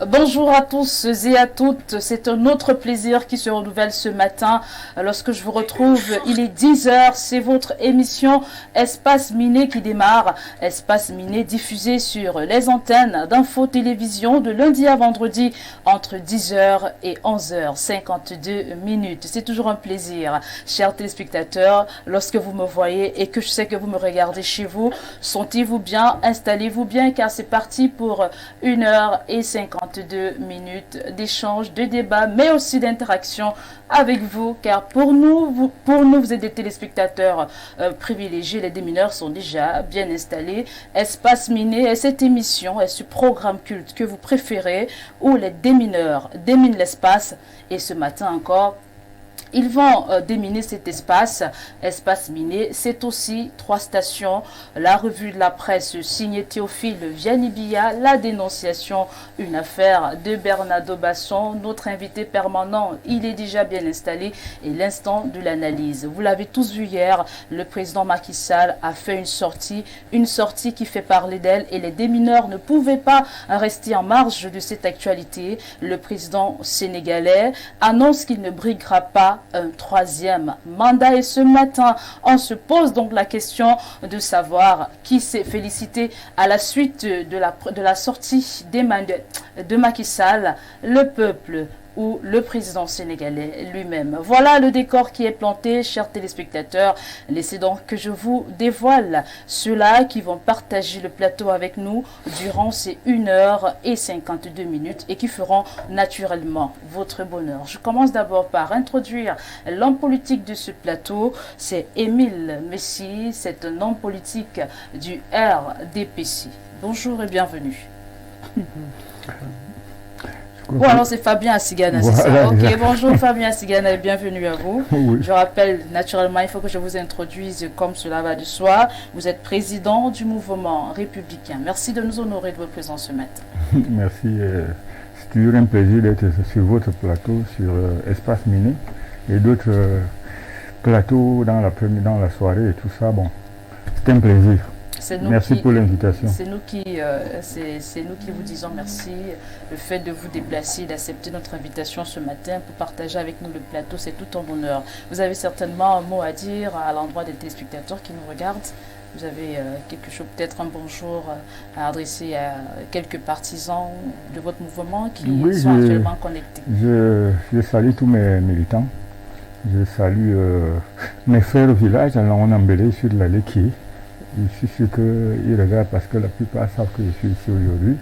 Bonjour à tous et à toutes, c'est un autre plaisir qui se renouvelle ce matin lorsque je vous retrouve. Il est 10h, c'est votre émission Espace Miné qui démarre. Espace Miné diffusé sur les antennes d'Info Télévision de lundi à vendredi entre 10h et 11h52 minutes. C'est toujours un plaisir, chers téléspectateurs, lorsque vous me voyez et que je sais que vous me regardez chez vous. Sentez-vous bien, installez-vous bien car c'est parti pour 1h52 minutes d'échange, de débat, mais aussi d'interaction avec vous, car pour nous, vous êtes des téléspectateurs privilégiés. Les démineurs sont déjà bien installés. Espace Miné est cette émission, est ce programme culte que vous préférez, où les démineurs déminent l'espace. Et ce matin encore, ils vont déminer cet espace miné. C'est aussi 3 stations, la revue de la presse signée Théophile Vianibia, la dénonciation, une affaire de Bernardo Basson, notre invité permanent, il est déjà bien installé, et l'instant de l'analyse. Vous l'avez tous vu hier, le président Macky Sall a fait une sortie qui fait parler d'elle, et les démineurs ne pouvaient pas rester en marge de cette actualité. Le président sénégalais annonce qu'il ne briguera pas un 3e mandat, et ce matin on se pose donc la question de savoir qui s'est félicité à la suite de la sortie de Macky Sall, le peuple ou le président sénégalais lui-même. Voilà le décor qui est planté, chers téléspectateurs. Laissez donc que je vous dévoile ceux-là qui vont partager le plateau avec nous durant ces 1h52 minutes et qui feront naturellement votre bonheur. Je commence d'abord par introduire l'homme politique de ce plateau. C'est Émile Messi, c'est un homme politique du RDPC. Bonjour et bienvenue. Bon, alors c'est Fabien Assigana, voilà, c'est ça. Ok, bonjour Fabien Assigana et bienvenue à vous. Oui. Je rappelle, naturellement, il faut que je vous introduise comme cela va de soi. Vous êtes président du mouvement républicain. Merci de nous honorer de votre présence ce matin. Merci. C'est toujours un plaisir d'être sur votre plateau, sur Espace Miné et d'autres plateaux dans la soirée et tout ça. Bon, c'est un plaisir. Merci pour l'invitation. C'est nous qui vous disons merci. Le fait de vous déplacer, d'accepter notre invitation ce matin pour partager avec nous le plateau, c'est tout en honneur. Vous avez certainement un mot à dire à l'endroit des téléspectateurs qui nous regardent. Vous avez quelque chose, peut-être un bonjour à adresser à quelques partisans de votre mouvement qui sont actuellement connectés. Je salue tous mes militants. Je salue mes frères au village. Alors on a embellé sur l'allée qui. Je suis sûr qu'ils regardent parce que la plupart savent que je suis ici aujourd'hui.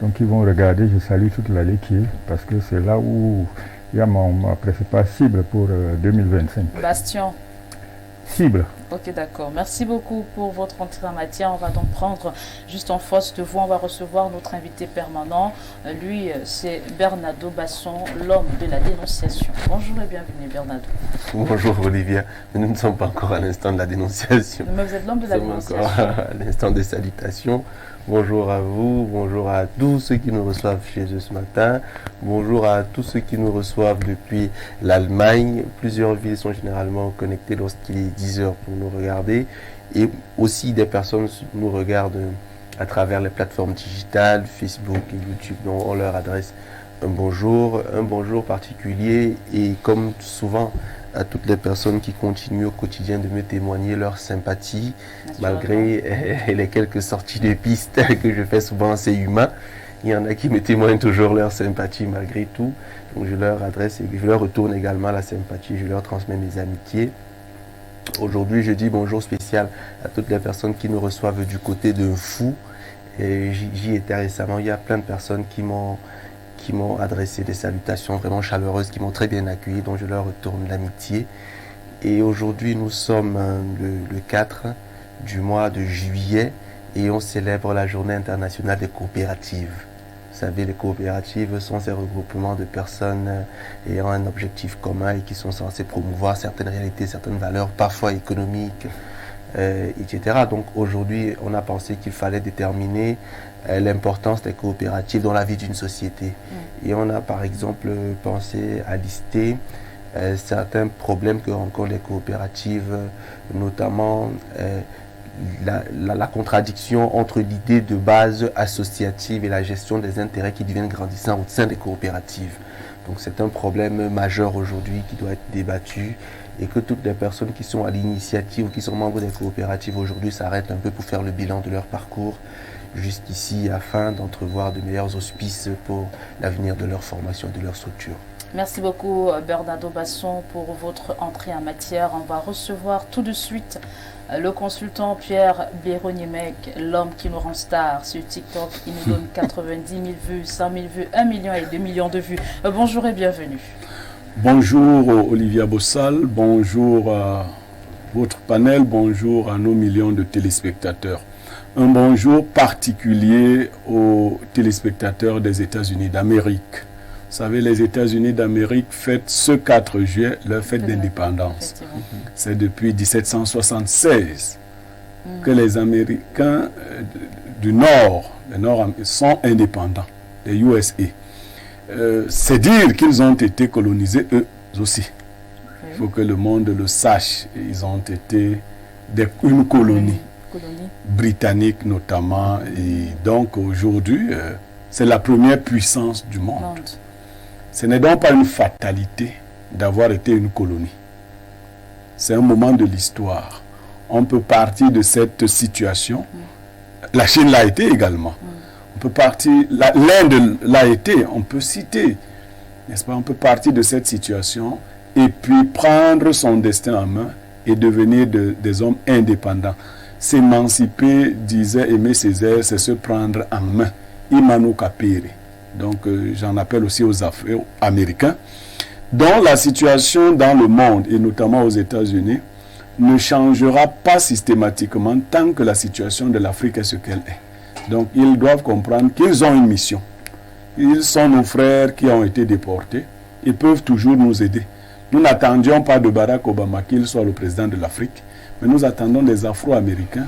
Donc ils vont regarder, je salue toute l'allée qui est, parce que c'est là où il y a ma principale cible pour 2025. Bastion. Cible. Ok, d'accord. Merci beaucoup pour votre entrée en matière. On va donc prendre juste en force de vous. On va recevoir notre invité permanent. Lui, c'est Bernardo Basson, l'homme de la dénonciation. Bonjour et bienvenue, Bernardo. Bonjour, Olivia. Nous ne sommes pas encore à l'instant de la dénonciation. Mais vous êtes l'homme de la dénonciation. Nous sommes encore à l'instant des salutations. Bonjour à vous, bonjour à tous ceux qui nous reçoivent chez eux ce matin. Bonjour à tous ceux qui nous reçoivent depuis l'Allemagne. Plusieurs villes sont généralement connectées lorsqu'il est 10h pour nous regarder. Et aussi des personnes nous regardent à travers les plateformes digitales, Facebook et YouTube. Donc on leur adresse un bonjour particulier. Et comme souvent, à toutes les personnes qui continuent au quotidien de me témoigner leur sympathie, malgré les quelques sorties de piste que je fais souvent, c'est humain. Il y en a qui me témoignent toujours leur sympathie malgré tout. Donc je leur adresse et je leur retourne également la sympathie, je leur transmets mes amitiés. Aujourd'hui, je dis bonjour spécial à toutes les personnes qui nous reçoivent du côté de Fou. J'y étais récemment, il y a plein de personnes qui m'ont adressé des salutations vraiment chaleureuses, qui m'ont très bien accueilli, donc je leur retourne l'amitié. Et aujourd'hui, nous sommes le 4 du mois de juillet et on célèbre la Journée internationale des coopératives. Vous savez, les coopératives sont ces regroupements de personnes ayant un objectif commun et qui sont censés promouvoir certaines réalités, certaines valeurs, parfois économiques, etc. Donc aujourd'hui, on a pensé qu'il fallait déterminer l'importance des coopératives dans la vie d'une société. Et on a par exemple pensé à lister certains problèmes que rencontrent les coopératives, notamment la contradiction entre l'idée de base associative et la gestion des intérêts qui deviennent grandissants au sein des coopératives. Donc c'est un problème majeur aujourd'hui qui doit être débattu et que toutes les personnes qui sont à l'initiative ou qui sont membres des coopératives aujourd'hui s'arrêtent un peu pour faire le bilan de leur parcours jusqu'ici afin d'entrevoir de meilleurs auspices pour l'avenir de leur formation, de leur structure. Merci beaucoup Bernardo Basson pour votre entrée en matière. On va recevoir tout de suite le consultant Pierre Béroniemec, l'homme qui nous rend star sur TikTok. Il nous donne 90 000 vues, 100 000 vues, 1 million et 2 millions de vues. Bonjour et bienvenue. Bonjour Olivia Bossal, bonjour à votre panel, bonjour à nos millions de téléspectateurs. Un bonjour particulier aux téléspectateurs des États-Unis d'Amérique. Vous savez, les États-Unis d'Amérique fêtent ce 4 juillet leur fête d'indépendance. C'est depuis 1776 que les Américains du Nord, sont indépendants, les USA. C'est dire qu'ils ont été colonisés eux aussi. Il faut que le monde le sache. Ils ont été une colonie britannique notamment. Et donc aujourd'hui, c'est la première puissance du monde. Ce n'est donc pas une fatalité d'avoir été une colonie. C'est un moment de l'histoire. On peut partir de cette situation. La Chine l'a été également. On peut partir, l'Inde l'a été, on peut citer, n'est-ce pas? On peut partir de cette situation et puis prendre son destin en main et devenir des hommes indépendants. S'émanciper, disait Aimé Césaire, c'est se prendre en main. Imanu Kapere. Donc j'en appelle aussi aux Afro-Américains, dont la situation dans le monde, et notamment aux États-Unis, ne changera pas systématiquement tant que la situation de l'Afrique est ce qu'elle est. Donc ils doivent comprendre qu'ils ont une mission. Ils sont nos frères qui ont été déportés. Ils peuvent toujours nous aider. Nous n'attendions pas de Barack Obama qu'il soit le président de l'Afrique, mais nous attendons des Afro-Américains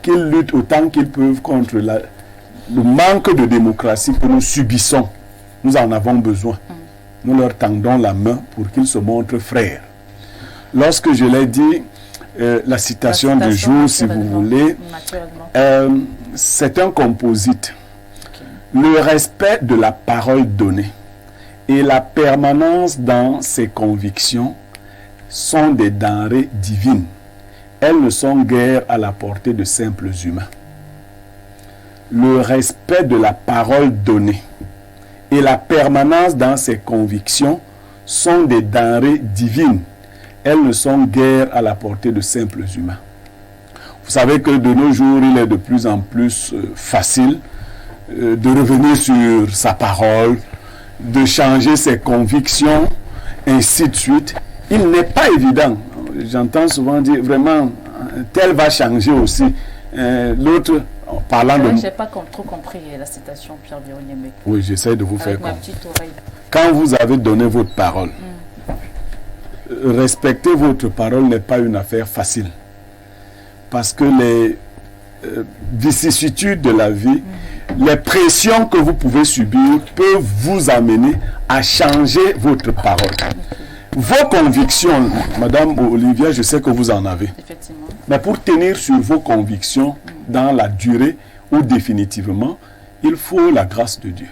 qu'ils luttent autant qu'ils peuvent contre le manque de démocratie que nous subissons. Nous en avons besoin. Nous leur tendons la main pour qu'ils se montrent frères. Lorsque je l'ai dit, la citation du jour, si vous voulez, c'est un composite. Le respect de la parole donnée et la permanence dans ses convictions sont des denrées divines. Elles ne sont guère à la portée de simples humains. Le respect de la parole donnée et la permanence dans ses convictions sont des denrées divines. Elles ne sont guère à la portée de simples humains. Vous savez que de nos jours, il est de plus en plus facile de revenir sur sa parole, de changer ses convictions, ainsi de suite. Il n'est pas évident. J'entends souvent dire, vraiment, tel va changer aussi. L'autre, parlant de... Je n'ai pas trop compris la citation, Pierre Béroniemec. Oui, j'essaie de vous faire comprendre. Avec ma petite oreille. Quand vous avez donné votre parole, respecter votre parole n'est pas une affaire facile. Parce que les vicissitudes de la vie, les pressions que vous pouvez subir peuvent vous amener à changer votre parole. Vos convictions, Madame Olivia, je sais que vous en avez. Effectivement. Mais pour tenir sur vos convictions dans la durée ou définitivement, il faut la grâce de Dieu.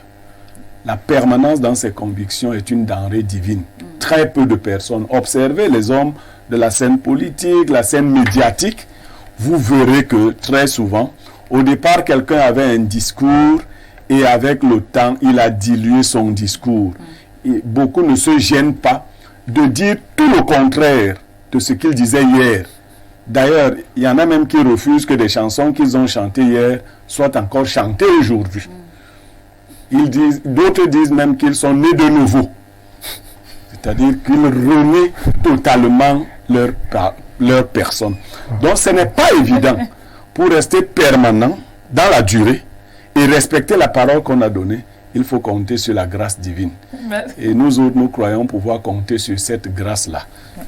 La permanence dans ces convictions est une denrée divine, très peu de personnes. Observez les hommes de la scène politique, la scène médiatique. Vous verrez que très souvent, au départ, quelqu'un avait un discours et avec le temps, il a dilué son discours. Et beaucoup ne se gênent pas de dire tout le contraire de ce qu'il disait hier. D'ailleurs, il y en a même qui refusent que des chansons qu'ils ont chantées hier soient encore chantées aujourd'hui. D'autres disent même qu'ils sont nés de nouveau. C'est-à-dire qu'ils renaient totalement leur personne. Donc ce n'est pas évident pour rester permanent dans la durée et respecter la parole qu'on a donnée. Il faut compter sur la grâce divine. Et nous autres, nous croyons pouvoir compter sur cette grâce-là.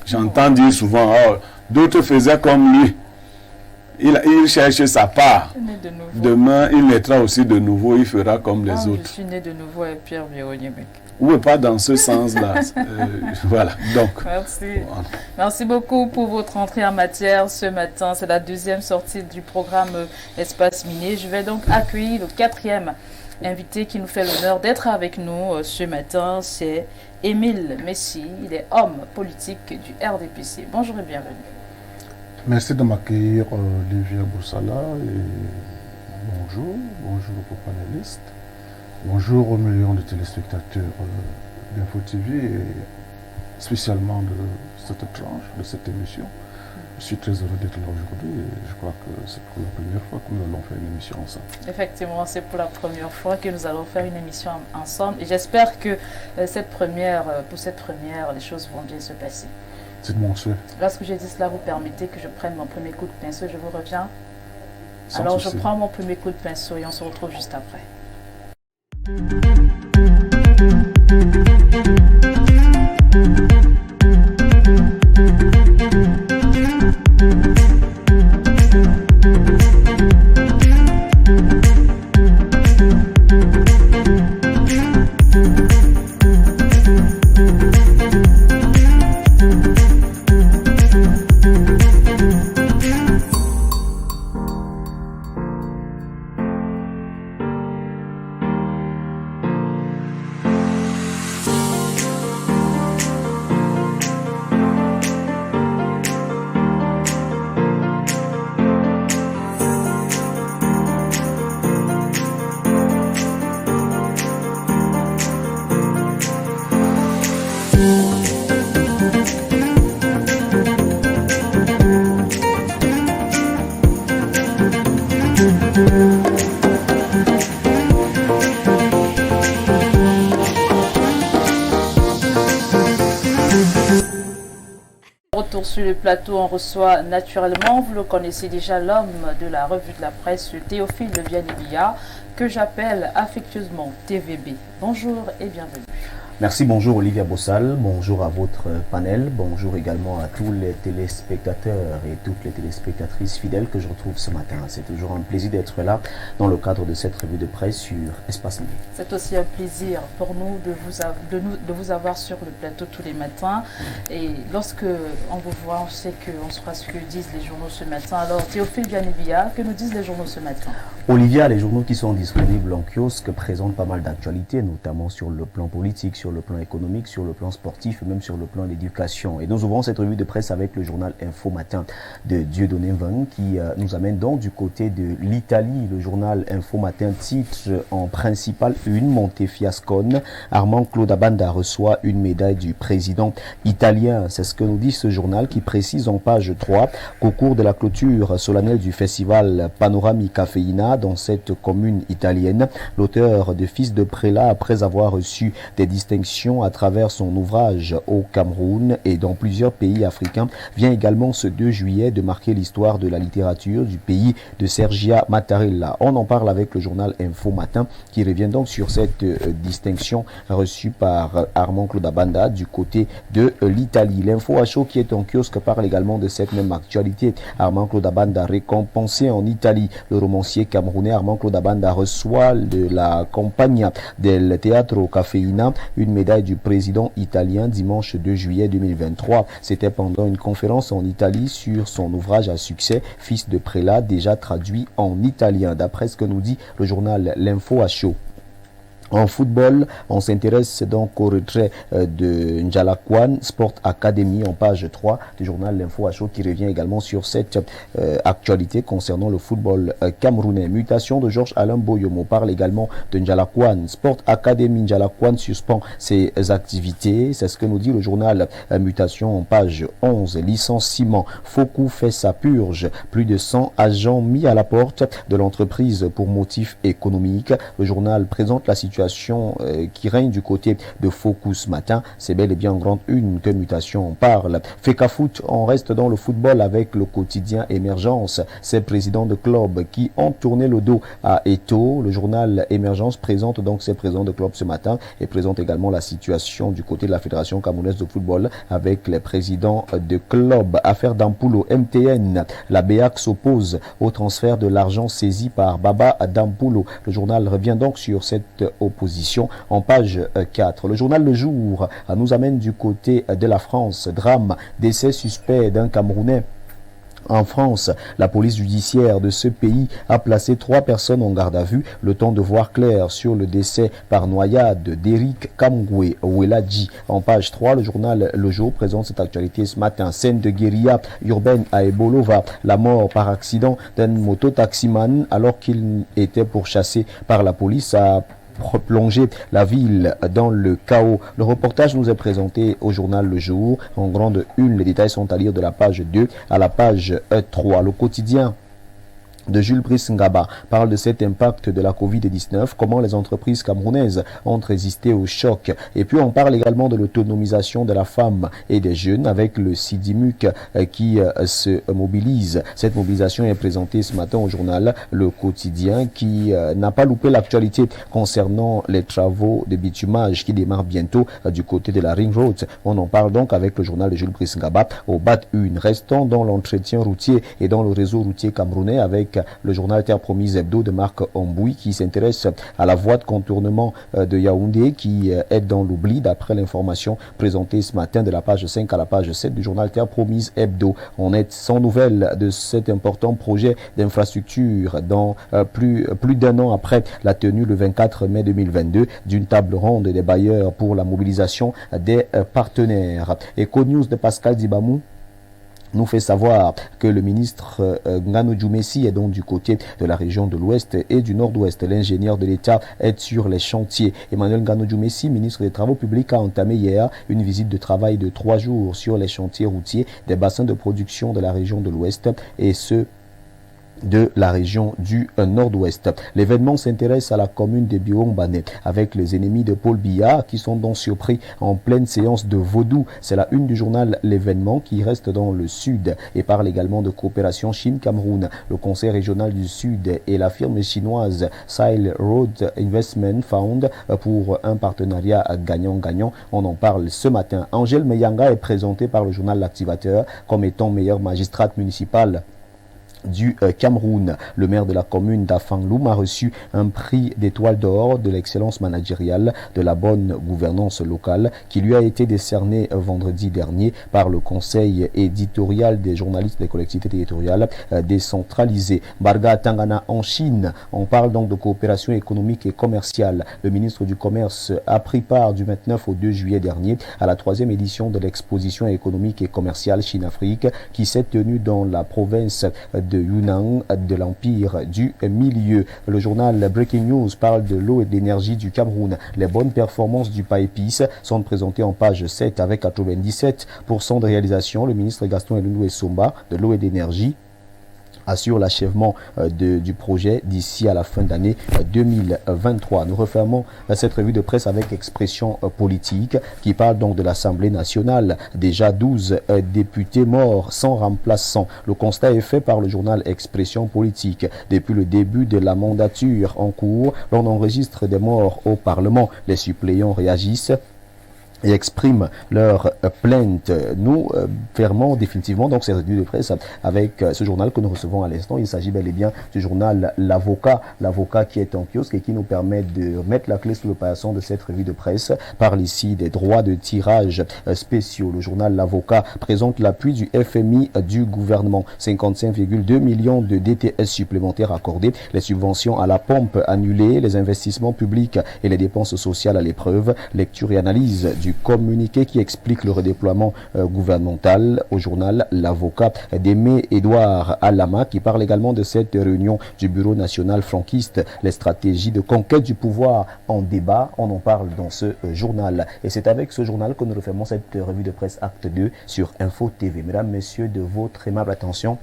J'entends dire souvent, oh, d'autres faisaient comme lui. Il cherche sa part. Demain, il naîtra aussi de nouveau, il fera comme les autres. Je suis né de nouveau et Pierre Véronique. Oui, pas dans ce sens-là. Voilà, donc. Merci. Merci beaucoup pour votre entrée en matière ce matin. C'est la deuxième sortie du programme Espace Minier. Je vais donc accueillir le quatrième invité qui nous fait l'honneur d'être avec nous ce matin. C'est Émile Messi. Il est homme politique du RDPC. Bonjour et bienvenue. Merci de m'accueillir, Olivier Boussala. Et bonjour aux panélistes. Bonjour aux millions de téléspectateurs d'Info TV et spécialement de cette tranche, de cette émission. Je suis très heureux d'être là aujourd'hui et je crois que c'est pour la première fois que nous allons faire une émission ensemble. Effectivement, c'est pour la première fois que nous allons faire une émission ensemble et j'espère que pour cette première, les choses vont bien se passer. C'est mon souhait. Lorsque je dis cela, vous permettez que je prenne mon premier coup de pinceau, je vous reviens. Sans Alors souci. je prends mon premier coup de pinceau et on se retrouve juste après. Retour sur le plateau, on reçoit naturellement, vous le connaissez déjà, l'homme de la revue de la presse, Théophile Vianibia, que j'appelle affectueusement TVB. Bonjour et bienvenue. Merci, bonjour Olivia Bossal, bonjour à votre panel, bonjour également à tous les téléspectateurs et toutes les téléspectatrices fidèles que je retrouve ce matin. C'est toujours un plaisir d'être là dans le cadre de cette revue de presse sur Espace Minier. C'est aussi un plaisir pour nous de vous avoir sur le plateau tous les matins. Et lorsque on vous voit, on sait qu'on saura ce que disent les journaux ce matin. Alors Théophile Vianibia, que nous disent les journaux ce matin? Olivia, les journaux qui sont disponibles en kiosque présentent pas mal d'actualités, notamment sur le plan politique, sur le plan économique, sur le plan sportif et même sur le plan d'éducation. Et nous ouvrons cette revue de presse avec le journal Info Matin de Dieudonné Vang qui nous amène donc du côté de l'Italie. Le journal Info Matin titre en principale une Montefiascone. Armand Claude Abanda reçoit une médaille du président italien. C'est ce que nous dit ce journal qui précise en page 3 qu'au cours de la clôture solennelle du festival Panorami Cafeina dans cette commune italienne, l'auteur de Fils de prélat, après avoir reçu des distinctions à travers son ouvrage au Cameroun et dans plusieurs pays africains, vient également ce 2 juillet de marquer l'histoire de la littérature du pays de Sergia Mattarella. On en parle avec le journal Info Matin qui revient donc sur cette distinction reçue par Armand Claude Abanda du côté de l'Italie. L'info à chaud qui est en kiosque parle également de cette même actualité. Armand Claude Abanda récompensé en Italie. Le romancier camerounais Armand Claude Abanda reçoit de la Compagnia del Teatro Cafeina une médaille du président italien dimanche 2 juillet 2023. C'était pendant une conférence en Italie sur son ouvrage à succès Fils de prélat, déjà traduit en italien. D'après ce que nous dit le journal L'Info à chaud. En football, on s'intéresse donc au retrait de Njalakwan Sport Academy en page 3 du journal L'Info à chaud qui revient également sur cette actualité concernant le football camerounais. Mutation de Georges Alain Boyomo parle également de Njalakwan Sport Academy. Njalakwan suspend ses activités. C'est ce que nous dit le journal Mutation en page 11. Licenciement. Fokou fait sa purge. Plus de 100 agents mis à la porte de l'entreprise pour motif économique. Le journal présente la situation qui règne du côté de Focus matin. C'est bel et bien en grande une que Mutation en parle. Feka Foot, on reste dans le football avec le quotidien Émergence. Ces présidents de clubs qui ont tourné le dos à Eto. Le journal Émergence présente donc ces présidents de clubs ce matin et présente également la situation du côté de la Fédération camerounaise de football avec les présidents de clubs. Affaire d'Ampulo, MTN. La BEAC s'oppose au transfert de l'argent saisi par Baba Dampulo. Le journal revient donc sur cette opposition en page 4. Le journal Le Jour nous amène du côté de la France. Drame, décès suspect d'un Camerounais. En France, la police judiciaire de ce pays a placé 3 personnes en garde à vue, le temps de voir clair sur le décès par noyade d'Éric Kamgwe Weladji. En page 3, le journal Le Jour présente cette actualité ce matin. Scène de guérilla urbaine à Ebolova. La mort par accident d'un mototaximan alors qu'il était pourchassé par la police a plonger la ville dans le chaos. Le reportage nous est présenté au journal Le Jour. En grande une, les détails sont à lire de la page 2 à la page 3. Le quotidien de Jules Brice Ngaba parle de cet impact de la Covid-19, comment les entreprises camerounaises ont résisté au choc. Et puis on parle également de l'autonomisation de la femme et des jeunes avec le Sidimuc qui se mobilise. Cette mobilisation est présentée ce matin au journal Le Quotidien qui n'a pas loupé l'actualité concernant les travaux de bitumage qui démarrent bientôt du côté de la Ring Road. On en parle donc avec le journal de Jules Brice Ngaba au BAT 1. Restons dans l'entretien routier et dans le réseau routier camerounais avec le journal Terre Promise Hebdo de Marc Omboui qui s'intéresse à la voie de contournement de Yaoundé qui est dans l'oubli d'après l'information présentée ce matin de la page 5 à la page 7 du journal Terre Promise Hebdo. On est sans nouvelles de cet important projet d'infrastructure dans plus d'un an après la tenue le 24 mai 2022 d'une table ronde des bailleurs pour la mobilisation des partenaires. Eco-News de Pascal Dibamou nous fait savoir que le ministre Ngano Djoumessi est donc du côté de la région de l'Ouest et du Nord-Ouest. L'ingénieur de l'État est sur les chantiers. Emmanuel Ngano Djoumessi, ministre des Travaux publics, a entamé hier une visite de travail de 3 jours sur les chantiers routiers des bassins de production de la région de l'Ouest et ce de la région du Nord-Ouest. L'événement s'intéresse à la commune de Bioumbane avec les ennemis de Paul Biya qui sont donc surpris en pleine séance de vaudou. C'est la une du journal L'événement qui reste dans le Sud et parle également de coopération Chine-Cameroun. Le conseil régional du Sud et la firme chinoise Sail Road Investment Fund pour un partenariat gagnant-gagnant. On en parle ce matin. Angèle Meyanga est présentée par le journal L'Activateur comme étant meilleure magistrate municipale du Cameroun. Le maire de la commune d'Afangloum a reçu un prix d'étoile d'or de l'excellence managériale de la bonne gouvernance locale qui lui a été décerné vendredi dernier par le conseil éditorial des journalistes des collectivités territoriales décentralisées. Barga Tangana en Chine, on parle donc de coopération économique et commerciale. Le ministre du Commerce a pris part du 29 au 2 juillet dernier à la 3e édition de l'exposition économique et commerciale Chine-Afrique qui s'est tenue dans la province de Yunnan de l'Empire du Milieu. Le journal Breaking News parle de l'eau et de l'énergie du Cameroun. Les bonnes performances du PAEPIS sont présentées en page 7 avec 97% de réalisation. Le ministre Gaston Elundou Essomba de l'eau et de l'énergie assure l'achèvement du projet d'ici à la fin d'année 2023. Nous refermons cette revue de presse avec Expression politique qui parle donc de l'Assemblée nationale. Déjà 12 députés morts sans remplaçant. Le constat est fait par le journal Expression politique. Depuis le début de la mandature en cours, l'on enregistre des morts au Parlement. Les suppléants réagissent et expriment leur plainte. Nous fermons définitivement donc ces revues de presse avec ce journal que nous recevons à l'instant. Il s'agit bel et bien du journal L'Avocat, l'avocat qui est en kiosque et qui nous permet de mettre la clé sous le paillasson de cette revue de presse. Parle ici des droits de tirage spéciaux. Le journal L'Avocat présente l'appui du FMI du gouvernement. 55,2 millions de DTS supplémentaires accordés, les subventions à la pompe annulées, les investissements publics et les dépenses sociales à l'épreuve. Lecture et analyse du communiqué qui explique le redéploiement gouvernemental. Au journal L'Avocat d'Aimé Édouard Alama qui parle également de cette réunion du Bureau national franquiste, les stratégies de conquête du pouvoir en débat. On en parle dans ce journal. Et c'est avec ce journal que nous refermons cette revue de presse Acte 2 sur Info TV. Mesdames, Messieurs, de votre aimable attention,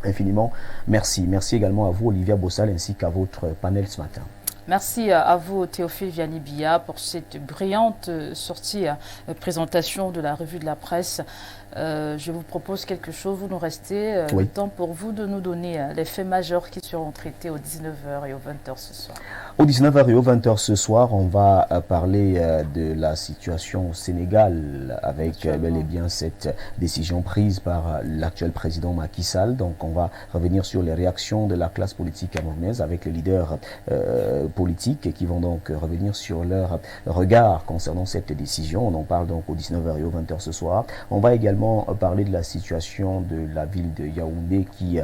infiniment merci. Merci également à vous, Olivia Bossal, ainsi qu'à votre panel ce matin. Merci à vous, Théophile Vianney-Bia, pour cette brillante sortie, présentation de la revue de la presse. Je vous propose quelque chose, vous nous restez le temps pour vous de nous donner les faits majeurs qui seront traités aux 19h et aux 20h ce soir. Aux 19h et aux 20h ce soir, on va parler de la situation au Sénégal avec bel et bien cette décision prise par l'actuel président Macky Sall. Donc on va revenir sur les réactions de la classe politique camerounaise avec les leaders politiques qui vont donc revenir sur leur regard concernant cette décision. On en parle donc aux 19h et aux 20h ce soir. On va également parler de la situation de la ville de Yaoundé qui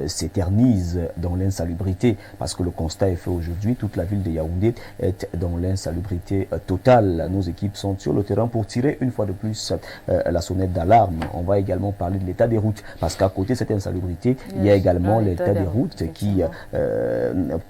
s'éternise dans l'insalubrité parce que le constat est fait aujourd'hui. Toute la ville de Yaoundé est dans l'insalubrité totale. Nos équipes sont sur le terrain pour tirer une fois de plus la sonnette d'alarme. On va également parler de l'état des routes parce qu'à côté de cette insalubrité, il y a également l'état des routes qui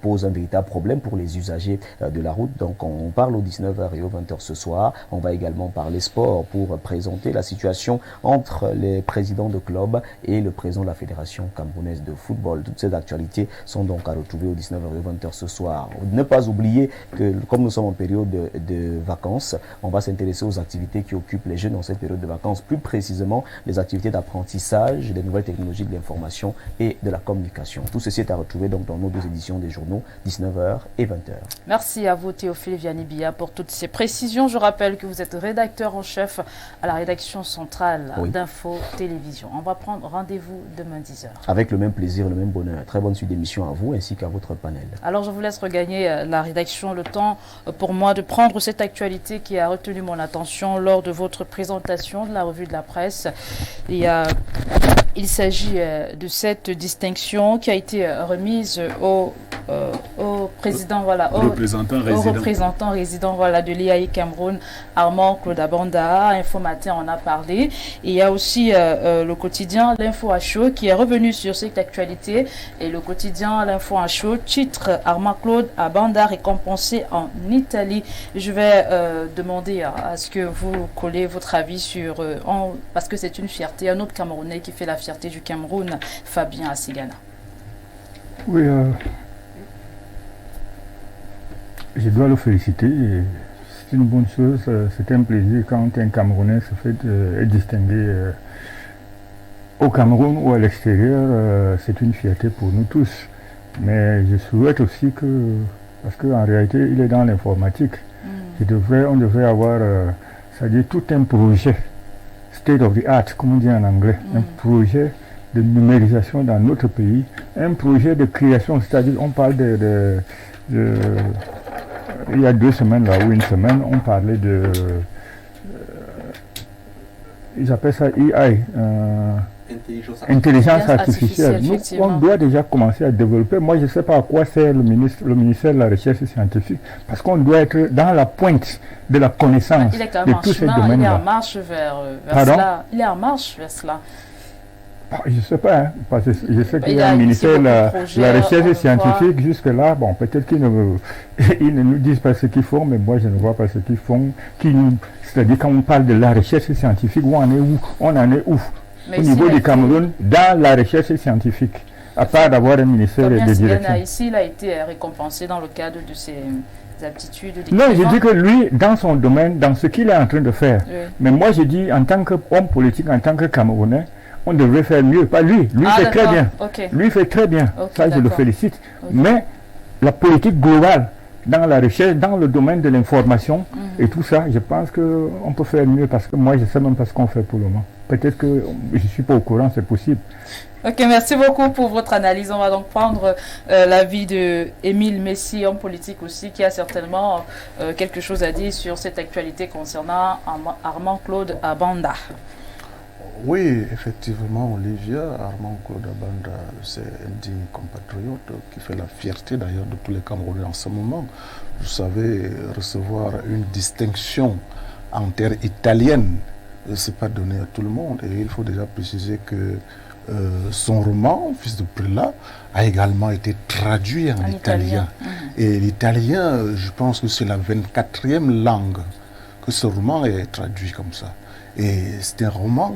pose un véritable problème pour les usagers de la route. Donc on parle aux 19h et aux 20h ce soir. On va également parler sport pour présenter la situation entre les présidents de clubs et le président de la Fédération camerounaise de football. Toutes ces actualités sont donc à retrouver aux 19h et 20h ce soir. Ne pas oublier que comme nous sommes en période de vacances, on va s'intéresser aux activités qui occupent les jeunes dans cette période de vacances, plus précisément les activités d'apprentissage, des nouvelles technologies de l'information et de la communication. Tout ceci est à retrouver donc dans nos deux éditions des journaux, 19h et 20h. Merci à vous Théophile Vianney-Bia pour toutes ces précisions. Je rappelle que vous êtes rédacteur en chef à la rédaction centrale d'Info Télévision. On va prendre rendez-vous demain 10h. Avec le même plaisir, le même bonheur. Très bonne suite d'émission à vous ainsi qu'à votre panel. Alors je vous laisse regagner la rédaction, le temps pour moi de prendre cette actualité qui a retenu mon attention lors de votre présentation de la revue de la presse. Il s'agit de cette distinction qui a été remise au président, représentant résident de l'IAI Cameroun, Armand Claude Abanda. Info Matin en a parlé. Et il y a aussi le quotidien L'Info à chaud qui est revenu sur cette actualité. Et le quotidien L'Info à chaud titre Armand Claude Abanda récompensé en Italie. Je vais demander à ce que vous collez votre avis sur parce que c'est une fierté, un autre Camerounais qui fait la fierté du Cameroun, Fabien Assigana. Oui, je dois le féliciter. C'est une bonne chose, c'est un plaisir quand un Camerounais se fait distinguer au Cameroun ou à l'extérieur. C'est une fierté pour nous tous. Mais je souhaite aussi que, parce qu'en réalité il est dans l'informatique, on devrait avoir, c'est-à-dire tout un projet, state of the art, comme on dit en anglais, un projet de numérisation dans notre pays, un projet de création, c'est-à-dire on parle il y a 2 semaines là, ou une semaine, on parlait de ils appellent ça AI, intelligence artificielle. Nous, on doit déjà commencer à développer. Moi, je ne sais pas à quoi sert le ministère de la Recherche scientifique, parce qu'on doit être dans la pointe de la connaissance de tous ces domaines-là. Il est en marche vers cela. Il est en marche vers cela. Je ne sais pas, parce que je sais qu'il y a un ministère de la Recherche scientifique jusque-là. Bon, peut-être qu'ils ne nous disent pas ce qu'ils font, mais moi je ne vois pas ce qu'ils font. C'est-à-dire quand on parle de la recherche scientifique, on en est où au niveau du Cameroun, dans la recherche scientifique, à part d'avoir un ministère de direction. Ici, il a été récompensé dans le cadre de ses aptitudes. Non, je dis que lui, dans son domaine, dans ce qu'il est en train de faire. Mais moi je dis, en tant qu'homme politique, en tant que Camerounais, on devrait faire mieux. Pas lui. Lui fait très bien. Lui fait très bien. Ça, je le félicite. Mais la politique globale, dans la recherche, dans le domaine de l'information et tout ça, je pense qu'on peut faire mieux parce que moi, je ne sais même pas ce qu'on fait pour le moment. Peut-être que je ne suis pas au courant, c'est possible. Ok, merci beaucoup pour votre analyse. On va donc prendre l'avis de Émile Messi, homme politique aussi, qui a certainement quelque chose à dire sur cette actualité concernant Armand Claude Abanda. Oui, effectivement, Olivia, Armand Claude Abanda, c'est un digne compatriote qui fait la fierté d'ailleurs de tous les Camerounais en ce moment. Vous savez, recevoir une distinction en terre italienne, ce n'est pas donné à tout le monde. Et il faut déjà préciser que son roman, Fils de Prélat, a également été traduit en italien. Et l'italien, je pense que c'est la 24e langue que ce roman est traduit comme ça. Et c'est un roman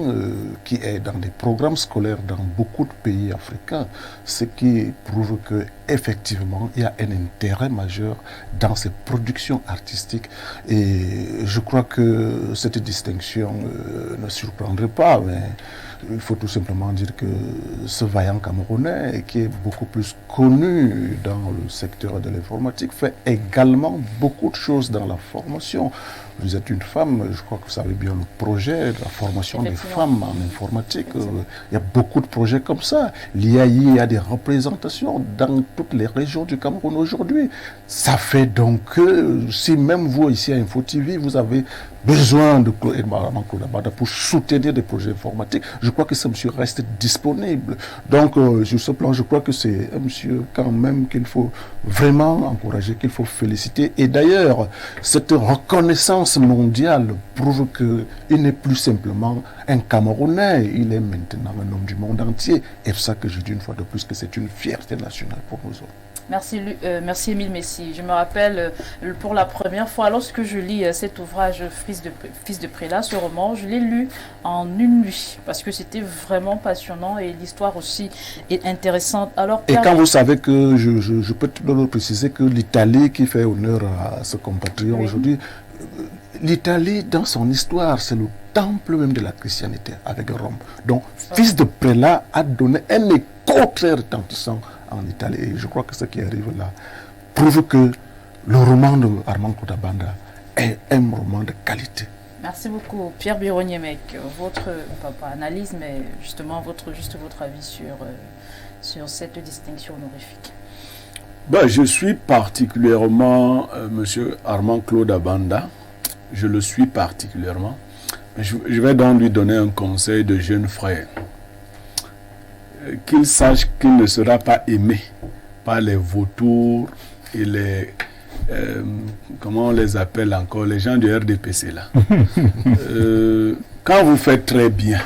qui est dans des programmes scolaires dans beaucoup de pays africains, ce qui prouve qu'effectivement, il y a un intérêt majeur dans ces productions artistiques. Et je crois que cette distinction ne surprendrait pas, mais il faut tout simplement dire que ce vaillant Camerounais, qui est beaucoup plus connu dans le secteur de l'informatique, fait également beaucoup de choses dans la formation. Vous êtes une femme, je crois que vous savez bien le projet de la formation des femmes en informatique. Il y a beaucoup de projets comme ça. L'IAI a des représentations dans toutes les régions du Cameroun aujourd'hui. Ça fait donc que si même vous ici à Info TV, vous avez besoin de Claude Abanda pour soutenir des projets informatiques, je crois que ce monsieur reste disponible. Donc sur ce plan, je crois que c'est un monsieur quand même qu'il faut vraiment encourager, qu'il faut féliciter. Et d'ailleurs, cette reconnaissance mondiale prouve qu'il n'est plus simplement un Camerounais, il est maintenant un homme du monde entier. Et c'est ça que je dis une fois de plus que c'est une fierté nationale pour nous autres. Merci, merci Émile Messi. Je me rappelle pour la première fois, lorsque je lis cet ouvrage Fils de Prélat, ce roman, je l'ai lu en une nuit parce que c'était vraiment passionnant et l'histoire aussi est intéressante. Alors, et quand vous savez que, je peux le préciser que l'Italie qui fait honneur à ce compatriote aujourd'hui, l'Italie dans son histoire, c'est le temple même de la chrétienté avec Rome. Donc, Fils de Prélat a donné un écho très retentissant en Italie. Et je crois que ce qui arrive là prouve que le roman de Armand Claude Abanda est un roman de qualité. Merci beaucoup. Pierre Bironier-Mec, votre, pas analyse, mais justement votre avis sur cette distinction honorifique. Ben, je suis particulièrement monsieur Armand Claude Abanda. Je le suis particulièrement. Je vais donc lui donner un conseil de jeune frère. Qu'il sache qu'il ne sera pas aimé par les vautours et les... comment on les appelle encore, les gens du RDPC là. Quand vous faites très bien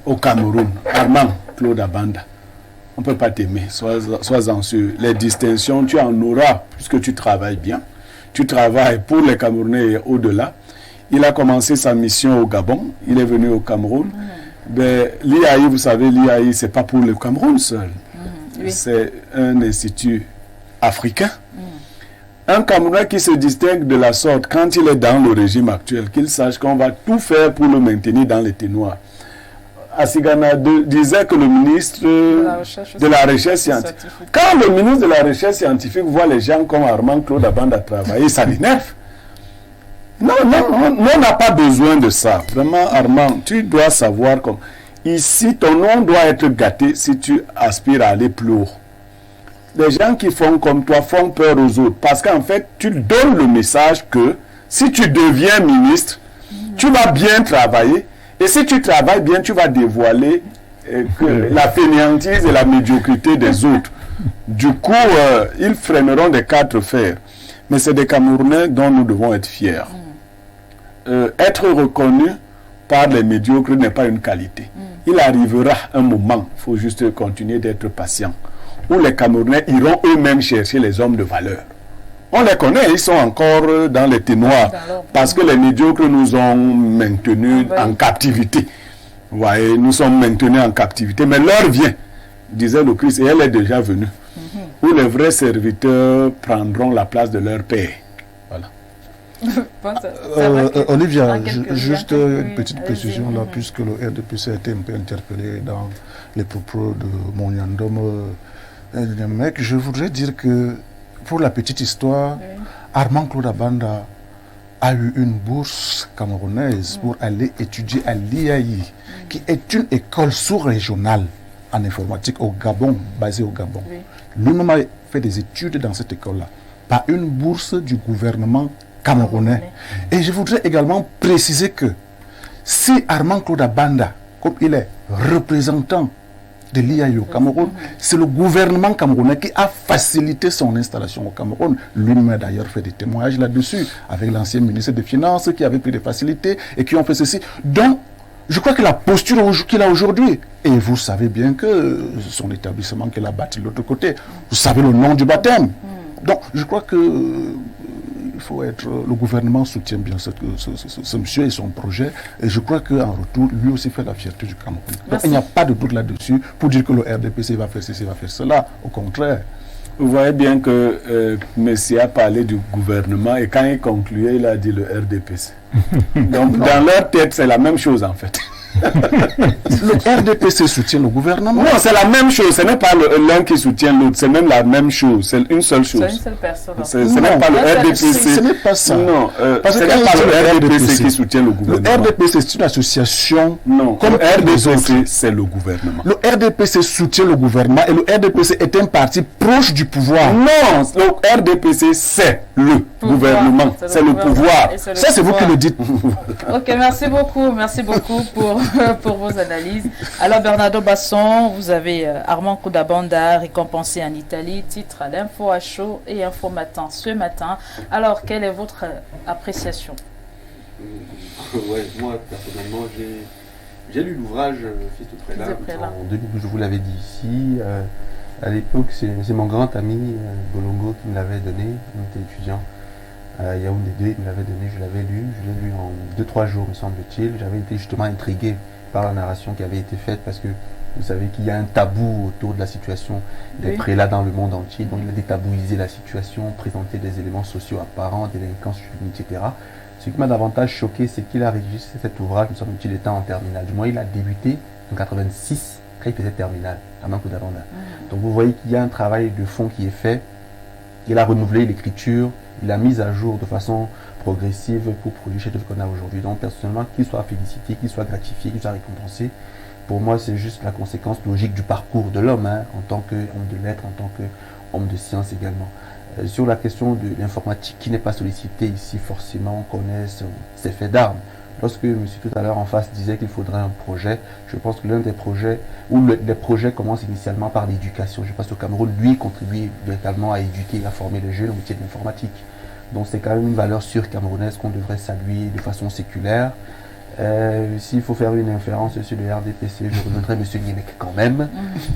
au Cameroun, Armand Claude Abanda, on ne peut pas t'aimer, sois-en sûr. Les distinctions, tu en auras puisque tu travailles bien. Tu travailles pour les Camerounais et au-delà. Il a commencé sa mission au Gabon, il est venu au Cameroun. Ben, l'IAI, vous savez, l'IAI, ce n'est pas pour le Cameroun seul. Oui. C'est un institut africain. Un Camerounais qui se distingue de la sorte quand il est dans le régime actuel, qu'il sache qu'on va tout faire pour le maintenir dans les ténoirs. Asigana disait que le ministre de la recherche scientifique. Quand le ministre de la recherche scientifique voit les gens comme Armand Claude Abanda travailler, ça l'énerve. Non, on n'a pas besoin de ça. Vraiment, Armand, tu dois savoir comme... Ici, ton nom doit être gâté si tu aspires à aller plus haut. Les gens qui font comme toi font peur aux autres. Parce qu'en fait, tu donnes le message que si tu deviens ministre, tu vas bien travailler. Et si tu travailles bien, tu vas dévoiler la fainéantise et la médiocrité des autres. Du coup, ils freineront des quatre fers. Mais c'est des Camerounais dont nous devons être fiers. Être reconnu par les médiocres n'est pas une qualité. Il arrivera un moment, il faut juste continuer d'être patient, où les Camerounais iront eux-mêmes chercher les hommes de valeur. On les connaît, ils sont encore dans les ténoirs, parce que les médiocres nous ont maintenus en captivité. Vous voyez, nous sommes maintenus en captivité, mais l'heure vient, disait le Christ, et elle est déjà venue, où les vrais serviteurs prendront la place de leur père. Voilà. Olivia, juste une petite précision là, puisque le RDPC a été un peu interpellé dans les propos de mon Yandom. Je voudrais dire que pour la petite histoire, Armand Claude Abanda a eu une bourse camerounaise pour aller étudier à l'IAI, qui est une école sous-régionale en informatique au Gabon, basée au Gabon. Lui-même a fait des études dans cette école-là, par une bourse du gouvernement camerounais. Et je voudrais également préciser que si Armand Claude Abanda, comme il est représentant de l'IAI au Cameroun, c'est le gouvernement camerounais qui a facilité son installation au Cameroun. Lui-même a d'ailleurs fait des témoignages là-dessus, avec l'ancien ministre des Finances qui avait pris des facilités et qui ont fait ceci. Donc, je crois que la posture qu'il a aujourd'hui, et vous savez bien que son établissement qu'il a bâti de l'autre côté, vous savez le nom du baptême. Donc, je crois que il faut être, le gouvernement soutient bien ce monsieur et son projet, et je crois qu'en retour, lui aussi fait la fierté du Cameroun. Donc, il n'y a pas de doute là-dessus pour dire que le RDPC va faire ceci, va faire cela. Au contraire. Vous voyez bien que Messi a parlé du gouvernement et quand il concluait, il a dit le RDPC. Donc, dans leur tête, c'est la même chose en fait. Le RDPC soutient le gouvernement. Non, c'est la même chose. Ce n'est pas l'un qui soutient l'autre. C'est même la même chose. C'est une seule chose. C'est une seule personne. Ce n'est pas le RDPC. Ce n'est pas ça. Non, parce ce que n'est pas le RDPC qui soutient le gouvernement. Le RDPC, c'est une association. Non, comme le RDPC, c'est le gouvernement. Le RDPC soutient le gouvernement et le RDPC est un parti proche du pouvoir. Non, le RDPC, c'est le gouvernement. C'est le pouvoir. Ça, c'est vous qui le dites. Ok, merci beaucoup pour vos analyses. Alors Bernardo Basson, vous avez Armand Claude Abanda récompensé en Italie, titre à l'Info à chaud et Info Matin ce matin. Alors, quelle est votre appréciation? Moi, personnellement, j'ai lu l'ouvrage Fils de Prélat en 2012, je vous l'avais dit ici. À l'époque, c'est mon grand ami Bolongo qui me l'avait donné, il était étudiant. Yaoundé 2, il me l'avait donné, je l'avais lu en 2-3 jours, me semble-t-il. J'avais été justement intrigué par la narration qui avait été faite parce que vous savez qu'il y a un tabou autour de la situation des prélats dans le monde entier. Donc il a détabouisé la situation, présenté des éléments sociaux apparents, délinquance juvénile, etc. Ce qui m'a davantage choqué, c'est qu'il a rédigé cet ouvrage, me semble-t-il, étant en terminale. Du moins, il a débuté en 86 quand il faisait terminale, à Manco d'Avanda. Donc vous voyez qu'il y a un travail de fond qui est fait. Il a renouvelé l'écriture, il a mis à jour de façon progressive pour produire le chef-d'œuvre qu'on a aujourd'hui. Donc personnellement, qu'il soit félicité, qu'il soit gratifié, qu'il soit récompensé, pour moi c'est juste la conséquence logique du parcours de l'homme, en tant qu'homme de lettres, en tant qu'homme de science également. Sur la question de l'informatique qui n'est pas sollicitée ici, forcément on connaît ses faits d'armes. Lorsque monsieur tout à l'heure en face disait qu'il faudrait un projet, je pense que l'un des projets, ou les projets commencent initialement par l'éducation. Je pense qu'au Cameroun, lui, contribue véritablement à éduquer et à former les jeunes au métier de l'informatique. Donc c'est quand même une valeur sûre camerounaise qu'on devrait saluer de façon séculaire. S'il faut faire une inférence sur le RDPC, je reviendrai M. Niemek quand même,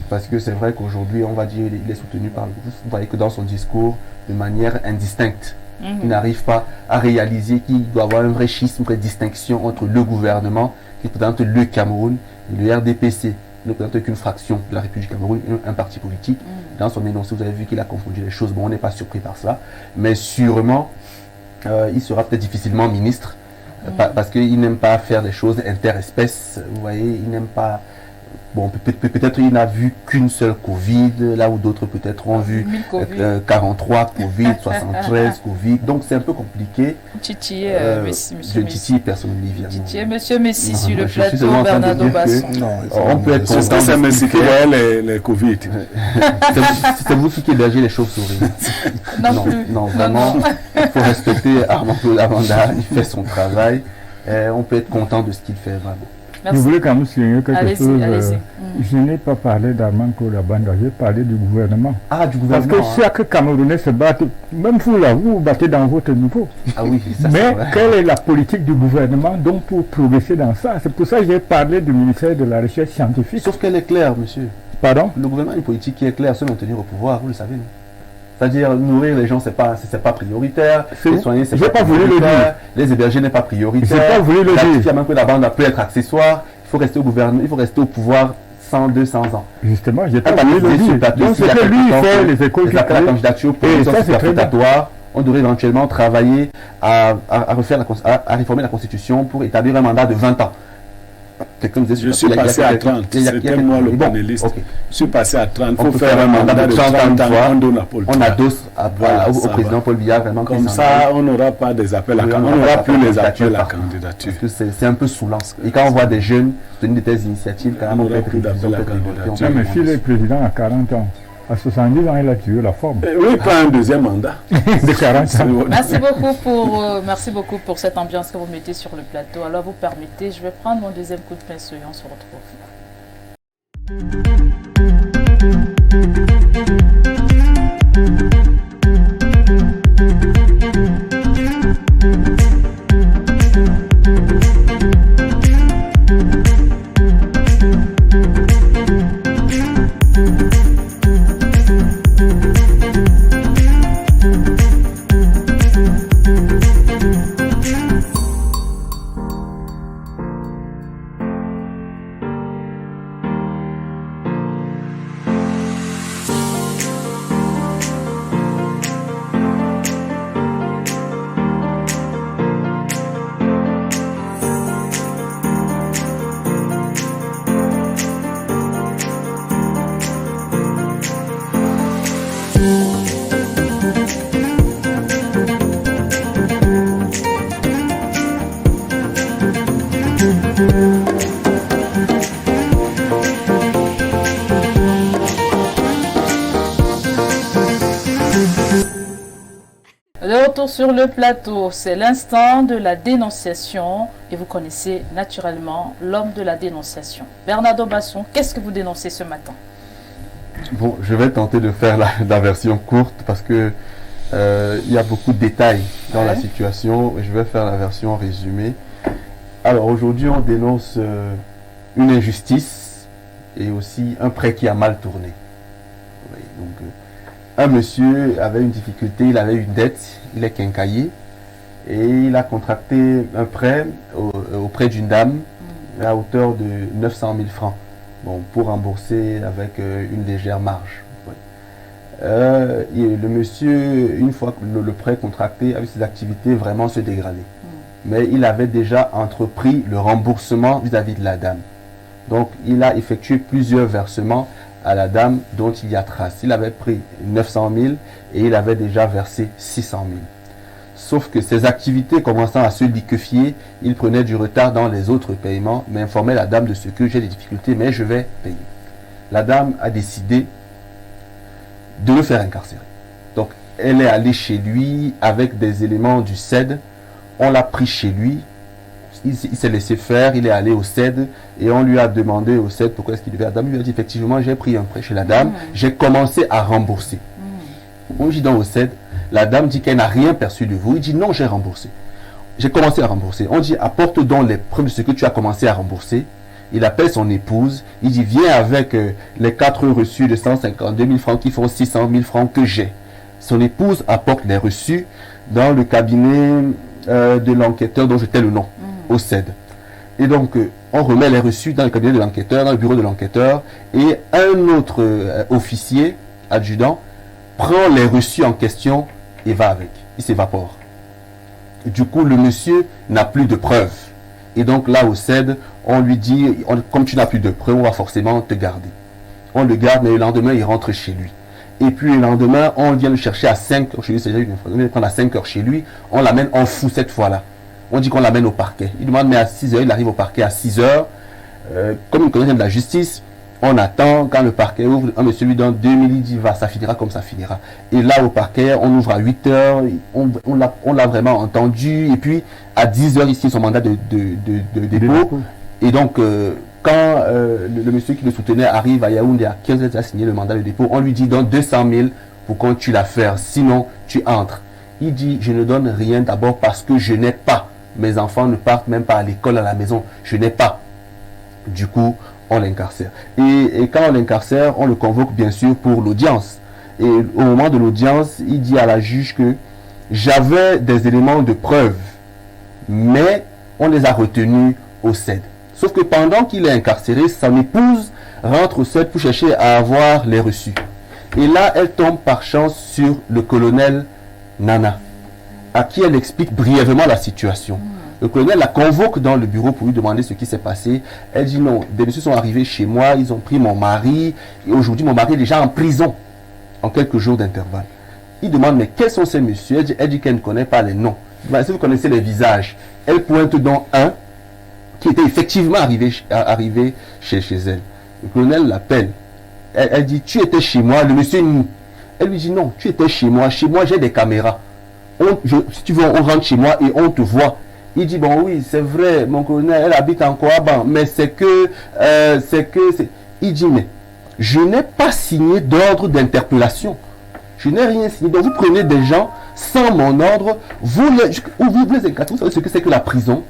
parce que c'est vrai qu'aujourd'hui, on va dire il est soutenu par le gouvernement. Vous voyez que dans son discours, de manière indistincte, il n'arrive pas à réaliser qu'il doit avoir un vrai schisme, une vraie distinction entre le gouvernement qui représente le Cameroun et le RDPC, ne représente qu'une fraction de la République du Cameroun, un parti politique. Dans son énoncé, vous avez vu qu'il a confondu les choses. Bon, on n'est pas surpris par cela, mais sûrement, il sera peut-être difficilement ministre, parce qu'il n'aime pas faire des choses interespèces. Vous voyez, il n'aime pas... Bon, peut-être il n'a vu qu'une seule Covid, là où d'autres peut-être ont vu 43 Covid, 73 Covid. Donc c'est un peu compliqué. Titi, monsieur Messi. Titi, personne évidemment. Titi, monsieur Messi sur le plateau, Bernardo Basson. On peut être content. C'est Messi qui voyait les Covid. C'est vous qui hébergez les chauves-souris. Non, vraiment, il faut respecter Armand Claude Abanda, il fait son travail. On peut être content de ce qu'il fait vraiment. Merci. Je voulais quand même souligner quelque chose. Allez-y. Je n'ai pas parlé d'Armand Claude Abanda, j'ai parlé du gouvernement. Ah, du gouvernement. Parce que chaque Camerounais se bat, même vous là, vous battez dans votre niveau. Ah oui, ça. Mais quelle est la politique du gouvernement donc pour progresser dans ça? C'est pour ça que j'ai parlé du ministère de la Recherche scientifique. Sauf qu'elle est claire, monsieur. Pardon? Le gouvernement a une politique qui est claire, se maintenir au pouvoir, vous le savez. C'est-à-dire, nourrir les gens, c'est pas prioritaire. Les soigner, c'est pas prioritaire. Les héberger n'est pas prioritaire. J'ai pas voulu le dire. Même que la bande peut être accessoire. Il faut rester au gouvernement, il faut rester au pouvoir 100-200 ans. Justement, j'ai pas voulu le dire. Donc, c'est que lui, il fait les écoles qui la candidature pour les superfétatoires. On devrait éventuellement travailler à réformer la Constitution pour établir un mandat de 20 ans. Quelqu'un me disait, Je suis passé à 30. C'était moi le panéliste. Okay. Je suis passé à 30. Il faut faire un mandat de 30 ans. On donne à Paul Biya. On adosse au président Paul Biya vraiment. Comme ça, on n'aura pas des appels à candidature. On n'aura plus les appels à candidature. Parce que c'est un peu saoulant. Et quand on voit des jeunes tenir de telles initiatives, quand on n'aura plus d'appels à candidature. Mais s'il est président à 40 ans, à 70 ans, il a tué la forme. Oui, pas un deuxième mandat. De 40 ans. Merci beaucoup pour cette ambiance que vous mettez sur le plateau. Alors, vous permettez, je vais prendre mon deuxième coup de pinceau et on se retrouve. De retour sur le plateau, c'est l'instant de la dénonciation et vous connaissez naturellement l'homme de la dénonciation. Bernardo Basson, qu'est-ce que vous dénoncez ce matin? Bon, je vais tenter de faire la version courte parce que il y a beaucoup de détails dans la situation et je vais faire la version résumée. Alors aujourd'hui, on dénonce une injustice et aussi un prêt qui a mal tourné. Oui, donc, un monsieur avait une difficulté, il avait une dette, il est quincaillier et il a contracté un prêt auprès d'une dame à hauteur de 900 000 francs pour rembourser avec une légère marge. Oui. Le monsieur, une fois que le prêt contracté, a vu ses activités vraiment se dégrader. Mais il avait déjà entrepris le remboursement vis-à-vis de la dame. Donc il a effectué plusieurs versements à la dame dont il y a trace. Il avait pris 900 000 et il avait déjà versé 600 000. Sauf que ses activités commençant à se liquéfier, il prenait du retard dans les autres paiements, mais informait la dame de ce que j'ai des difficultés, mais je vais payer. La dame a décidé de le faire incarcérer. Donc elle est allée chez lui avec des éléments du CED. On l'a pris chez lui. Il s'est laissé faire, il est allé au CED et on lui a demandé au CED pourquoi est-ce qu'il devait. La dame lui a dit effectivement j'ai pris un prêt chez la dame, j'ai commencé à rembourser. On dit donc au CED, la dame dit qu'elle n'a rien perçu de vous, il dit non j'ai remboursé. J'ai commencé à rembourser. On dit apporte donc les preuves de ce que tu as commencé à rembourser. Il appelle son épouse, il dit viens avec les 4 reçus de 152 000 francs qui font 600 000 francs que j'ai. Son épouse apporte les reçus dans le cabinet de l'enquêteur dont j'étais le nom. Au CED. Et donc, on remet les reçus dans le cabinet de l'enquêteur, dans le bureau de l'enquêteur, et un autre officier, adjudant, prend les reçus en question et va avec. Il s'évapore. Du coup, le monsieur n'a plus de preuves. Et donc, là, au CED, on lui dit, comme tu n'as plus de preuves, on va forcément te garder. On le garde, mais le lendemain, il rentre chez lui. Et puis, le lendemain, on vient le chercher à 5 heures chez lui. C'est déjà une fois. On vient le prendre à 5 heures chez lui. On l'amène en fou cette fois-là. On dit qu'on l'amène au parquet. Il demande, mais à 6 heures, il arrive au parquet à 6 heures. Comme il connaît de la justice, on attend quand le parquet ouvre. Un monsieur lui donne 2000, il dit, va, ça finira comme ça finira. Et là, au parquet, on ouvre à 8 heures. On l'a vraiment entendu. Et puis, à 10 heures, ici, son mandat de dépôt. Et donc, quand le monsieur qui le soutenait arrive à Yaoundé à 15 heures, il a signé le mandat de dépôt. On lui dit, donne 200 000 pour qu'on tue l'affaire. Sinon, tu entres. Il dit, je ne donne rien d'abord parce que je n'ai pas. Mes enfants ne partent même pas à l'école, à la maison. Je n'ai pas. Du coup, on l'incarcère. Et quand on l'incarcère, on le convoque bien sûr pour l'audience. Et au moment de l'audience, il dit à la juge que j'avais des éléments de preuve, mais on les a retenus au CED. Sauf que pendant qu'il est incarcéré, son épouse rentre au CED pour chercher à avoir les reçus. Et là, elle tombe par chance sur le colonel Nana, à qui elle explique brièvement la situation. Le colonel la convoque dans le bureau pour lui demander ce qui s'est passé. Elle dit non, des messieurs sont arrivés chez moi, ils ont pris mon mari, et aujourd'hui mon mari est déjà en prison, en quelques jours d'intervalle. Il demande, mais quels sont ces messieurs? Elle dit qu'elle ne connaît pas les noms. Si vous connaissez les visages, elle pointe dans un qui était effectivement arrivé chez elle. Le colonel l'appelle. Elle dit, tu étais chez moi, le monsieur nie. Elle lui dit, non, tu étais chez moi j'ai des caméras. Si tu veux, on rentre chez moi et on te voit. Il dit, bon oui, c'est vrai, mon colonel, elle habite en Kouaban, mais il dit, mais je n'ai pas signé d'ordre d'interpellation. Je n'ai rien signé. Donc vous prenez des gens sans mon ordre, vous les écartez. Vous savez ce que c'est que la prison?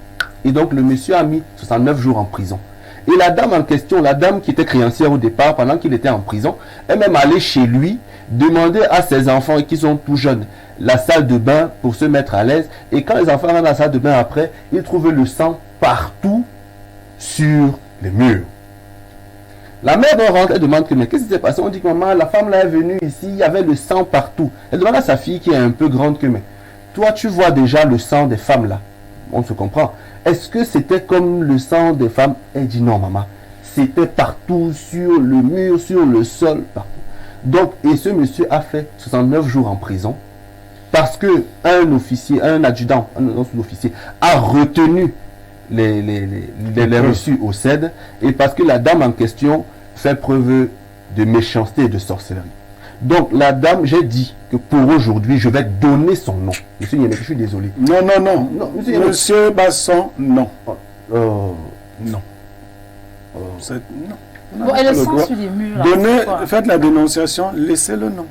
Et donc le monsieur a mis 69 jours en prison. Et la dame en question, la dame qui était créancière au départ, pendant qu'il était en prison, est même allée chez lui, demander à ses enfants qui sont tout jeunes la salle de bain pour se mettre à l'aise. Et quand les enfants rentrent dans la salle de bain après, ils trouvent le sang partout sur les murs. La mère rentre, elle demande que, mais qu'est-ce qui s'est passé? On dit que maman, la femme là est venue ici, il y avait le sang partout. Elle demande à sa fille qui est un peu grande que, mais toi tu vois déjà le sang des femmes là. On se comprend. Est-ce que c'était comme le sang des femmes? Elle dit non maman. C'était partout, sur le mur, sur le sol, partout. Donc, et ce monsieur a fait 69 jours en prison parce que un officier, un adjudant, un sous-officier a retenu les reçus au CED et parce que la dame en question fait preuve de méchanceté et de sorcellerie. Donc la dame, j'ai dit que pour aujourd'hui, je vais donner son nom. Monsieur Yémek, je suis désolé. Non. Monsieur Basson, non. Non. Non. Bon, et le sang sur les murs. Faites la dénonciation, laissez le nom.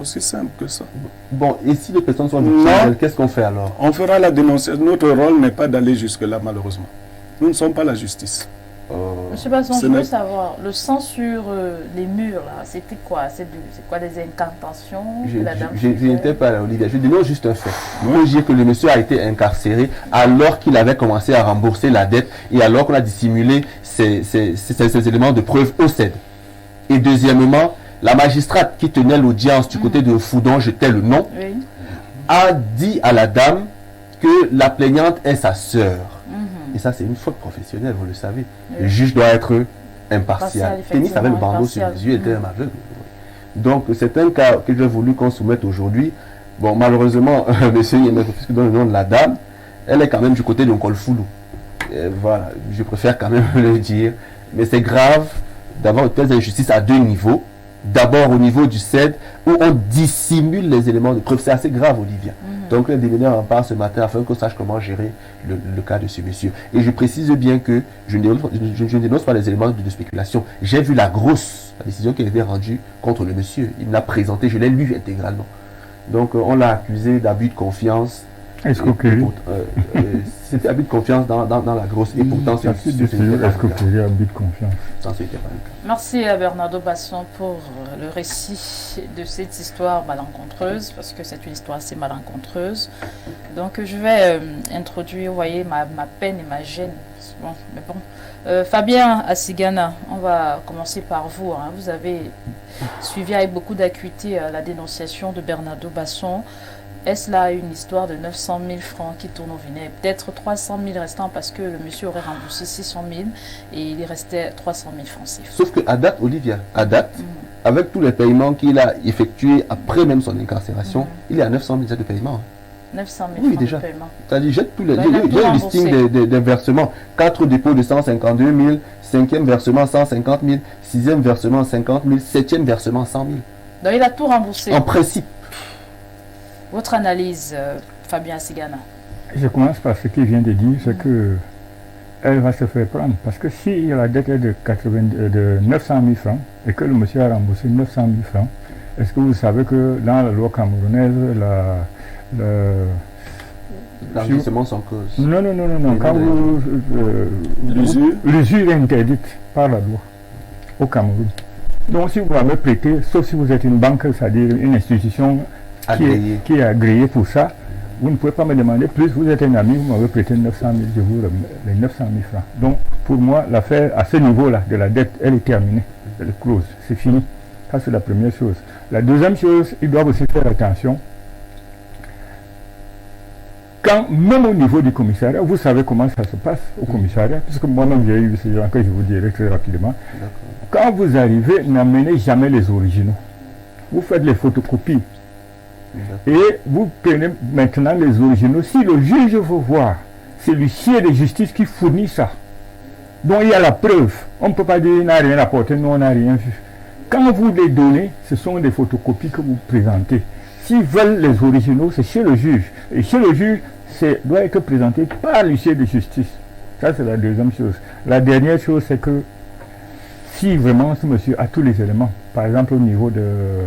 Aussi simple que ça. Bon, et si les personnes sont victimes, qu'est-ce qu'on fait alors? On fera la dénonciation. Notre rôle n'est pas d'aller jusque-là, malheureusement. Nous ne sommes pas la justice. Monsieur Basson, je veux savoir, le sang sur les murs, là, c'était quoi? C'est quoi, des incantations que la dame je n'étais pas là, Olivia. Je dénonce juste un fait. Il faut dire que le monsieur a été incarcéré alors qu'il avait commencé à rembourser la dette et alors qu'on a dissimulé ces éléments de preuve au CED. Et deuxièmement, la magistrate qui tenait l'audience du côté de Foudon, je tais le nom, a dit à la dame que la plaignante est sa sœur. Et ça, c'est une faute professionnelle, vous le savez. Le juge doit être impartial. Ténis avait le bandeau sur les yeux, il était un aveugle. Donc, c'est un cas que j'ai voulu qu'on soumette aujourd'hui. Bon, malheureusement, monsieur Yémek, puisque dans le nom de la dame, elle est quand même du côté de Nkolfoulou. Voilà, je préfère quand même le dire. Mais c'est grave d'avoir une telle injustice à deux niveaux. D'abord au niveau du CED, où on dissimule les éléments de preuve. C'est assez grave, Olivia. Donc, les démineurs en parlent ce matin afin qu'on sache comment gérer le cas de ce monsieur. Et je précise bien que je ne dénonce pas les éléments de spéculation. J'ai vu la décision qui a été rendue contre le monsieur. Il me l'a présenté, je l'ai lu intégralement. Donc, on l'a accusé d'abus de confiance. C'était abus de confiance dans la grosse. Et pourtant, c'est abus de confiance. Merci à Bernardo Basson pour le récit de cette histoire malencontreuse, parce que c'est une histoire assez malencontreuse. Donc, je vais introduire, vous voyez, ma peine et ma gêne. Bon, mais bon. Fabien Assigana, on va commencer par vous. Hein. Vous avez suivi avec beaucoup d'acuité la dénonciation de Bernardo Basson. Est-ce là une histoire de 900 000 francs qui tourne au vinaigre? Peut-être 300 000 restants parce que le monsieur aurait remboursé 600 000 et il restait 300 000 francs CFA. Sauf qu'à date, Olivia, avec tous les paiements qu'il a effectués après même son incarcération, il est à 900 000 de paiement. 900 000 francs déjà. de paiement. C'est-à-dire, jette tous les... Il y a un listing des versements. 4 dépôts de 152 000, 5e versement 150 000, 6e versement 50 000, 7e versement 100 000. Donc il a tout remboursé. En principe. Votre analyse, Fabien Assigana? Je commence par ce qu'il vient de dire, c'est que elle va se faire prendre. Parce que si la dette est de 900 000 francs et que le monsieur a remboursé 900 000 francs, est-ce que vous savez que dans la loi camerounaise, l'enregistrement sans cause. Non. Quand l'usure est interdite par la loi au Cameroun. Donc si vous m'avez prêté, sauf si vous êtes une banque, c'est-à-dire une institution qui est agréée pour ça, vous ne pouvez pas me demander plus. Vous êtes un ami, vous m'avez prêté 900 000, je vous remets les 900 000 francs. Donc pour moi, l'affaire à ce niveau-là de la dette, elle est terminée. Elle est close, c'est fini. Ça c'est la première chose. La deuxième chose, ils doivent aussi faire attention. Quand, même au niveau du commissariat, vous savez comment ça se passe au commissariat, puisque moi-même j'ai eu ces gens que je vous dirai très rapidement. Quand vous arrivez, n'amenez jamais les originaux. Vous faites les photocopies. Et vous prenez maintenant les originaux. Si le juge veut voir, c'est l'huissier de justice qui fournit ça. Donc il y a la preuve. On ne peut pas dire qu'il n'a rien apporté, nous on n'a rien vu. Quand vous les donnez, ce sont des photocopies que vous présentez. S'ils veulent les originaux, c'est chez le juge. Et chez le juge, doit être présenté par l'huissier de justice. Ça, c'est la deuxième chose. La dernière chose, c'est que si vraiment ce monsieur a tous les éléments, par exemple au niveau de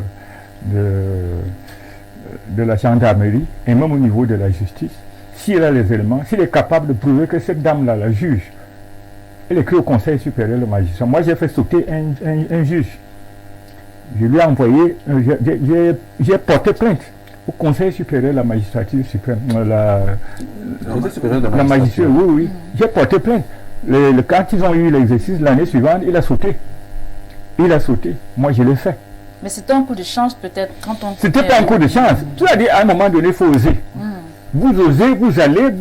la gendarmerie et même au niveau de la justice, s'il a les éléments, s'il est capable de prouver que cette dame-là, la juge, elle écrit au Conseil supérieur de magistrat. Moi, j'ai fait sauter un juge. Je lui ai envoyé, j'ai porté plainte au Conseil supérieur de la magistrature suprême. La magistrature, oui. J'ai porté plainte. Quand ils ont eu l'exercice l'année suivante, il a sauté. Moi, je l'ai fait. Mais c'était un coup de chance peut-être quand on... C'était pas un coup de chance. Tu as dit à un moment donné, il faut oser. Vous osez, vous allez,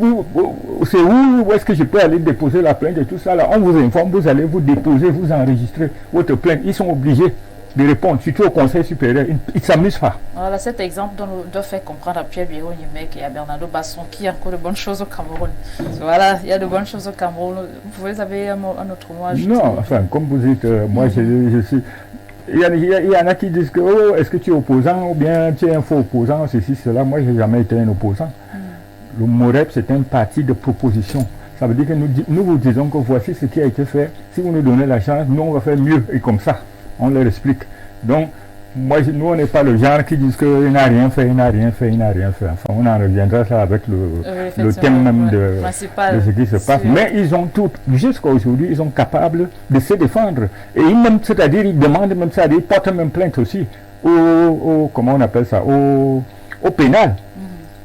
c'est où est-ce que je peux aller déposer la plainte et tout ça là. On vous informe, vous allez vous déposer, vous enregistrer votre plainte. Ils sont obligés de répondre, surtout au Conseil supérieur. Ils ne s'amusent pas. Voilà, cet exemple doit faire comprendre à Pierre Biron-Yimek et à Bernardo Basson qu'il y a encore de bonnes choses au Cameroun. Voilà, il y a de bonnes choses au Cameroun. Vous avez un autre mot à ajouter? Non, enfin, comme vous dites, moi je suis... Il y en a qui disent que est-ce que tu es opposant ou bien tu es un faux opposant, ceci, cela. Moi, je n'ai jamais été un opposant. Le MOREP, c'est un parti de proposition. Ça veut dire que nous vous disons que voici ce qui a été fait. Si vous nous donnez la chance, nous, on va faire mieux. Et comme ça, on leur explique. Donc, nous, on n'est pas le genre qui disent qu'il n'a rien fait. Enfin, on en reviendra ça avec le thème même de ce qui se passe. Mais ils ont tout, jusqu'à aujourd'hui, ils sont capables de se défendre. Et c'est-à-dire, ils demandent même ça, ils portent même plainte aussi comment on appelle ça, au pénal,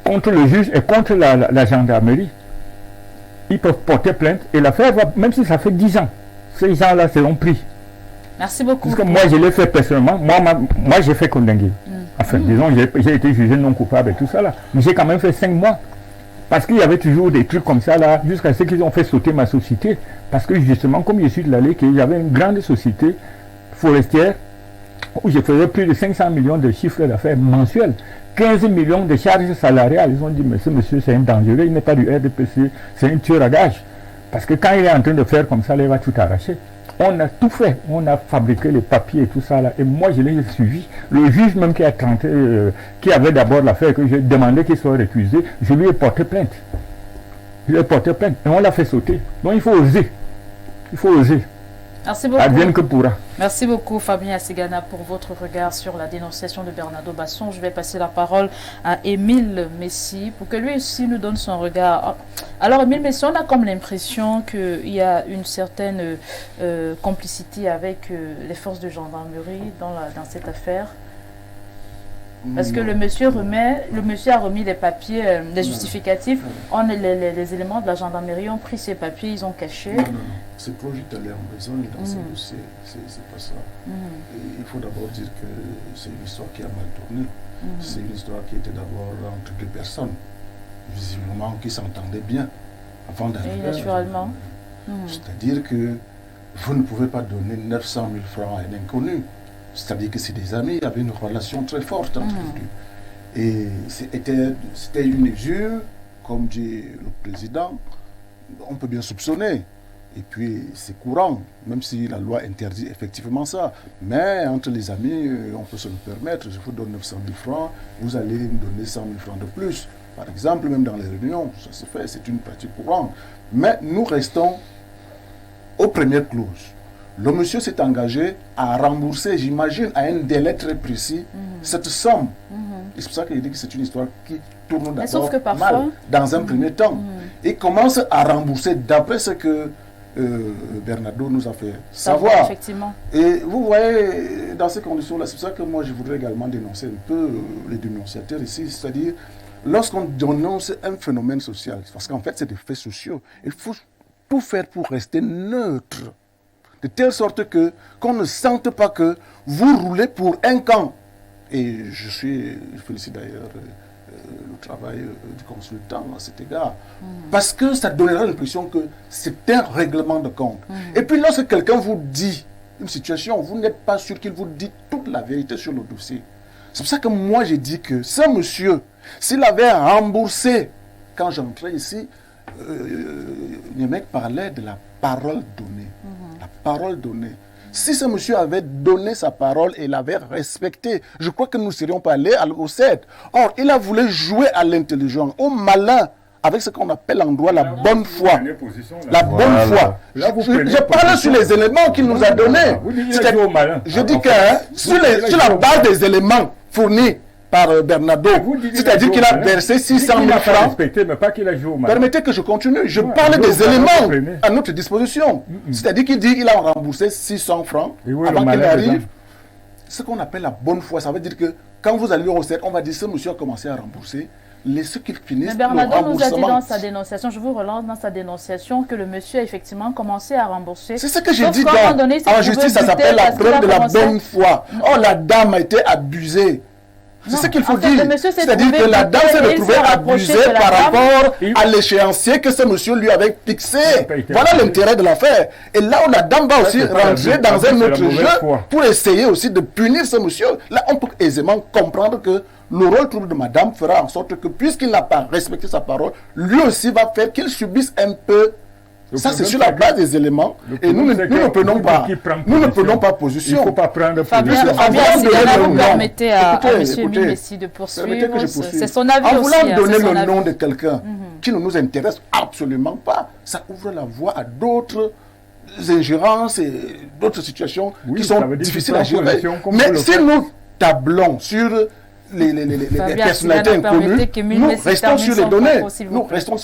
contre le juge et contre la gendarmerie. Ils peuvent porter plainte et l'affaire va, même si ça fait 10 ans, ces gens-là seront pris. Merci beaucoup. Parce que moi, je l'ai fait personnellement. Moi j'ai fait condamner. Enfin, disons, j'ai été jugé non coupable et tout ça là. Mais j'ai quand même fait 5 mois. Parce qu'il y avait toujours des trucs comme ça là, jusqu'à ce qu'ils ont fait sauter ma société. Parce que justement, comme je suis de l'allée, il y avait une grande société forestière où je faisais plus de 500 millions de chiffres d'affaires mensuels. 15 millions de charges salariales. Ils ont dit, mais ce monsieur, c'est un dangereux, il n'est pas du RDPC, c'est un tueur à gages. Parce que quand il est en train de faire comme ça, il va tout arracher. On a tout fait, on a fabriqué les papiers et tout ça là. Et moi, je l'ai suivi. Le juge même qui a tenté, qui avait d'abord l'affaire, que j'ai demandé qu'il soit récusé, je lui ai porté plainte. Et on l'a fait sauter. Donc il faut oser. Merci beaucoup. Advienne que pourra. Merci beaucoup Fabien Assigana pour votre regard sur la dénonciation de Bernardo Basson. Je vais passer la parole à Émile Messi pour que lui aussi nous donne son regard. Alors Émile Messi, on a comme l'impression qu'il y a une certaine complicité avec les forces de gendarmerie dans cette affaire. Parce que le monsieur a remis des papiers, des justificatifs. Les éléments de la gendarmerie ont pris ces papiers, ils ont caché. Non. C'est trop vite aller en besoin dans ce dossier. C'est pas ça. Et il faut d'abord dire que c'est une histoire qui a mal tourné. C'est une histoire qui était d'abord entre deux personnes, visiblement qui s'entendaient bien avant d'arriver. Naturellement. C'est-à-dire que vous ne pouvez pas donner 900 000 francs à un inconnu. C'est-à-dire que c'est des amis, il y avait une relation très forte entre les deux. Et c'était une usure, comme dit le président, on peut bien soupçonner. Et puis c'est courant, même si la loi interdit effectivement ça. Mais entre les amis, on peut se le permettre. Je vous donne 900 000 francs, vous allez me donner 100 000 francs de plus. Par exemple, même dans les réunions, ça se fait, c'est une pratique courante. Mais nous restons aux premières clauses. Le monsieur s'est engagé à rembourser, j'imagine, à un délai très précis, cette somme. Et c'est pour ça qu'il dit que c'est une histoire qui tourne d'abord mal, dans un premier temps. Il commence à rembourser d'après ce que Bernardo nous a fait savoir. Effectivement. Et vous voyez, dans ces conditions-là, c'est pour ça que moi je voudrais également dénoncer un peu les dénonciateurs ici, c'est-à-dire lorsqu'on dénonce un phénomène social, parce qu'en fait c'est des faits sociaux, il faut tout faire pour rester neutre. De telle sorte qu'on ne sente pas que vous roulez pour un camp. Et je félicite d'ailleurs le travail du consultant à cet égard. Parce que ça donnera l'impression que c'est un règlement de compte. Et puis lorsque quelqu'un vous dit une situation, vous n'êtes pas sûr qu'il vous dit toute la vérité sur le dossier. C'est pour ça que moi j'ai dit que ce monsieur, s'il avait remboursé, quand j'entrais ici, Niemek parlait de la parole donnée. La parole donnée. Si ce monsieur avait donné sa parole et l'avait respectée, je crois que nous ne serions pas allés au CED. Or, il a voulu jouer à l'intelligence, au malin, avec ce qu'on appelle en droit la bonne foi. La bonne foi. Je parle sur les éléments qu'il nous a donnés. Je dis que sur la base des éléments fournis par Bernardo, c'est-à-dire qu'il a versé 600 000 francs. Permettez que je continue. Je parle des éléments à notre disposition. C'est-à-dire qu'il dit qu'il a remboursé 600 francs avant qu'il arrive. Ce qu'on appelle la bonne foi, ça veut dire que quand vous allez au recette, on va dire ce monsieur a commencé à rembourser. Laissez qu'il finisse le remboursement. Bernardo nous a dit dans sa dénonciation, je vous relance dans sa dénonciation, que le monsieur a effectivement commencé à rembourser. C'est ce que j'ai dit en justice, ça s'appelle la preuve de la bonne foi. Oh, la dame a été abusée. C'est ce qu'il faut dire. C'est-à-dire que la dame s'est retrouvée abusée par rapport à l'échéancier que ce monsieur lui avait fixé. Voilà l'intérêt de l'affaire. Et là où la dame va aussi rentrer dans un autre jeu pour essayer aussi de punir ce monsieur, là on peut aisément comprendre que le rôle trouble de madame fera en sorte que puisqu'il n'a pas respecté sa parole, lui aussi va faire qu'il subisse un peu. Ça, c'est sur la base des éléments. Et nous ne prenons pas position. Il ne faut pas prendre position. Fabien, vous permettez à M. Milessi de poursuivre. C'est son avis aussi. En voulant donner le nom de quelqu'un qui ne nous intéresse absolument pas, ça ouvre la voie à d'autres ingérences et d'autres situations qui sont difficiles à gérer. Mais si nous tablons sur les personnalités inconnues, nous restons sur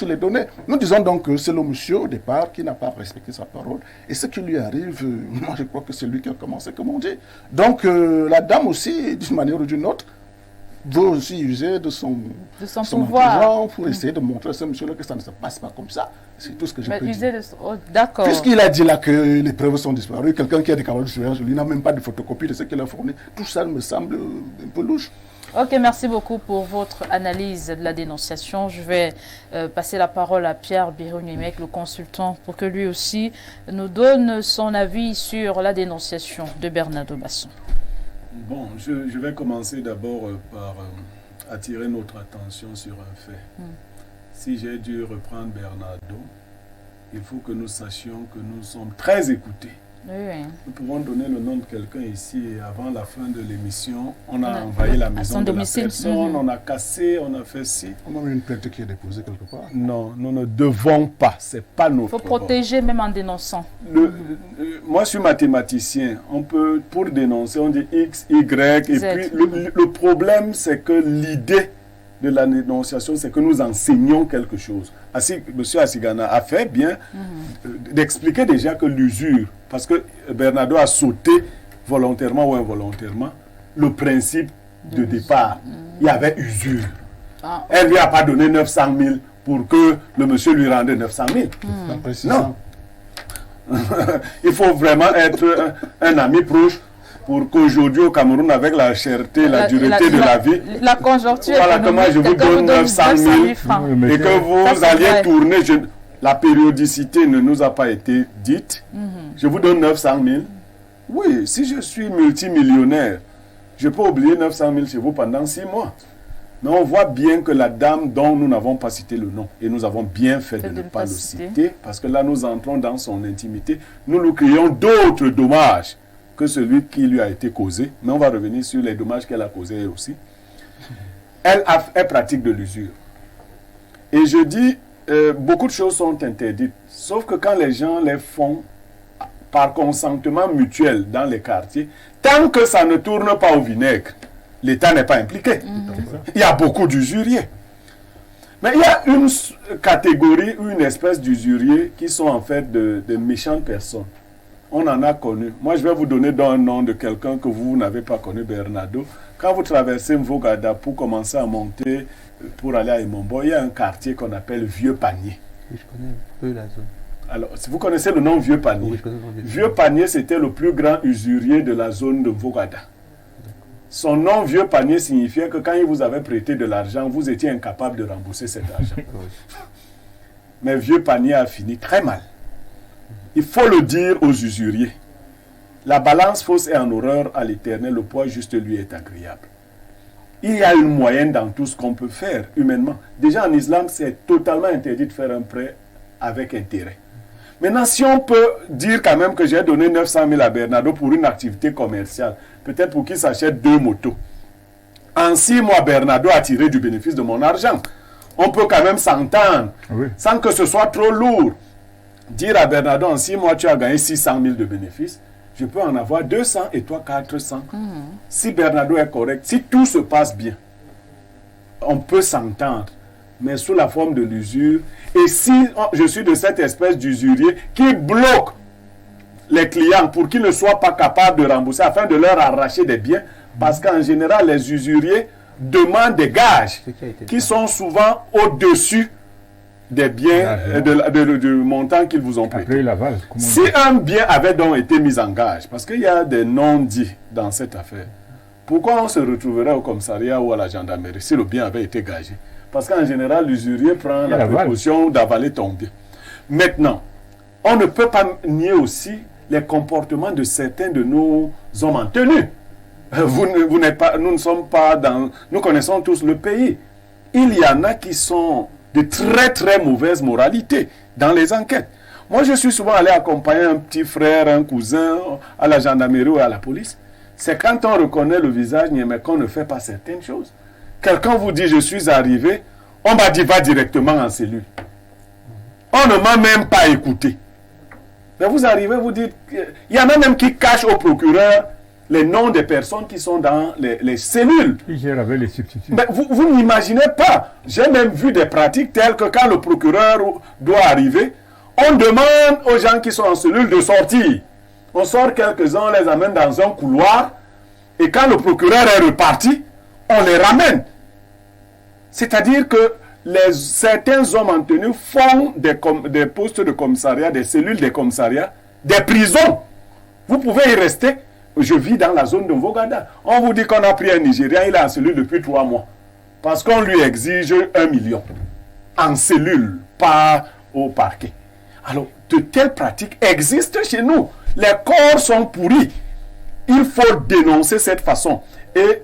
les données. Nous disons donc que c'est le monsieur au départ qui n'a pas respecté sa parole. Et ce qui lui arrive, moi je crois que c'est lui qui a commencé, comme on dit. Donc la dame aussi, d'une manière ou d'une autre, veut aussi user de son pouvoir pour essayer de montrer à ce monsieur-là que ça ne se passe pas comme ça. C'est tout ce que je peux dire. D'accord. Puisqu'il a dit là que les preuves sont disparues, quelqu'un qui a des caméras de surveillance, lui n'a même pas de photocopie de ce qu'il a fourni. Tout ça me semble un peu louche. Ok, merci beaucoup pour votre analyse de la dénonciation. Je vais passer la parole à Pierre Birou-Niemek, le consultant, pour que lui aussi nous donne son avis sur la dénonciation de Bernardo Basson. Bon, je vais commencer d'abord par attirer notre attention sur un fait. Si j'ai dû reprendre Bernardo, il faut que nous sachions que nous sommes très écoutés. Oui. Nous pouvons donner le nom de quelqu'un ici et avant la fin de l'émission, on a envahi la maison de la personne, on a cassé, on a fait ci. On a une plainte qui est déposée quelque part. Non, nous ne devons pas, c'est pas notre. Il faut protéger même en dénonçant. Moi, je suis mathématicien. On peut, pour dénoncer, on dit X, Y, et Z. puis le problème, c'est que l'idée de la dénonciation, c'est que nous enseignons quelque chose. M. Asigana a fait bien d'expliquer déjà que l'usure, parce que Bernardo a sauté volontairement ou involontairement le principe de départ. Il y avait usure. Elle ne lui a pas donné 900 000 pour que le monsieur lui rende 900 000. Non. Il faut vraiment être un ami proche pour qu'aujourd'hui au Cameroun, avec la cherté, la dureté de la vie, la conjoncture, voilà comment je vous donne 900 000 francs et que vous alliez tourner. La périodicité ne nous a pas été dite. Je vous donne 900 000. Oui, si je suis multimillionnaire, je peux oublier 900 000 chez vous pendant 6 mois. Mais on voit bien que la dame dont nous n'avons pas cité le nom, et nous avons bien fait de ne pas le citer, parce que là nous entrons dans son intimité, nous lui créons d'autres dommages que celui qui lui a été causé. Mais on va revenir sur les dommages qu'elle a causés aussi. Elle pratique de l'usure. Et je dis, beaucoup de choses sont interdites, sauf que quand les gens les font par consentement mutuel dans les quartiers, tant que ça ne tourne pas au vinaigre, l'État n'est pas impliqué. Il y a beaucoup d'usuriers. Mais il y a une catégorie, une espèce d'usuriers qui sont en fait de méchantes personnes. On en a connu. Moi, je vais vous donner un nom de quelqu'un que vous n'avez pas connu, Bernardo. Quand vous traversez Mvogada pour commencer à monter, pour aller à Imombo, il y a un quartier qu'on appelle Vieux Panier. Oui, je connais un peu la zone. Alors, si vous connaissez le nom Vieux Panier, oui, je connais le nom Vieux Panier, c'était le plus grand usurier de la zone de Mvogada. Son nom vieux panier signifiait que quand il vous avait prêté de l'argent, vous étiez incapable de rembourser cet argent. Mais vieux panier a fini très mal. Il faut le dire aux usuriers. La balance fausse est en horreur à l'Éternel, le poids juste lui est agréable. Il y a une moyenne dans tout ce qu'on peut faire humainement. Déjà en islam, c'est totalement interdit de faire un prêt avec intérêt. Maintenant, si on peut dire quand même que j'ai donné 900 000 à Bernardo pour une activité commerciale, peut-être pour qu'il s'achète 2 motos. En 6 mois, Bernardo a tiré du bénéfice de mon argent. On peut quand même s'entendre, sans que ce soit trop lourd. Dire à Bernardo, en 6 mois, tu as gagné 600 000 de bénéfices. Je peux en avoir 200 et toi 400. Si Bernardo est correct, si tout se passe bien, on peut s'entendre, mais sous la forme de l'usure. Et si je suis de cette espèce d'usurier qui bloque les clients pour qu'ils ne soient pas capables de rembourser afin de leur arracher des biens, parce qu'en général, les usuriers demandent des gages qui sont souvent au-dessus des biens, du montant qu'ils vous ont prêté. Si un bien avait donc été mis en gage, parce qu'il y a des non-dits dans cette affaire, pourquoi on se retrouverait au commissariat ou à la gendarmerie si le bien avait été gagé? Parce qu'en général, l'usurier prend la précaution d'avaler ton bien. Maintenant, on ne peut pas nier aussi les comportements de certains de nos hommes en tenue. Vous n'êtes pas, nous ne sommes pas dans... Nous connaissons tous le pays. Il y en a qui sont de très très mauvaise moralité dans les enquêtes. Moi, je suis souvent allé accompagner un petit frère, un cousin à la gendarmerie ou à la police. C'est quand on reconnaît le visage, mais qu'on ne fait pas certaines choses. Quelqu'un vous dit, je suis arrivé, on m'a dit, va directement en cellule. On ne m'a même pas écouté. Mais vous arrivez, vous dites, il y en a même qui cachent au procureur les noms des personnes qui sont dans les cellules. Les substituts. Mais vous n'imaginez pas. J'ai même vu des pratiques telles que quand le procureur doit arriver, on demande aux gens qui sont en cellule de sortir. On sort quelques-uns, on les amène dans un couloir, et quand le procureur est reparti, on les ramène. C'est-à-dire que certains hommes en tenue font des postes de commissariat, des cellules de commissariat, des prisons. Vous pouvez y rester. Je vis dans la zone de Mvogada. On vous dit qu'on a pris un Nigérien, il est en cellule depuis 3 mois. Parce qu'on lui exige 1 million. En cellule, pas au parquet. Alors, de telles pratiques existent chez nous. Les corps sont pourris. Il faut dénoncer cette façon. Et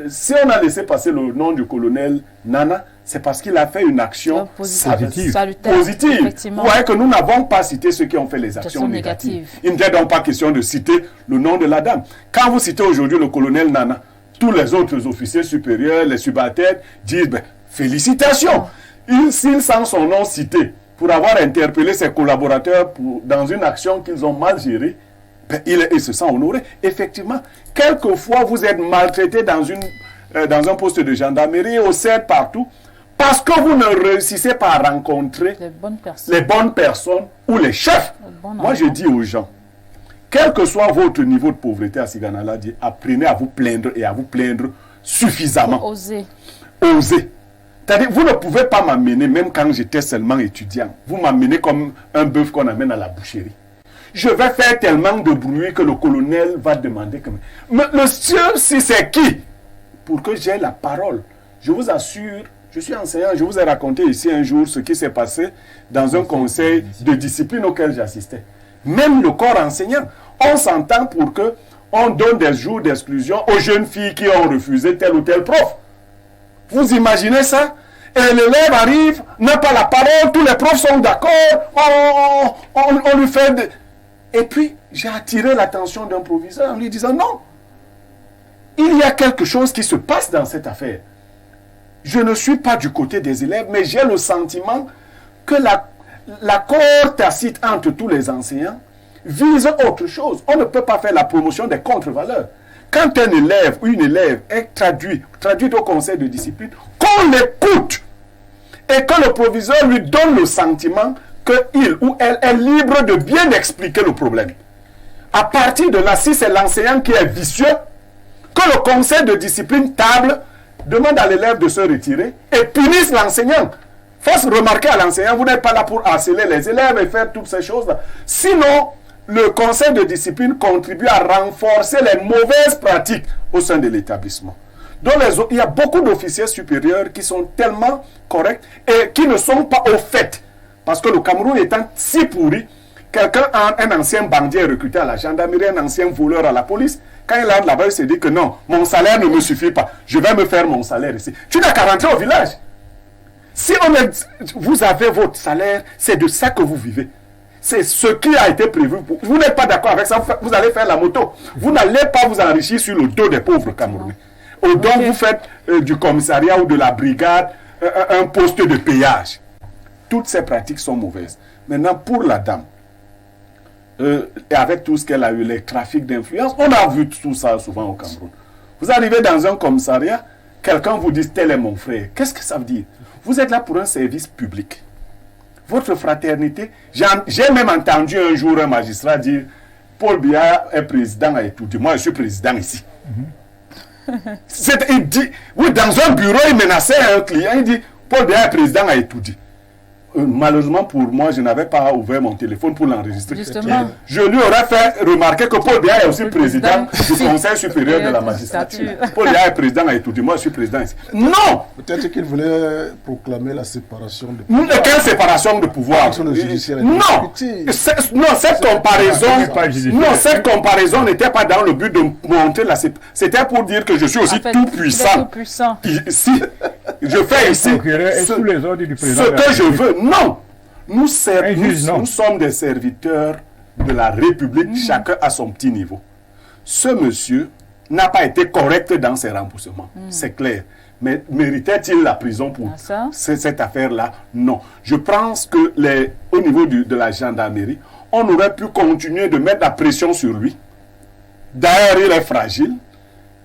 si on a laissé passer le nom du colonel Nana, c'est parce qu'il a fait une action positive. Vous voyez que nous n'avons pas cité ceux qui ont fait les actions négatives. Il n'était donc pas question de citer le nom de la dame. Quand vous citez aujourd'hui le colonel Nana, tous les autres officiers supérieurs, les subalternes, disent félicitations. S'ils sentent son nom cité pour avoir interpellé ses collaborateurs dans une action qu'ils ont mal gérée, il se sent honoré. Effectivement, quelquefois vous êtes maltraité dans un poste de gendarmerie, au CERT, partout, parce que vous ne réussissez pas à rencontrer les bonnes personnes ou les chefs. Moi, je dis aux gens, quel que soit votre niveau de pauvreté à Siganala, apprenez à vous plaindre et à vous plaindre suffisamment. Osez. C'est-à-dire, vous ne pouvez pas m'amener, même quand j'étais seulement étudiant, vous m'amenez comme un bœuf qu'on amène à la boucherie. Je vais faire tellement de bruit que le colonel va demander que... Mais monsieur, si c'est qui? Pour que j'ai la parole. Je vous assure, je suis enseignant, je vous ai raconté ici un jour ce qui s'est passé dans un conseil de discipline auquel j'assistais. Même le corps enseignant, on s'entend pour que on donne des jours d'exclusion aux jeunes filles qui ont refusé tel ou tel prof. Vous imaginez ça? Et l'élève arrive, n'a pas la parole, tous les profs sont d'accord, on lui fait... Et puis, j'ai attiré l'attention d'un proviseur en lui disant non. Il y a quelque chose qui se passe dans cette affaire. Je ne suis pas du côté des élèves, mais j'ai le sentiment que l'accord tacite entre tous les enseignants vise autre chose. On ne peut pas faire la promotion des contre-valeurs. Quand un élève ou une élève est traduit au conseil de discipline, qu'on l'écoute et que le proviseur lui donne le sentiment qu'il ou elle est libre de bien expliquer le problème. À partir de là, si c'est l'enseignant qui est vicieux, que le conseil de discipline table, demande à l'élève de se retirer et punisse l'enseignant. Fasse remarquer à l'enseignant, vous n'êtes pas là pour harceler les élèves et faire toutes ces choses-là. Sinon, le conseil de discipline contribue à renforcer les mauvaises pratiques au sein de l'établissement. Donc il y a beaucoup d'officiers supérieurs qui sont tellement corrects et qui ne sont pas au fait. Parce que le Cameroun étant si pourri, quelqu'un, un ancien bandit est recruté à la gendarmerie, un ancien voleur à la police. Quand il entre là-bas, il se dit que non, mon salaire ne me suffit pas. Je vais me faire mon salaire ici. Tu n'as qu'à rentrer au village. Si vous avez votre salaire, c'est de ça que vous vivez. C'est ce qui a été prévu. Vous n'êtes pas d'accord avec ça, vous allez faire la moto. Vous n'allez pas vous enrichir sur le dos des pauvres Camerounais. Donc vous faites du commissariat ou de la brigade un poste de péage. Toutes ces pratiques sont mauvaises. Maintenant, pour la dame, et avec tout ce qu'elle a eu, les trafics d'influence, on a vu tout ça souvent au Cameroun. Vous arrivez dans un commissariat, quelqu'un vous dit tel est mon frère. Qu'est-ce que ça veut dire? Vous êtes là pour un service public. Votre fraternité, j'ai même entendu un jour un magistrat dire Paul Biya est président à Etoudi. Moi, je suis président ici. Il dit, oui, dans un bureau, il menaçait un client, il dit Paul Biya est président à Etoudi. Malheureusement pour moi, je n'avais pas ouvert mon téléphone pour l'enregistrer. Je lui aurais fait remarquer que Paul Biya est aussi président du Conseil supérieur de la magistrature. Paul Biya est président à Etoudi. Moi, je suis président ici. Non! Peut-être qu'il voulait proclamer la séparation de pouvoir. Quelle séparation de pouvoir? Entre le judiciaire et non! Cette comparaison n'était pas dans le but de montrer la séparation. C'était pour dire que je suis aussi tout puissant. Si je fais ici ce que je veux. Non, nous sommes des serviteurs de la République, chacun à son petit niveau. Ce monsieur n'a pas été correct dans ses remboursements, c'est clair. Mais méritait-il la prison pour cette affaire-là? Non. Je pense que au niveau de la gendarmerie, on aurait pu continuer de mettre la pression sur lui. D'ailleurs, il est fragile,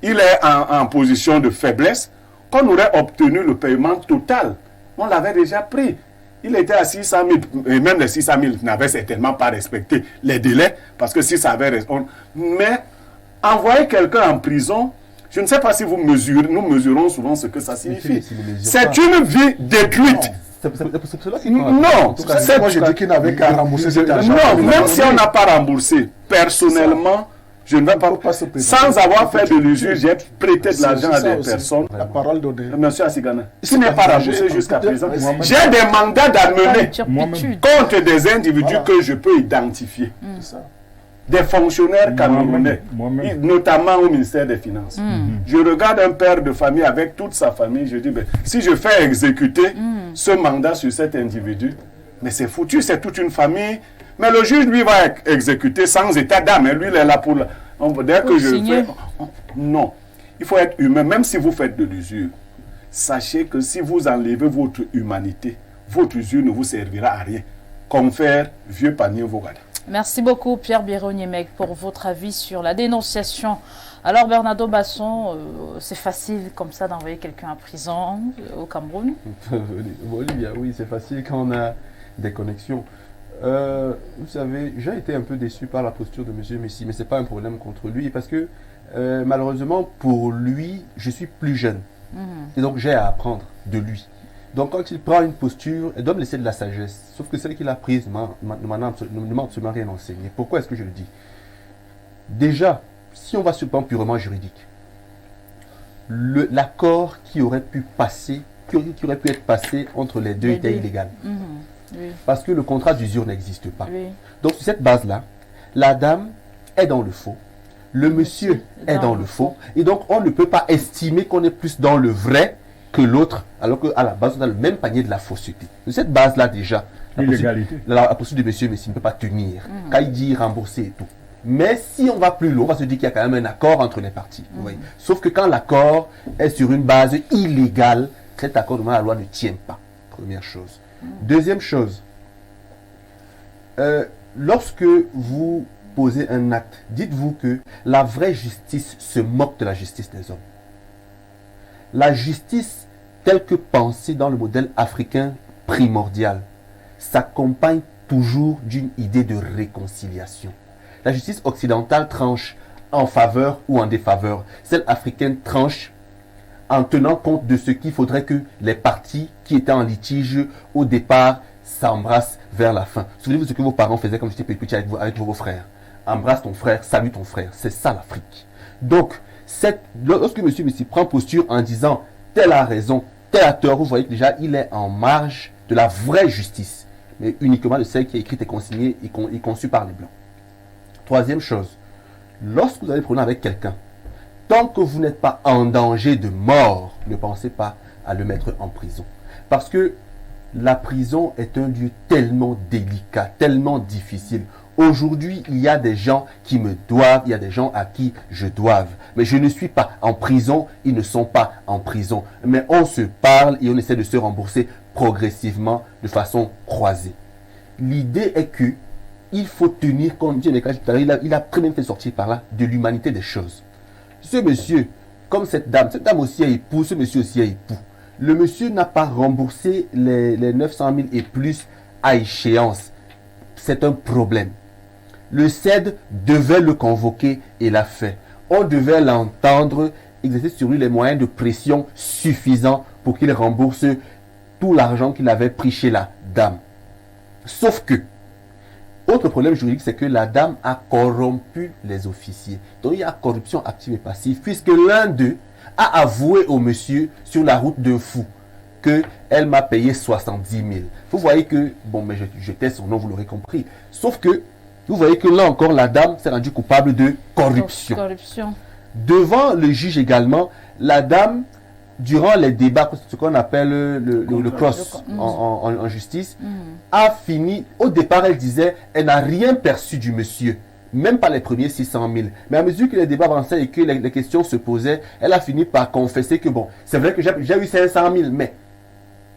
il est en position de faiblesse, qu'on aurait obtenu le paiement total. On l'avait déjà pris. Il était à 600 000, et même les 600 000 n'avaient certainement pas respecté les délais, parce que si ça avait respecté. Mais envoyer quelqu'un en prison, je ne sais pas si nous mesurons souvent ce que ça signifie. C'est une vie détruite. Non, moi je dis qu'il n'avait qu'à rembourser cet argent. Non, même si on n'a pas remboursé, personnellement, je ne vais pas, sans avoir fait de l'usure, j'ai prêté de l'argent à des personnes. La parole donnée. Monsieur Assigana, qui n'est pas remboursé jusqu'à présent. J'ai des mandats d'amener contre des individus que je peux identifier. Des fonctionnaires camerounais, notamment au ministère des Finances. Je regarde un père de famille avec toute sa famille, je dis, ben, si je fais exécuter ce mandat sur cet individu, mais c'est foutu, c'est toute une famille. Mais le juge, lui, va exécuter sans état d'âme. Lui, il est là pour... Dès que je fais... Non. Il faut être humain, même si vous faites de l'usure. Sachez que si vous enlevez votre humanité, votre usure ne vous servira à rien. Confère, vieux panier, vos gars. Merci beaucoup, Pierre Bironiemec, pour votre avis sur la dénonciation. Alors, Bernardo Basson, c'est facile comme ça d'envoyer quelqu'un en prison au Cameroun? Olivia, oui, c'est facile quand on a des connexions. Vous savez, j'ai été un peu déçu par la posture de M. Messi, mais ce n'est pas un problème contre lui, parce que malheureusement, pour lui, je suis plus jeune. Et donc, j'ai à apprendre de lui. Donc, quand il prend une posture, il doit me laisser de la sagesse. Sauf que celle qu'il a prise ne m'a absolument rien enseigné. Pourquoi est-ce que je le dis? Déjà, si on va sur le plan purement juridique, l'accord qui aurait pu passer, qui aurait pu être passé entre les deux était illégal. Oui. Parce que le contrat d'usure n'existe pas. Oui. Donc, sur cette base-là, la dame est dans le faux. Le monsieur est dans le faux. Et donc, on ne peut pas estimer qu'on est plus dans le vrai que l'autre, alors qu'à la base, on a le même panier de la fausseté. De cette base-là, déjà, la posture de monsieur Messi ne peut pas tenir. Quand il dit rembourser et tout. Mais si on va plus loin, on va se dire qu'il y a quand même un accord entre les parties. Oui. Sauf que quand l'accord est sur une base illégale, cet accord devant la loi ne tient pas. Première chose. Deuxième chose, lorsque vous posez un acte, dites-vous que la vraie justice se moque de la justice des hommes. La justice, telle que pensée dans le modèle africain primordial, s'accompagne toujours d'une idée de réconciliation. La justice occidentale tranche en faveur ou en défaveur. Celle africaine tranche en tenant compte de ce qu'il faudrait que les parties qui étaient en litige au départ s'embrassent vers la fin. Souvenez-vous de ce que vos parents faisaient quand vous étiez petit avec vos frères. Embrasse ton frère, salue ton frère. C'est ça l'Afrique. Donc, lorsque monsieur Messi prend posture en disant tel a raison, tel a tort, vous voyez que déjà il est en marge de la vraie justice, mais uniquement de celle qui est écrite et consignée et conçue par les Blancs. Troisième chose, lorsque vous avez des problèmes avec quelqu'un, tant que vous n'êtes pas en danger de mort, ne pensez pas à le mettre en prison. Parce que la prison est un lieu tellement délicat, tellement difficile. Aujourd'hui, il y a des gens qui me doivent, il y a des gens à qui je dois. Mais je ne suis pas en prison, ils ne sont pas en prison. Mais on se parle et on essaie de se rembourser progressivement de façon croisée. L'idée est que il faut tenir compte, il a très bien fait sortir par là de l'humanité des choses. Ce monsieur, comme cette dame aussi est époux, ce monsieur aussi est époux. Le monsieur n'a pas remboursé les 900 000 et plus à échéance. C'est un problème. Le CED devait le convoquer et l'a fait. On devait l'entendre, exercer sur lui les moyens de pression suffisants pour qu'il rembourse tout l'argent qu'il avait pris chez la dame. Sauf que, autre problème juridique, c'est que la dame a corrompu les officiers. Donc il y a corruption active et passive, puisque l'un d'eux a avoué au monsieur sur la route de fou qu'elle m'a payé 70 000. Vous voyez que, bon, mais je tais son nom, vous l'aurez compris. Sauf que, vous voyez que là encore, la dame s'est rendue coupable de corruption. Devant le juge également, la dame, durant les débats, ce qu'on appelle le cross en justice, a fini, au départ elle disait, elle n'a rien perçu du monsieur, même pas les premiers 600 000. Mais à mesure que les débats avançaient et que les questions se posaient, elle a fini par confesser que bon, c'est vrai que j'ai eu 500 000, mais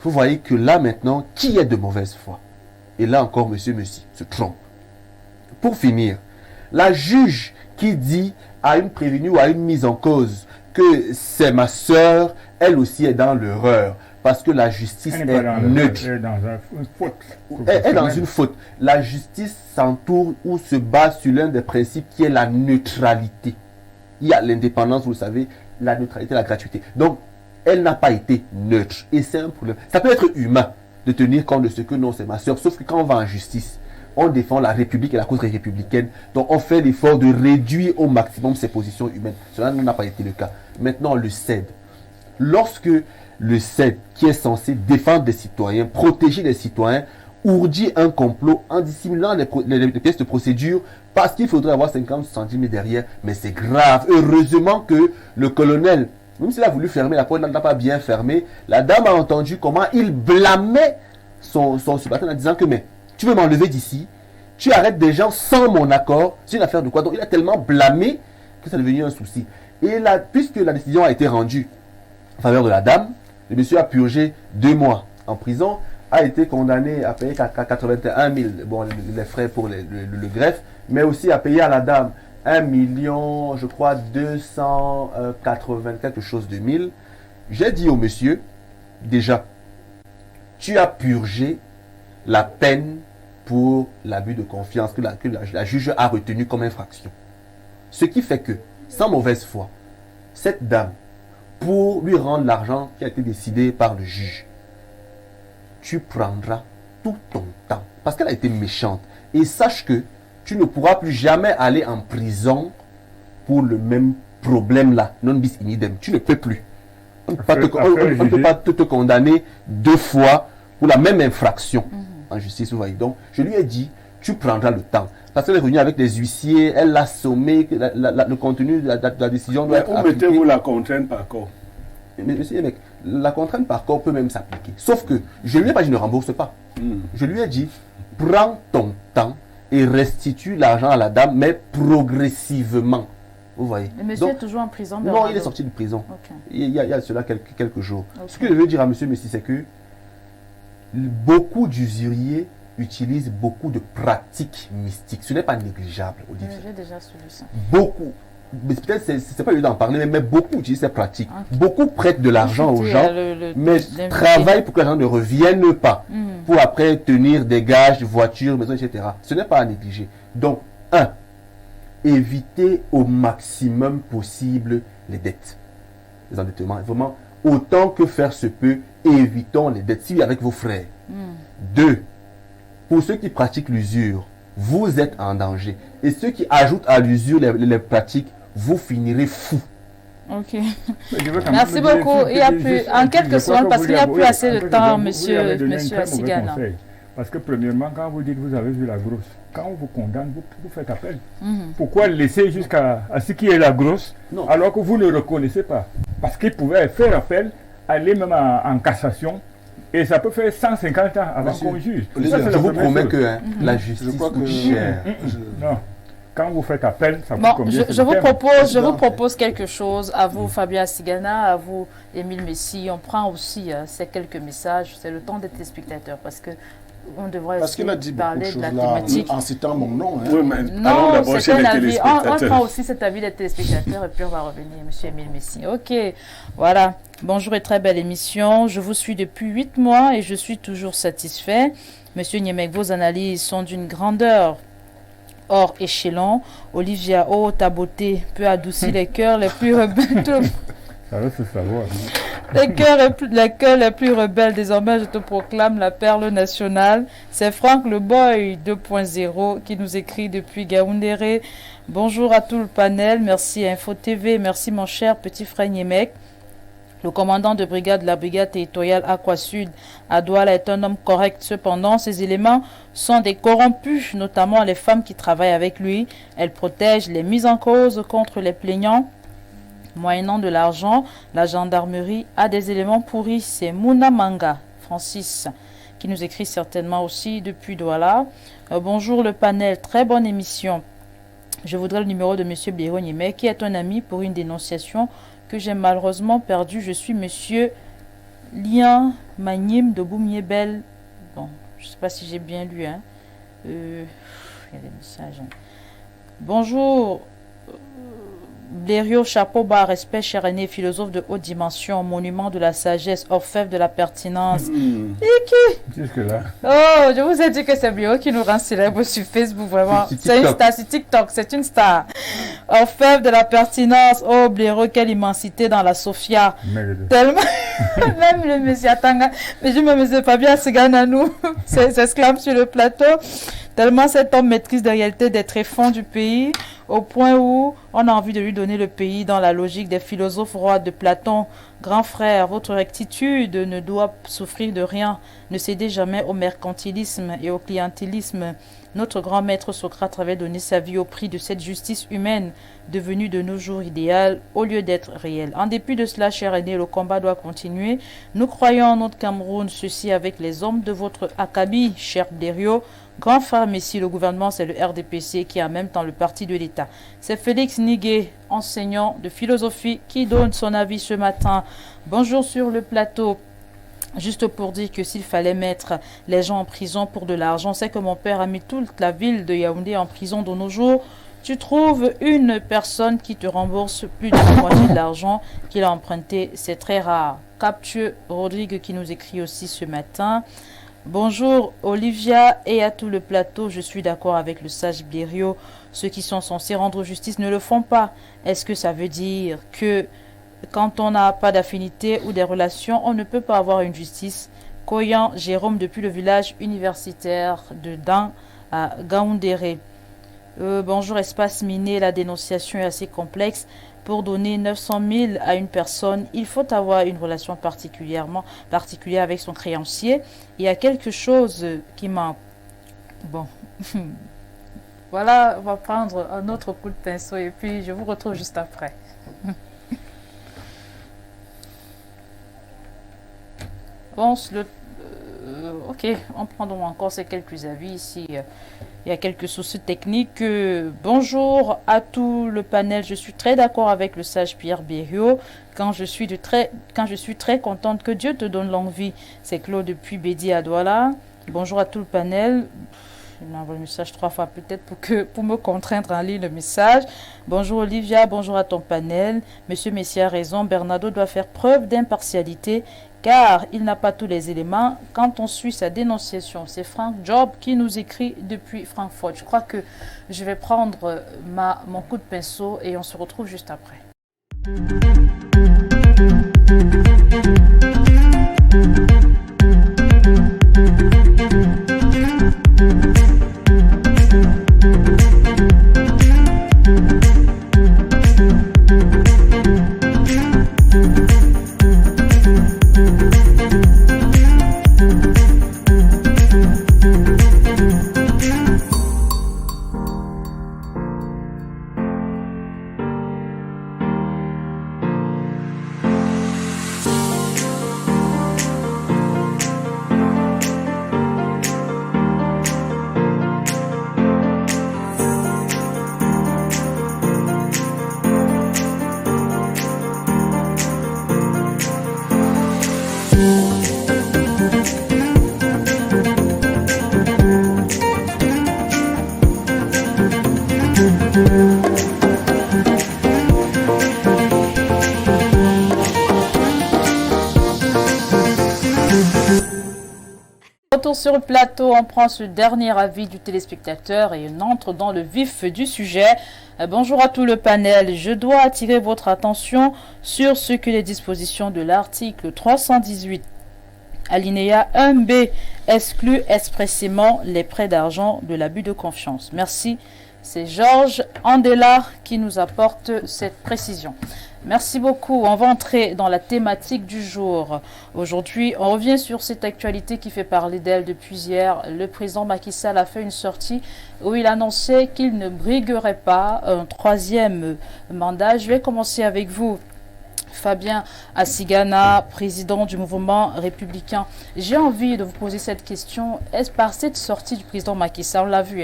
vous voyez que là maintenant, qui est de mauvaise foi? Et là encore, monsieur Messi se trompe. Pour finir, la juge qui dit à une prévenue ou à une mise en cause que c'est ma soeur, elle aussi est dans l'erreur. Parce que la justice est neutre. Elle est dans une faute. Elle est dans une faute. La justice s'entoure ou se base sur l'un des principes qui est la neutralité. Il y a l'indépendance, vous le savez, la neutralité, la gratuité. Donc, elle n'a pas été neutre. Et c'est un problème. Ça peut être humain de tenir compte de ce que non, c'est ma soeur. Sauf que quand on va en justice, on défend la République et la cause républicaine. Donc on fait l'effort de réduire au maximum ses positions humaines. Cela n'a pas été le cas. Maintenant, le CED. Lorsque le CED, qui est censé défendre des citoyens, protéger les citoyens, ourdit un complot en dissimulant les pièces de procédure parce qu'il faudrait avoir 50 centimes derrière, mais c'est grave. Heureusement que le colonel, même s'il a voulu fermer la porte, il n'a pas bien fermé, la dame a entendu comment il blâmait son subalterne en disant que mais tu veux m'enlever d'ici, tu arrêtes des gens sans mon accord, c'est une affaire de quoi? Donc il a tellement blâmé que ça est devenu un souci. Et là, puisque la décision a été rendue en faveur de la dame, le monsieur a purgé 2 mois en prison, a été condamné à payer 81 000, bon, les frais pour le greffe, mais aussi à payer à la dame 1 million, je crois, 280 quelque chose de 1000. J'ai dit au monsieur, déjà, tu as purgé la peine pour l'abus de confiance que la juge a retenu comme infraction. Ce qui fait que, sans mauvaise foi, cette dame, pour lui rendre l'argent qui a été décidé par le juge, tu prendras tout ton temps. Parce qu'elle a été méchante. Et sache que tu ne pourras plus jamais aller en prison pour le même problème là. Non bis in idem. Tu ne peux plus. On ne peut pas te condamner 2 fois pour la même infraction en justice. Vous voyez. Donc, je lui ai dit, tu prendras le temps. Parce qu'elle est venue avec des huissiers, elle l'a sommé, le contenu de la décision doit être appliqué. Où mettez-vous la contrainte par corps? Mais monsieur, mec, la contrainte par corps peut même s'appliquer. Sauf que je lui ai pas dit ne rembourse pas. Je lui ai dit, prends ton temps et restitue l'argent à la dame, mais progressivement. Vous voyez. Le monsieur est toujours en prison? Non, il est sorti de prison. Okay. Il y a cela quelques jours. Okay. Ce que je veux dire à monsieur Messi, c'est que beaucoup d'usuriers utilisent beaucoup de pratiques mystiques. Ce n'est pas négligeable, Olivier. J'ai déjà suivi ça. Beaucoup. Mais peut-être c'est pas évident d'en parler, mais beaucoup utilisent ces pratiques. Okay. Beaucoup prêtent de l'argent aux gens, mais travaillent pour que l'argent ne revienne pas. Pour après tenir des gages, voitures, maisons, etc. Ce n'est pas à négliger. Donc, 1. Évitez au maximum possible les dettes. Les endettements. Vraiment, autant que faire se peut, évitons les dettes. Si avec vos frères. 2. pour ceux qui pratiquent l'usure, vous êtes en danger. Et ceux qui ajoutent à l'usure les pratiques, vous finirez fous. Ok. Merci beaucoup. Il y a plus, en quelques secondes, parce qu'il n'y a plus assez de temps, monsieur Asigana. Parce que premièrement, quand vous dites que vous avez vu la grosse, quand on vous condamne, vous faites appel. Pourquoi laisser jusqu'à ce qui est la grosse, alors que vous ne le reconnaissez pas? Parce qu'il pouvait faire appel, aller même en cassation, et ça peut faire 150 ans avant qu'on juge. Je vous promets que la justice coûte cher. Non. Quand vous faites appel, ça bon, coûte combien? je vous propose quelque chose à vous, Fabien Asigana, à vous, Émile Messi. On prend aussi ces quelques messages. C'est le temps des téléspectateurs parce que on devrait qu'il a dit parler beaucoup de la choses là, thématique. en citant mon nom. Hein. Oui, mais Non, c'est un avis. On prend on aussi cet avis des téléspectateurs et puis on va revenir, monsieur Émile Messi. Ok, voilà. Bonjour et très belle émission. Je vous suis depuis 8 mois et je suis toujours satisfait. Monsieur Niemek, vos analyses sont d'une grandeur hors échelon. Olivia, oh, ta beauté peut adoucir les cœurs les plus rebelles. Ça va se savoir. Les cœurs les plus rebelles, désormais je te proclame la perle nationale. C'est Franck le Boy 2.0 qui nous écrit depuis Gaoundéré. Bonjour à tout le panel, merci Info TV, merci mon cher petit frère Niemek. Le commandant de brigade de la brigade territoriale Aqua Sud à Douala est un homme correct. Cependant, ces éléments sont des corrompus, notamment les femmes qui travaillent avec lui. Elles protègent les mises en cause contre les plaignants. Moyennant de l'argent, la gendarmerie a des éléments pourris. C'est Mouna Manga, Francis, qui nous écrit certainement aussi depuis Douala. Bonjour le panel, très bonne émission. Je voudrais le numéro de M. Blaireau Niemek, qui est un ami pour une dénonciation que j'ai malheureusement perdu. Je suis monsieur Lien Magnim de Boumiébel. Bon, je ne sais pas si j'ai bien lu. Hein. Il y a des messages. Hein. Bonjour. Blériot, chapeau bas, respect, cher aîné, philosophe de haute dimension, monument de la sagesse, orfèvre de la pertinence. Et qui? Jusque-là. Oh, je vous ai dit que c'est Blériot qui nous rend célèbre sur Facebook, vraiment. C'est une star, c'est TikTok, c'est une star. Orfèvre de la pertinence. Oh, Blériot, quelle immensité dans la Sophia. Tellement. Même le monsieur Atanga. Mais je me mesure pas bien, ce gars à nous. S'exclame sur le plateau. Tellement cet homme maîtrise la réalité des tréfonds du pays, au point où on a envie de lui donner le pays dans la logique des philosophes rois de Platon. Grand frère, votre rectitude ne doit souffrir de rien. Ne cédez jamais au mercantilisme et au clientélisme. Notre grand maître Socrate avait donné sa vie au prix de cette justice humaine, devenue de nos jours idéale au lieu d'être réelle. En dépit de cela, cher aîné, le combat doit continuer. Nous croyons en notre Cameroun, ceci avec les hommes de votre Akabi, cher Blériot. Grand frère Messi, le gouvernement, c'est le RDPC qui est en même temps le parti de l'État. C'est Félix Niguet, enseignant de philosophie, qui donne son avis ce matin. Bonjour sur le plateau. Juste pour dire que s'il fallait mettre les gens en prison pour de l'argent, c'est que mon père a mis toute la ville de Yaoundé en prison de nos jours. Tu trouves une personne qui te rembourse plus de la moitié de l'argent qu'il a emprunté. C'est très rare. Captieux Rodrigue qui nous écrit aussi ce matin. Bonjour Olivia et à tout le plateau, je suis d'accord avec le sage Blériot. Ceux qui sont censés rendre justice ne le font pas. Est-ce que ça veut dire que quand on n'a pas d'affinité ou des relations, on ne peut pas avoir une justice? Koyan Jérôme depuis le village universitaire de Dan à Gaoundéré. Bonjour Espace Miné, la dénonciation est assez complexe. Pour donner 900 000 à une personne, il faut avoir une relation particulière avec son créancier. Il y a quelque chose qui m'a... Bon, voilà, on va prendre un autre coup de pinceau et puis je vous retrouve juste après. Bon, ok, on prend donc encore ces quelques avis ici. Il y a quelques soucis techniques. Bonjour à tout le panel. Je suis très d'accord avec le sage Pierre Blériot. Quand je suis très contente que Dieu te donne longue vie. C'est Claude depuis Bédi à Douala. Bonjour à tout le panel. Je m'envoie le message 3 fois peut-être pour me contraindre à lire le message. Bonjour Olivia, bonjour à ton panel. Monsieur Messi a raison, Bernardo doit faire preuve d'impartialité car il n'a pas tous les éléments. Quand on suit sa dénonciation, c'est Frank Job qui nous écrit depuis Francfort. Je crois que je vais prendre mon coup de pinceau et on se retrouve juste après. retour sur le plateau, on prend ce dernier avis du téléspectateur et on entre dans le vif du sujet. Bonjour à tout le panel. Je dois attirer votre attention sur ce que les dispositions de l'article 318 alinéa 1B exclut expressément les prêts d'argent de l'abus de confiance. Merci. C'est Georges Andela qui nous apporte cette précision. Merci beaucoup. On va entrer dans la thématique du jour. Aujourd'hui, on revient sur cette actualité qui fait parler d'elle depuis hier. Le président Macky Sall a fait une sortie où il annonçait qu'il ne briguerait pas un troisième mandat. Je vais commencer avec vous, Fabien Assigana, président du mouvement républicain. J'ai envie de vous poser cette question. Est-ce par cette sortie du président Macky Sall, on l'a vu,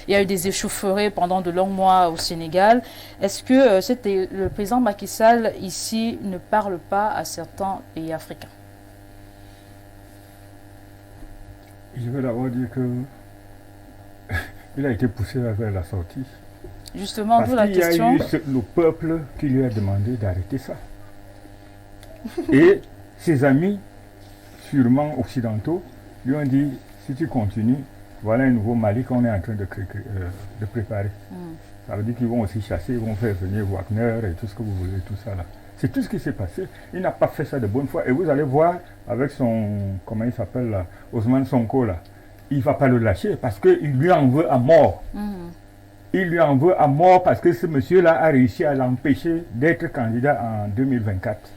il y a eu des échauffourées pendant de longs mois au Sénégal. Est-ce que le président Macky Sall ici ne parle pas à certains pays africains? Je vais d'abord dire que il a été poussé vers la sortie. Justement, d'où la question. Parce qu'il y a eu le peuple qui lui a demandé d'arrêter ça. Et ses amis, sûrement occidentaux, lui ont dit, si tu continues, voilà un nouveau Mali qu'on est en train de préparer. Ça veut dire qu'ils vont aussi chasser, ils vont faire venir Wagner et tout ce que vous voulez, tout ça là. C'est tout ce qui s'est passé. Il n'a pas fait ça de bonne foi. Et vous allez voir avec son, comment il s'appelle là, Ousmane Sonko là, il ne va pas le lâcher parce qu'il lui en veut à mort. Il lui en veut à mort parce que ce monsieur-là a réussi à l'empêcher d'être candidat en 2024.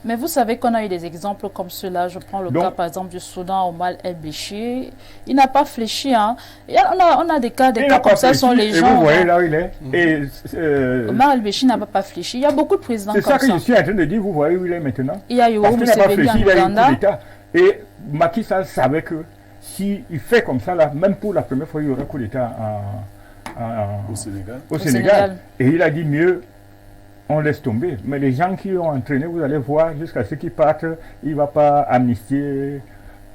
Mais vous savez qu'on a eu des exemples comme cela. Je prends le cas par exemple du Soudan, Omar el-Béchir. Il n'a pas fléchi. Hein. On a des cas comme ça, sont les gens. Et vous voyez là où il est. Omar el-Béchir n'a pas fléchi. Il y a beaucoup de présidents comme ça. C'est ça que je suis en train de dire. Vous voyez où il est maintenant. Il y a eu parce qu'il n'a pas fléchi, il a eu un coup d'État. Et Macky Sall savait que s'il fait comme ça, là, même pour la première fois, il y aura un coup d'État au Sénégal. Et il a dit mieux. On laisse tomber. Mais les gens qui ont entraîné, vous allez voir, jusqu'à ceux qui partent, il ne va pas amnistier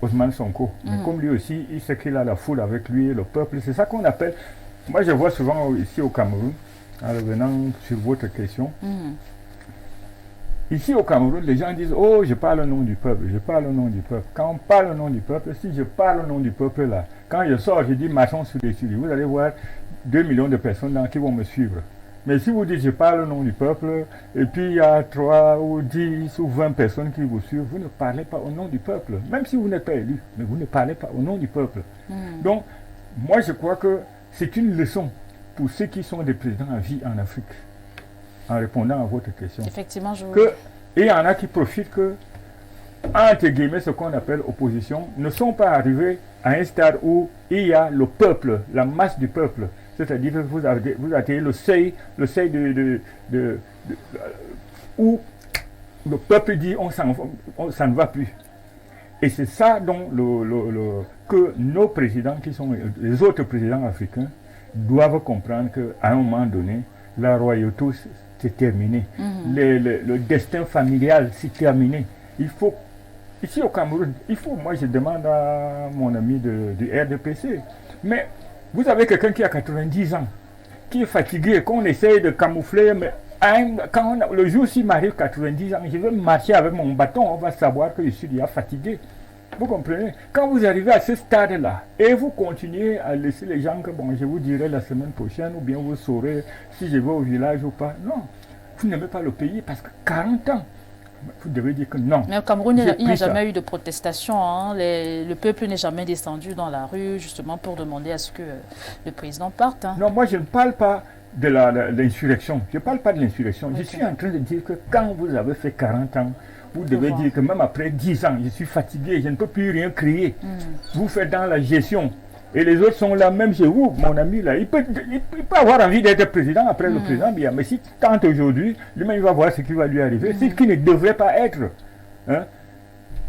Ousmane Sonko. Mais comme lui aussi, il sait qu'il a la foule avec lui, le peuple. C'est ça qu'on appelle. Moi, je vois souvent ici au Cameroun, en revenant sur votre question. Ici au Cameroun, les gens disent, oh, je parle au nom du peuple, je parle au nom du peuple. Quand on parle au nom du peuple, si je parle au nom du peuple là, quand je sors, je dis marchons sur les sujets. Vous allez voir 2 millions de personnes là qui vont me suivre. Mais si vous dites je parle au nom du peuple, et puis il y a 3 ou 10 ou 20 personnes qui vous suivent, vous ne parlez pas au nom du peuple, même si vous n'êtes pas élu, mais vous ne parlez pas au nom du peuple. Donc, moi je crois que c'est une leçon pour ceux qui sont des présidents à vie en Afrique, en répondant à votre question. Effectivement, je et il y en a qui profitent que, entre guillemets, ce qu'on appelle opposition, ne sont pas arrivés à un stade où il y a le peuple, la masse du peuple. C'est-à-dire que vous atteignez le seuil où le peuple dit ça ne va plus. Et c'est ça dont que nos présidents, qui sont les autres présidents africains, doivent comprendre qu'à un moment donné, la royauté c'est terminé. Le destin familial c'est terminé. Il faut, ici au Cameroun, moi je demande à mon ami du RDPC, mais vous avez quelqu'un qui a 90 ans, qui est fatigué, qu'on essaye de camoufler, mais le jour s'il m'arrive 90 ans, je vais marcher avec mon bâton, on va savoir que je suis déjà fatigué. Vous comprenez? Quand vous arrivez à ce stade-là, et vous continuez à laisser les gens que, bon, je vous dirai la semaine prochaine, ou bien vous saurez si je vais au village ou pas. Non, vous n'aimez pas le pays parce que 40 ans, vous devez dire que non. Mais au Cameroun, il n'y a jamais eu de protestation. Hein. Le peuple n'est jamais descendu dans la rue justement pour demander à ce que le président parte. Hein. Non, moi je ne parle pas de l'insurrection. Je ne parle pas de l'insurrection. Okay. Je suis en train de dire que quand vous avez fait 40 ans, vous devez dire que même après 10 ans, je suis fatigué, je ne peux plus rien crier. Vous faites dans la gestion. Et les autres sont là, même chez vous, mon ami, là, il peut avoir envie d'être président après le président, mais si tente aujourd'hui, lui-même il va voir ce qui va lui arriver, ce qui ne devrait pas être. Hein?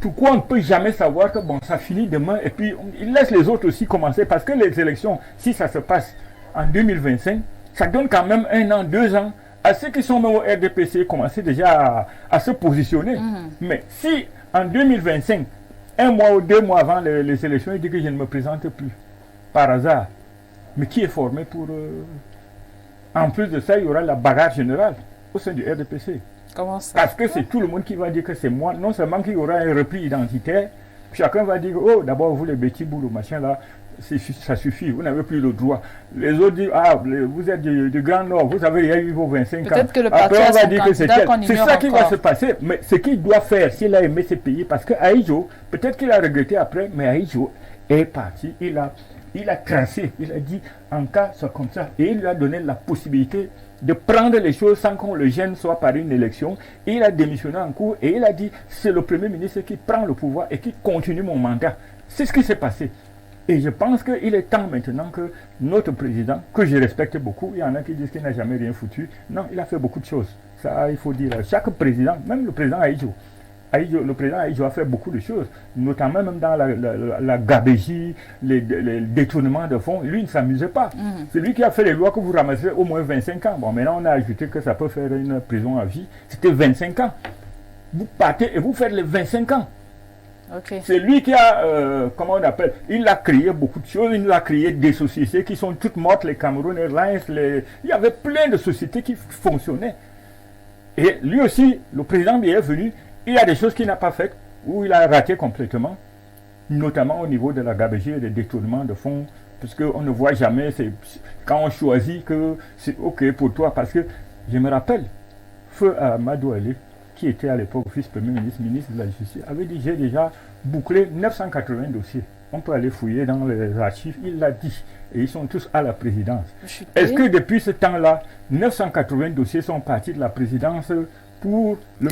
Pourquoi on ne peut jamais savoir que bon, ça finit demain, et puis il laisse les autres aussi commencer, parce que les élections, si ça se passe en 2025, ça donne quand même 1 an, 2 ans, à ceux qui sont même au RDPC, commencer déjà à se positionner. Mais si en 2025, 1 mois ou 2 mois avant les élections, il dit que je ne me présente plus, par hasard. Mais qui est formé pour... En plus de ça, il y aura la bagarre générale au sein du RDPC. Comment ça? Parce que c'est tout le monde qui va dire que c'est moi. Non seulement qu'il y aura un repli identitaire, chacun va dire, oh, d'abord, vous les petits boulots, machin là, ça suffit, vous n'avez plus le droit. Les autres disent, ah, vous êtes du Grand Nord, vous avez eu vos 25 ans. Peut-être que le parti Après, on a va son dire que c'est candidat qu'on c'est ignore ça qui va encore. se passer. Mais ce qu'il doit faire, s'il a aimé ce pays, parce que Aïdjo, peut-être qu'il a regretté après, mais Aïdjo est parti, il a tracé, il a dit, en cas, c'est comme ça. Et il lui a donné la possibilité de prendre les choses sans qu'on le gêne, soit par une élection. Et il a démissionné en cours et il a dit, c'est le Premier ministre qui prend le pouvoir et qui continue mon mandat. C'est ce qui s'est passé. Et je pense qu'il est temps maintenant que notre président, que je respecte beaucoup, il y en a qui disent qu'il n'a jamais rien foutu. Non, il a fait beaucoup de choses. Ça, il faut dire. Chaque président, même le président Aïdjo, le président Aïdjo a fait beaucoup de choses, notamment même dans la gabégie, les détournements de fonds. Lui, il ne s'amusait pas. C'est lui qui a fait les lois que vous ramassez au moins 25 ans. Bon, maintenant, on a ajouté que ça peut faire une prison à vie. C'était 25 ans. Vous partez et vous faites les 25 ans. Okay. C'est lui qui a, comment on appelle, il a créé beaucoup de choses, il a créé des sociétés qui sont toutes mortes, les Cameroun Airlines, il y avait plein de sociétés qui fonctionnaient. Et lui aussi, le président est venu, il y a des choses qu'il n'a pas faites, où il a raté complètement, notamment au niveau de la gabégie et des détournements de fonds, parce qu'on ne voit jamais, quand on choisit que c'est OK pour toi, parce que je me rappelle, Feu Amadou Ali, qui était à l'époque vice-premier ministre, ministre de la Justice, avait dit, j'ai déjà bouclé 980 dossiers. On peut aller fouiller dans les archives, il l'a dit. Et ils sont tous à la présidence. Est-ce que depuis ce temps-là, 980 dossiers sont partis de la présidence pour le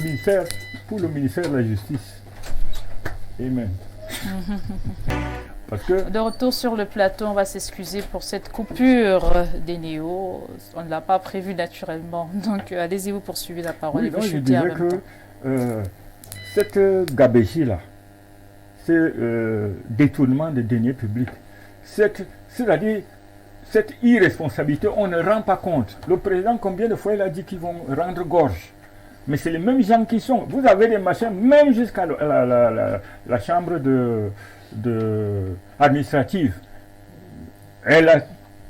ministère de la Justice? Amen. Parce que de retour sur le plateau, on va s'excuser pour cette coupure des néos. On ne l'a pas prévu naturellement. Donc, allez-y, vous poursuivez la parole. Oui, donc je disais que cette gabégie-là, ce détournement des deniers publics, c'est-à-dire cette irresponsabilité, on ne rend pas compte. Le président, combien de fois il a dit qu'ils vont rendre gorge? Mais c'est les mêmes gens qui sont. Vous avez des machins, même jusqu'à la chambre administrative. Elle a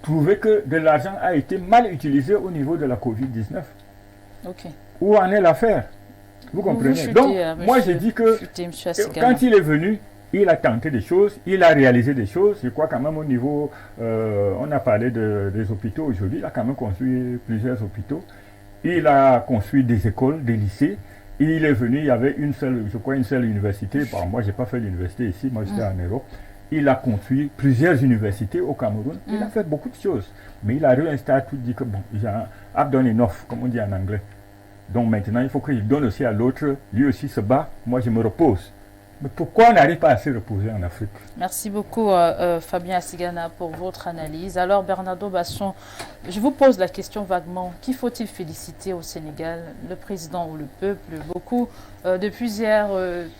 trouvé que de l'argent a été mal utilisé au niveau de la Covid-19. Okay. Où en est l'affaire? Vous comprenez? Chutez, donc, moi j'ai dit que quand il est venu, il a tenté des choses, il a réalisé des choses. Je crois quand même au niveau, on a parlé des hôpitaux aujourd'hui, il a quand même construit plusieurs hôpitaux. Il a construit des écoles, des lycées. Il est venu, il y avait une seule université. Bon, moi, je n'ai pas fait l'université ici, moi j'étais en Europe. Il a construit plusieurs universités au Cameroun. Il a fait beaucoup de choses. Mais il a réinstallé tout, dit que bon, I've done enough, comme on dit en anglais. Donc maintenant, il faut qu'il donne aussi à l'autre. Lui aussi se bat, moi je me repose. Mais pourquoi on n'arrive pas à se reposer en Afrique? Merci beaucoup Fabien Asigana pour votre analyse. Alors Bernardo Basson, je vous pose la question vaguement. Qui faut-il féliciter au Sénégal? Le président ou le peuple? Beaucoup depuis hier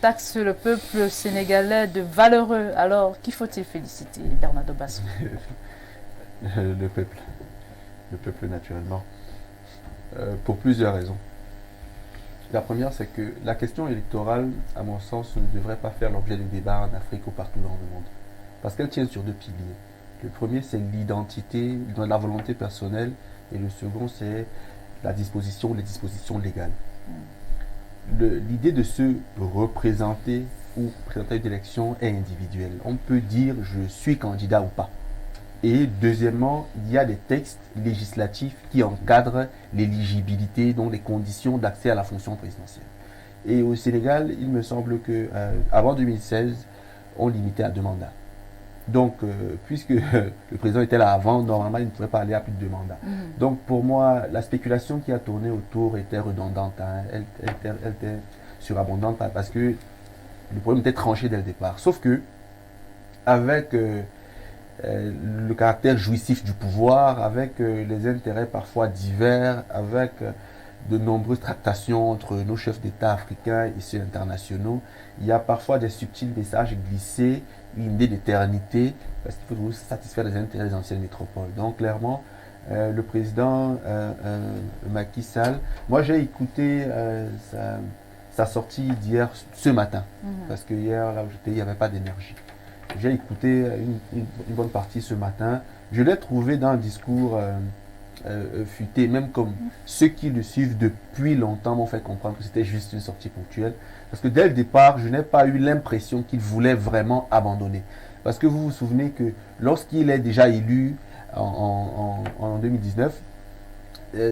taxent le peuple sénégalais de valeureux. Alors qui faut-il féliciter, Bernardo Basson? Le peuple. Le peuple naturellement. Pour plusieurs raisons. La première, c'est que la question électorale, à mon sens, ne devrait pas faire l'objet de débats en Afrique ou partout dans le monde. Parce qu'elle tient sur deux piliers. Le premier, c'est l'identité, la volonté personnelle. Et le second, c'est les dispositions légales. L'idée de se représenter ou présenter une élection est individuelle. On peut dire « je suis candidat » ou pas. Et deuxièmement, il y a des textes législatifs qui encadrent l'éligibilité, donc les conditions d'accès à la fonction présidentielle. Et au Sénégal, il me semble que avant 2016, on limitait à 2 mandats. Donc, puisque le président était là avant, normalement, il ne pouvait pas aller à plus de 2 mandats. Donc, pour moi, la spéculation qui a tourné autour était redondante. Hein. Elle était surabondante parce que le problème était tranché dès le départ. Sauf que, avec le caractère jouissif du pouvoir, avec les intérêts parfois divers, avec de nombreuses tractations entre nos chefs d'État africains et ceux internationaux, il y a parfois des subtils messages glissés, une idée d'éternité, parce qu'il faut toujours satisfaire les intérêts des anciennes métropoles. Donc clairement, le président Macky Sall, moi j'ai écouté sa sortie d'hier, ce matin, parce que hier, là où j'étais, il n'y avait pas d'énergie. J'ai écouté une bonne partie ce matin. Je l'ai trouvé dans un discours futé, même comme ceux qui le suivent depuis longtemps m'ont fait comprendre que c'était juste une sortie ponctuelle. Parce que dès le départ, je n'ai pas eu l'impression qu'il voulait vraiment abandonner. Parce que vous vous souvenez que lorsqu'il est déjà élu en 2019,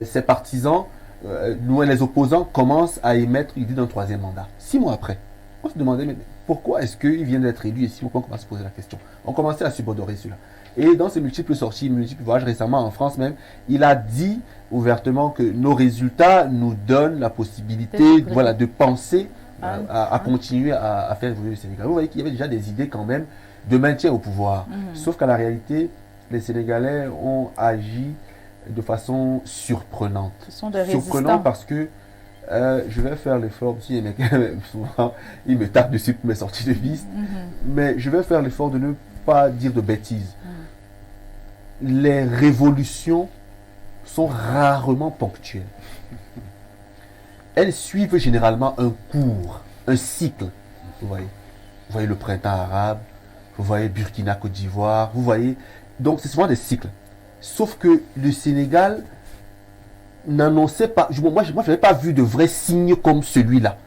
ses partisans, les opposants commencent à émettre l'idée d'un troisième mandat. 6 mois après, on se demandait mais pourquoi est-ce qu'il vient d'être élu et 6 mois après on commence à se poser la question. On commençait à subodorer cela. Et dans ses multiples sorties, multiples voyages récemment en France même, il a dit ouvertement que nos résultats nous donnent la possibilité de penser à continuer à faire évoluer le Sénégal. Vous voyez qu'il y avait déjà des idées quand même de maintien au pouvoir. Sauf qu'à la réalité, les Sénégalais ont agi de façon surprenante. Ce sont des surprenant parce que je vais faire l'effort, si souvent il me tape dessus pour mes sorties de liste, mais je vais faire l'effort de ne pas dire de bêtises. Les révolutions sont rarement ponctuelles. Elles suivent généralement un cours, un cycle. Vous voyez le printemps arabe, vous voyez Burkina, Côte d'Ivoire, vous voyez. Donc c'est souvent des cycles. Sauf que le Sénégal n'annonçait pas. Moi je n'avais pas vu de vrais signes comme celui-là.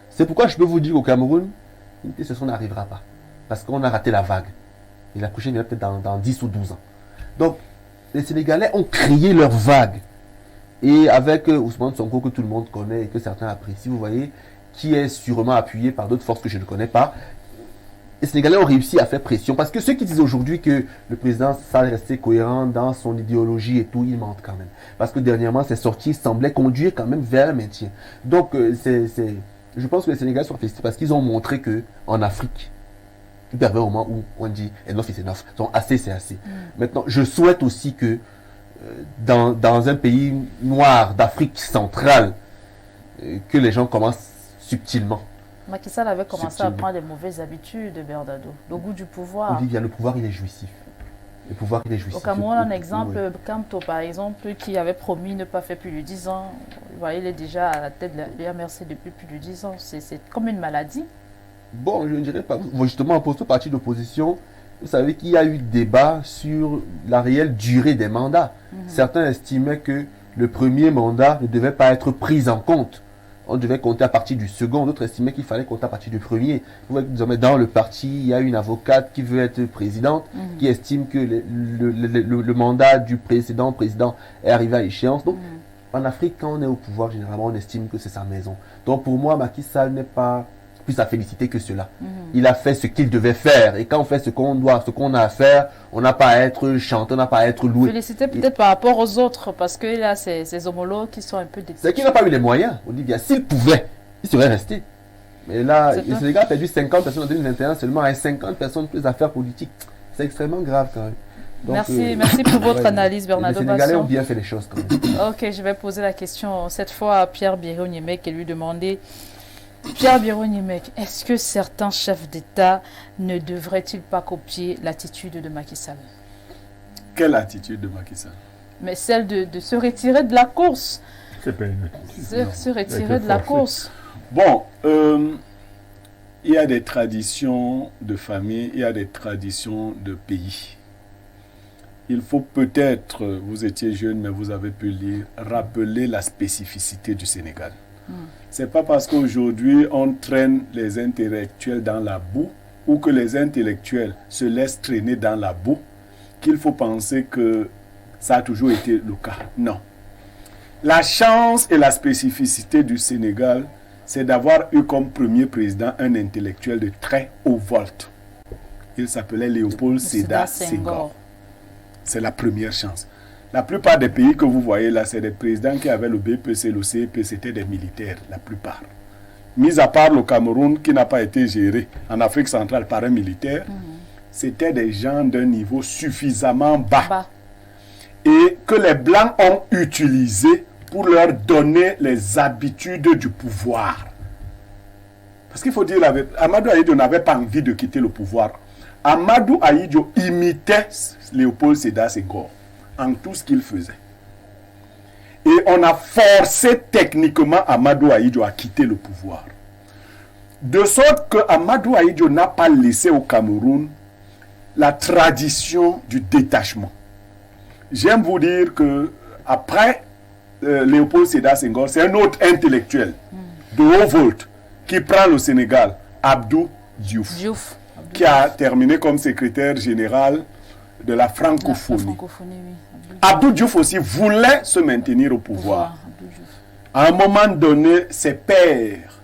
C'est pourquoi je peux vous dire qu'au Cameroun, ce n'arrivera pas. Parce qu'on a raté la vague. Et la prochaine vient peut-être dans 10 ou 12 ans. Donc, les Sénégalais ont créé leur vague. Et avec Ousmane Sonko, que tout le monde connaît et que certains apprécient, vous voyez, qui est sûrement appuyé par d'autres forces que je ne connais pas, les Sénégalais ont réussi à faire pression. Parce que ceux qui disent aujourd'hui que le président semble rester cohérent dans son idéologie et tout, ils mentent quand même. Parce que dernièrement, ces sorties semblaient conduire quand même vers le maintien. Donc, je pense que les Sénégalais sont félicités parce qu'ils ont montré qu'en Afrique, il y avait un moment où on dit enough is enough. Donc assez, c'est assez. Maintenant, je souhaite aussi que dans un pays noir d'Afrique centrale, que les gens commencent subtilement. Macky Sall avait commencé à prendre des mauvaises habitudes, Bernardo. Le goût du pouvoir. Olivia, le pouvoir, il est jouissif. Le pouvoir, il est jouissif. Au Cameroun, un exemple, Kamto, par exemple, qui avait promis ne pas faire plus de 10 ans. Vous voyez, il est déjà à la tête de la MRC depuis plus de 10 ans. C'est comme une maladie. Bon, je ne dirais pas. Justement, pour ce parti d'opposition, vous savez qu'il y a eu débat sur la réelle durée des mandats. Certains estimaient que le premier mandat ne devait pas être pris en compte. On devait compter à partir du second. D'autres estimaient qu'il fallait compter à partir du premier. Vous voyez que désormais, dans le parti, il y a une avocate qui veut être présidente, qui estime que le mandat du précédent président est arrivé à échéance. Donc, en Afrique, quand on est au pouvoir, généralement, on estime que c'est sa maison. Donc, pour moi, Macky Sall n'est pas plus à féliciter que cela. Il a fait ce qu'il devait faire. Et quand on fait ce qu'on a à faire, on n'a pas à être chanté, on n'a pas à être loué. Féliciter peut-être par rapport aux autres, parce qu'il a ses homologues qui sont un peu déçus. C'est qu'il n'a pas eu les moyens, Olivia. S'il pouvait, il serait resté. Mais là, le Sénégal a perdu 50 personnes en 2021, seulement à 50 personnes plus affaires politiques. C'est extrêmement grave quand même. Donc, merci pour votre analyse, Bernardo. Les Sénégalais ont bien fait les choses quand même. Ok, je vais poser la question cette fois à Pierre Biré-Niemek et lui demander: Pierre Biré-Niemek, est-ce que certains chefs d'État ne devraient-ils pas copier l'attitude de Macky Sall? Quelle attitude de Macky Sall? Mais celle de se retirer de la course. C'est pas une attitude. Se retirer de la course. Bon, il y a des traditions de famille, il y a des traditions de pays. Il faut peut-être, vous étiez jeune, mais vous avez pu lire, rappeler la spécificité du Sénégal. C'est pas parce qu'aujourd'hui on traîne les intellectuels dans la boue ou que les intellectuels se laissent traîner dans la boue qu'il faut penser que ça a toujours été le cas. Non. La chance et la spécificité du Sénégal, c'est d'avoir eu comme premier président un intellectuel de très haut volt. Il s'appelait Léopold Sédar Senghor. C'est la première chance. La plupart des pays que vous voyez là, c'est des présidents qui avaient le BPC, le CEP, c'était des militaires, la plupart. Mis à part le Cameroun, qui n'a pas été géré en Afrique centrale par un militaire, c'était des gens d'un niveau suffisamment bas. Et que les Blancs ont utilisé pour leur donner les habitudes du pouvoir. Parce qu'il faut dire la vérité, Amadou Ahidjo n'avait pas envie de quitter le pouvoir. Amadou Ahidjo imitait Léopold Sédar Senghor en tout ce qu'il faisait. Et on a forcé techniquement Amadou Ahidjo à quitter le pouvoir. De sorte que Amadou Ahidjo n'a pas laissé au Cameroun la tradition du détachement. j'aime vous dire que après Léopold Sédar Senghor, c'est un autre intellectuel de haut volt qui prend le Sénégal, Abdou Diouf, qui a terminé comme secrétaire général de la francophonie. Oui. Abdou Diouf aussi voulait se maintenir au pouvoir. À un moment donné, ses pairs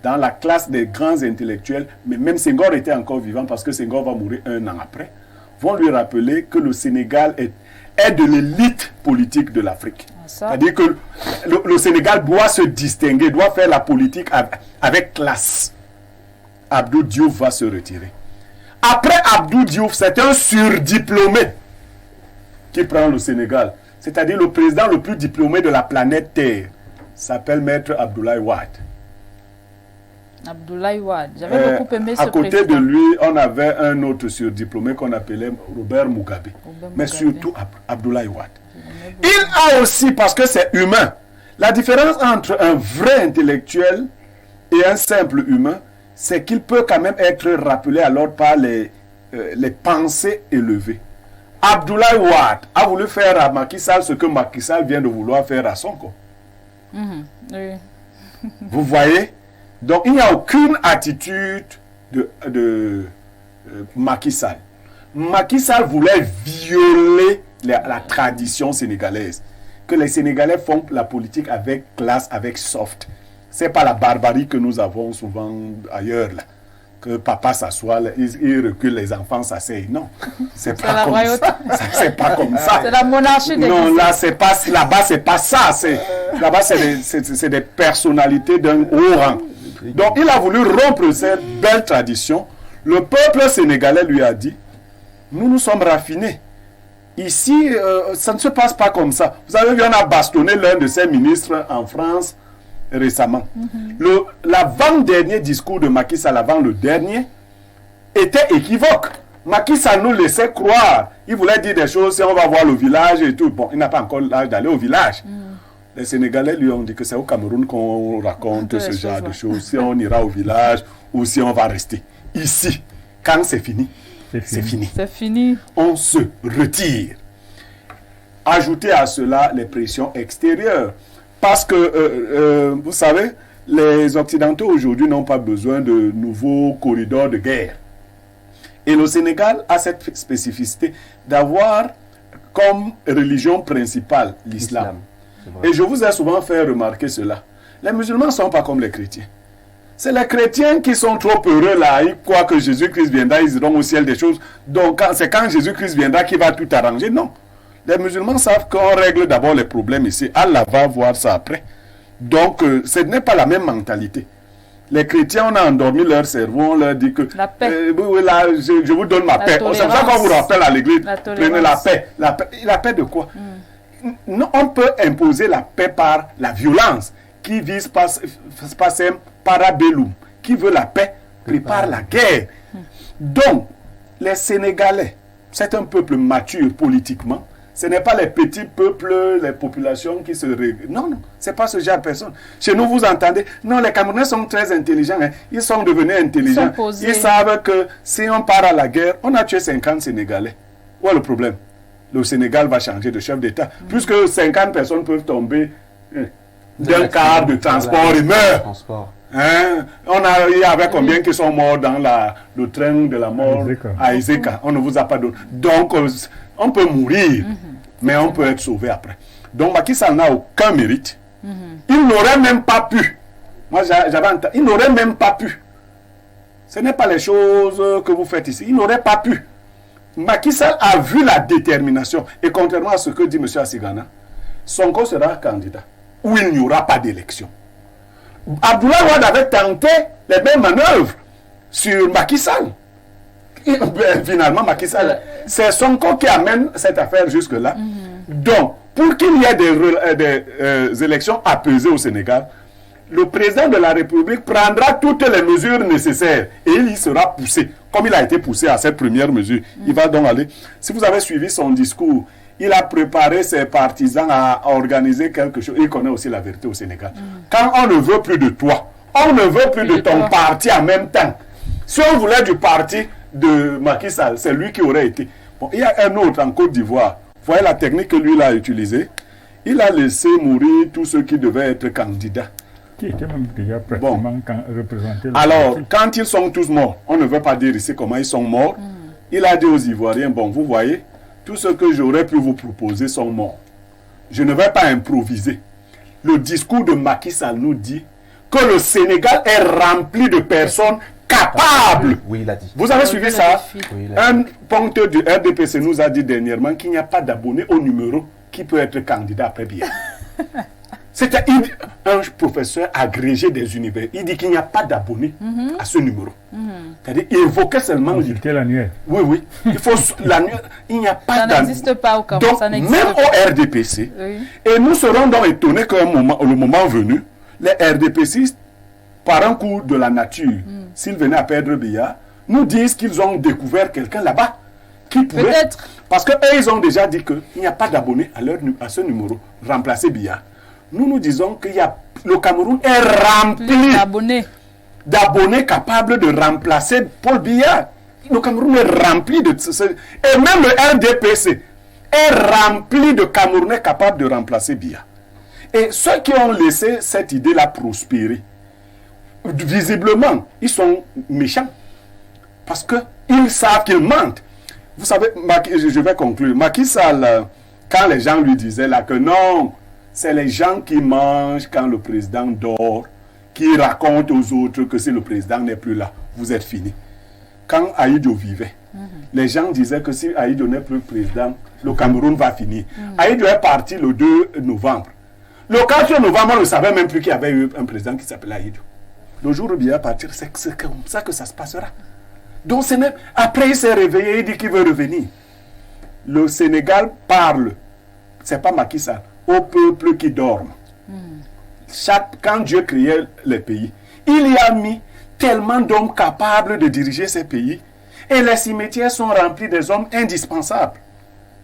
dans la classe des grands intellectuels, mais même Senghor était encore vivant parce que Senghor va mourir 1 an après, vont lui rappeler que le Sénégal est de l'élite politique de l'Afrique. C'est-à-dire que le Sénégal doit se distinguer, doit faire la politique avec classe. Abdou Diouf va se retirer. Après Abdou Diouf, c'est un surdiplômé qui prend le Sénégal. C'est-à-dire le président le plus diplômé de la planète Terre. S'appelle Maître Abdoulaye Wade. Abdoulaye Wade. J'avais beaucoup aimé ce À côté président. de lui, on avait un autre surdiplômé qu'on appelait Robert Mugabe. Mais surtout Abdoulaye Wade. Il a aussi, parce que c'est humain, la différence entre un vrai intellectuel et un simple humain, c'est qu'il peut quand même être rappelé à l'ordre par les pensées élevées. Abdoulaye Wade a voulu faire à Macky Sall ce que Macky Sall vient de vouloir faire à Sonko. Oui. Vous voyez? Donc il n'y a aucune attitude de Macky Sall. Macky Sall voulait violer la tradition sénégalaise. Que les Sénégalais font la politique avec classe, avec soft. C'est pas la barbarie que nous avons souvent ailleurs là. Que papa s'assoit, il recule, les enfants s'asseyent. Non, c'est pas comme ça. C'est pas comme ça. C'est la monarchie des Non, là c'est pas là-bas, c'est pas ça. Là-bas c'est des personnalités d'un haut rang. Donc il a voulu rompre cette belle tradition. Le peuple sénégalais lui a dit, nous sommes raffinés. Ici, ça ne se passe pas comme ça. Vous avez vu, on a bastonné l'un de ses ministres en France récemment. L'avant-dernier discours de Macky Sall, avant le dernier, était équivoque. Macky Sall nous laissait croire. Il voulait dire des choses, si on va voir le village et tout. Bon, il n'a pas encore l'âge d'aller au village. Les Sénégalais lui ont dit que c'est au Cameroun qu'on raconte ce genre de choses. Si on ira au village ou si on va rester. Ici, quand c'est fini, c'est fini. C'est fini. On se retire. Ajoutez à cela les pressions extérieures. Parce que, vous savez, les Occidentaux aujourd'hui n'ont pas besoin de nouveaux corridors de guerre. Et le Sénégal a cette spécificité d'avoir comme religion principale l'islam. Et je vous ai souvent fait remarquer cela. Les musulmans ne sont pas comme les chrétiens. C'est les chrétiens qui sont trop heureux là. Ils croient que Jésus-Christ viendra, ils iront au ciel des choses. Donc c'est quand Jésus-Christ viendra qu'il va tout arranger. Non. Les musulmans savent qu'on règle d'abord les problèmes ici. Allah va voir ça après. Donc ce n'est pas la même mentalité. Les chrétiens, on a endormi leur cerveau, on leur dit que la paix. Oui, là, je vous donne ma paix. C'est ça qu'on vous rappelle à l'église. Prenez la paix. La paix de quoi? Non, on peut imposer la paix par la violence qui vise passer parabellum. Qui veut la paix prépare la guerre. Donc, les Sénégalais, c'est un peuple mature politiquement. Ce n'est pas les petits peuples, les populations qui se... Non, ce n'est pas ce genre de personnes. Chez nous, vous entendez, non, les Camerounais sont très intelligents. Hein. Ils sont devenus intelligents. Ils savent que si on part à la guerre, on a tué 50 Sénégalais. Où est le problème? Le Sénégal va changer de chef d'État. Puisque 50 personnes peuvent tomber d'un quart de transport et meurent. Hein? Il y avait combien qui sont morts dans le train de la mort à Ezeka? On ne vous a pas donné. Donc, on peut mourir, mais on peut être sauvé après. Donc, Macky Sall n'a aucun mérite. Il n'aurait même pas pu. Moi, j'avais entendu. Il n'aurait même pas pu. Ce n'est pas les choses que vous faites ici. Il n'aurait pas pu. Macky Sall a vu la détermination. Et contrairement à ce que dit M. Assigana, Sonko sera candidat. Ou il n'y aura pas d'élection. Abdoulaye Wade avait tenté les mêmes manœuvres sur Macky Sall. Finalement, Macky Sall, c'est Sonko qui amène cette affaire jusque-là. Donc, pour qu'il y ait des élections apaisées au Sénégal, le président de la République prendra toutes les mesures nécessaires et il y sera poussé, comme il a été poussé à cette première mesure. Il va donc aller. Si vous avez suivi son discours, il a préparé ses partisans à organiser quelque chose. Il connaît aussi la vérité au Sénégal. Quand on ne veut plus de toi, on ne veut plus de ton parti en même temps. Si on voulait du parti de Macky Sall, c'est lui qui aurait été. Bon, il y a un autre en Côte d'Ivoire, voyez la technique que lui il a utilisée. Il a laissé mourir tous ceux qui devaient être candidats. Qui était même déjà pratiquement représenté. Alors, quand ils sont tous morts, on ne veut pas dire ici comment ils sont morts. Il a dit aux Ivoiriens, bon, vous voyez, tous ceux que j'aurais pu vous proposer sont morts. Je ne vais pas improviser. Le discours de Macky Sall nous dit que le Sénégal est rempli de personnes capables. Oui, il a dit. Vous avez suivi ça? Oui, il a dit. Un poncteur du RDPC nous a dit dernièrement qu'il n'y a pas d'abonné au numéro qui peut être candidat après Biya. C'était un professeur agrégé des universités. Il dit qu'il n'y a pas d'abonné à ce numéro. C'est-à-dire qu'il évoquait seulement... C'était l'annuaire. Oui, oui. Il faut l'annuaire. Il n'y a pas d'abonné. Ça n'existe pas au Cameroun. Donc, même au RDPC. Oui. Et nous serons donc étonnés qu'au moment venu, les RDPcistes, par un coup de la nature, s'ils venaient à perdre Biya, nous disent qu'ils ont découvert quelqu'un là-bas qui pourrait... Peut-être. Parce qu'eux, ils ont déjà dit qu'il n'y a pas d'abonnés à ce numéro, remplacer Biya. Nous disons que le Cameroun est rempli d'abonnés capables de remplacer Paul Biya. Le Cameroun est rempli de... Et même le RDPC est rempli de Camerounais capables de remplacer Biya. Et ceux qui ont laissé cette idée-là prospérer, visiblement, ils sont méchants. Parce qu'ils savent qu'ils mentent. Vous savez, je vais conclure. Macky Sall, quand les gens lui disaient là que non, c'est les gens qui mangent quand le président dort, qui racontent aux autres que si le président n'est plus là, vous êtes finis. Quand Ahidjo vivait, les gens disaient que si Ahidjo n'est plus président, le Cameroun va finir. Ahidjo est parti le 2 novembre. Le 4 novembre, on ne savait même plus qu'il y avait eu un président qui s'appelait Ahidjo. Le jour où Biya va partir, c'est comme ça que ça se passera. Donc, après, il s'est réveillé, il dit qu'il veut revenir. Le Sénégal parle, c'est pas Macky Sall, au peuple qui dorme. Quand Dieu créait les pays, il y a mis tellement d'hommes capables de diriger ces pays et les cimetières sont remplis des hommes indispensables.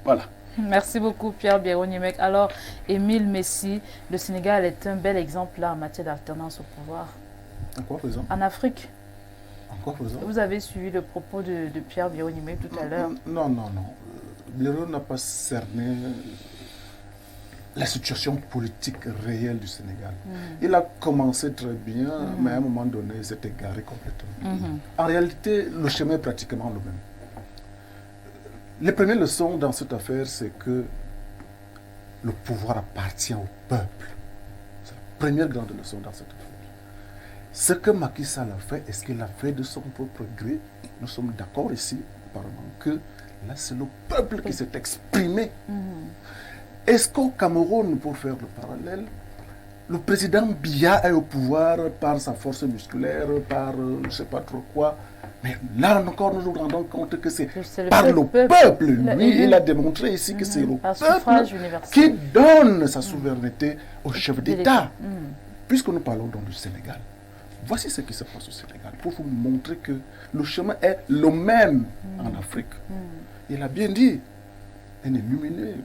Voilà. Merci beaucoup Pierre Biaronimec. Alors, Émile Messi, le Sénégal est un bel exemple là en matière d'alternance au pouvoir. En quoi, par exemple? En Afrique. En quoi, par exemple? Vous avez suivi le propos de Pierre Biaronimec tout à l'heure. Non. Biron n'a pas cerné la situation politique réelle du Sénégal. Il a commencé très bien, mais à un moment donné, il s'est égaré complètement. En réalité, le chemin est pratiquement le même. Les premières leçons dans cette affaire, c'est que le pouvoir appartient au peuple. C'est la première grande leçon dans cette affaire. Ce que Macky Sall a fait, est-ce qu'il a fait de son propre gré? Nous sommes d'accord ici, apparemment, que là, c'est le peuple qui s'est exprimé. Est-ce qu'au Cameroun, pour faire le parallèle, le président Biya est au pouvoir par sa force musculaire, par je ne sais pas trop quoi, mais là encore nous nous rendons compte que c'est par le peuple. Lui, il a démontré ici que c'est le peuple qui donne sa souveraineté au chef d'État. Puisque nous parlons donc du Sénégal, voici ce qui se passe au Sénégal, pour vous montrer que le chemin est le même en Afrique. Il a bien dit, un illuminé,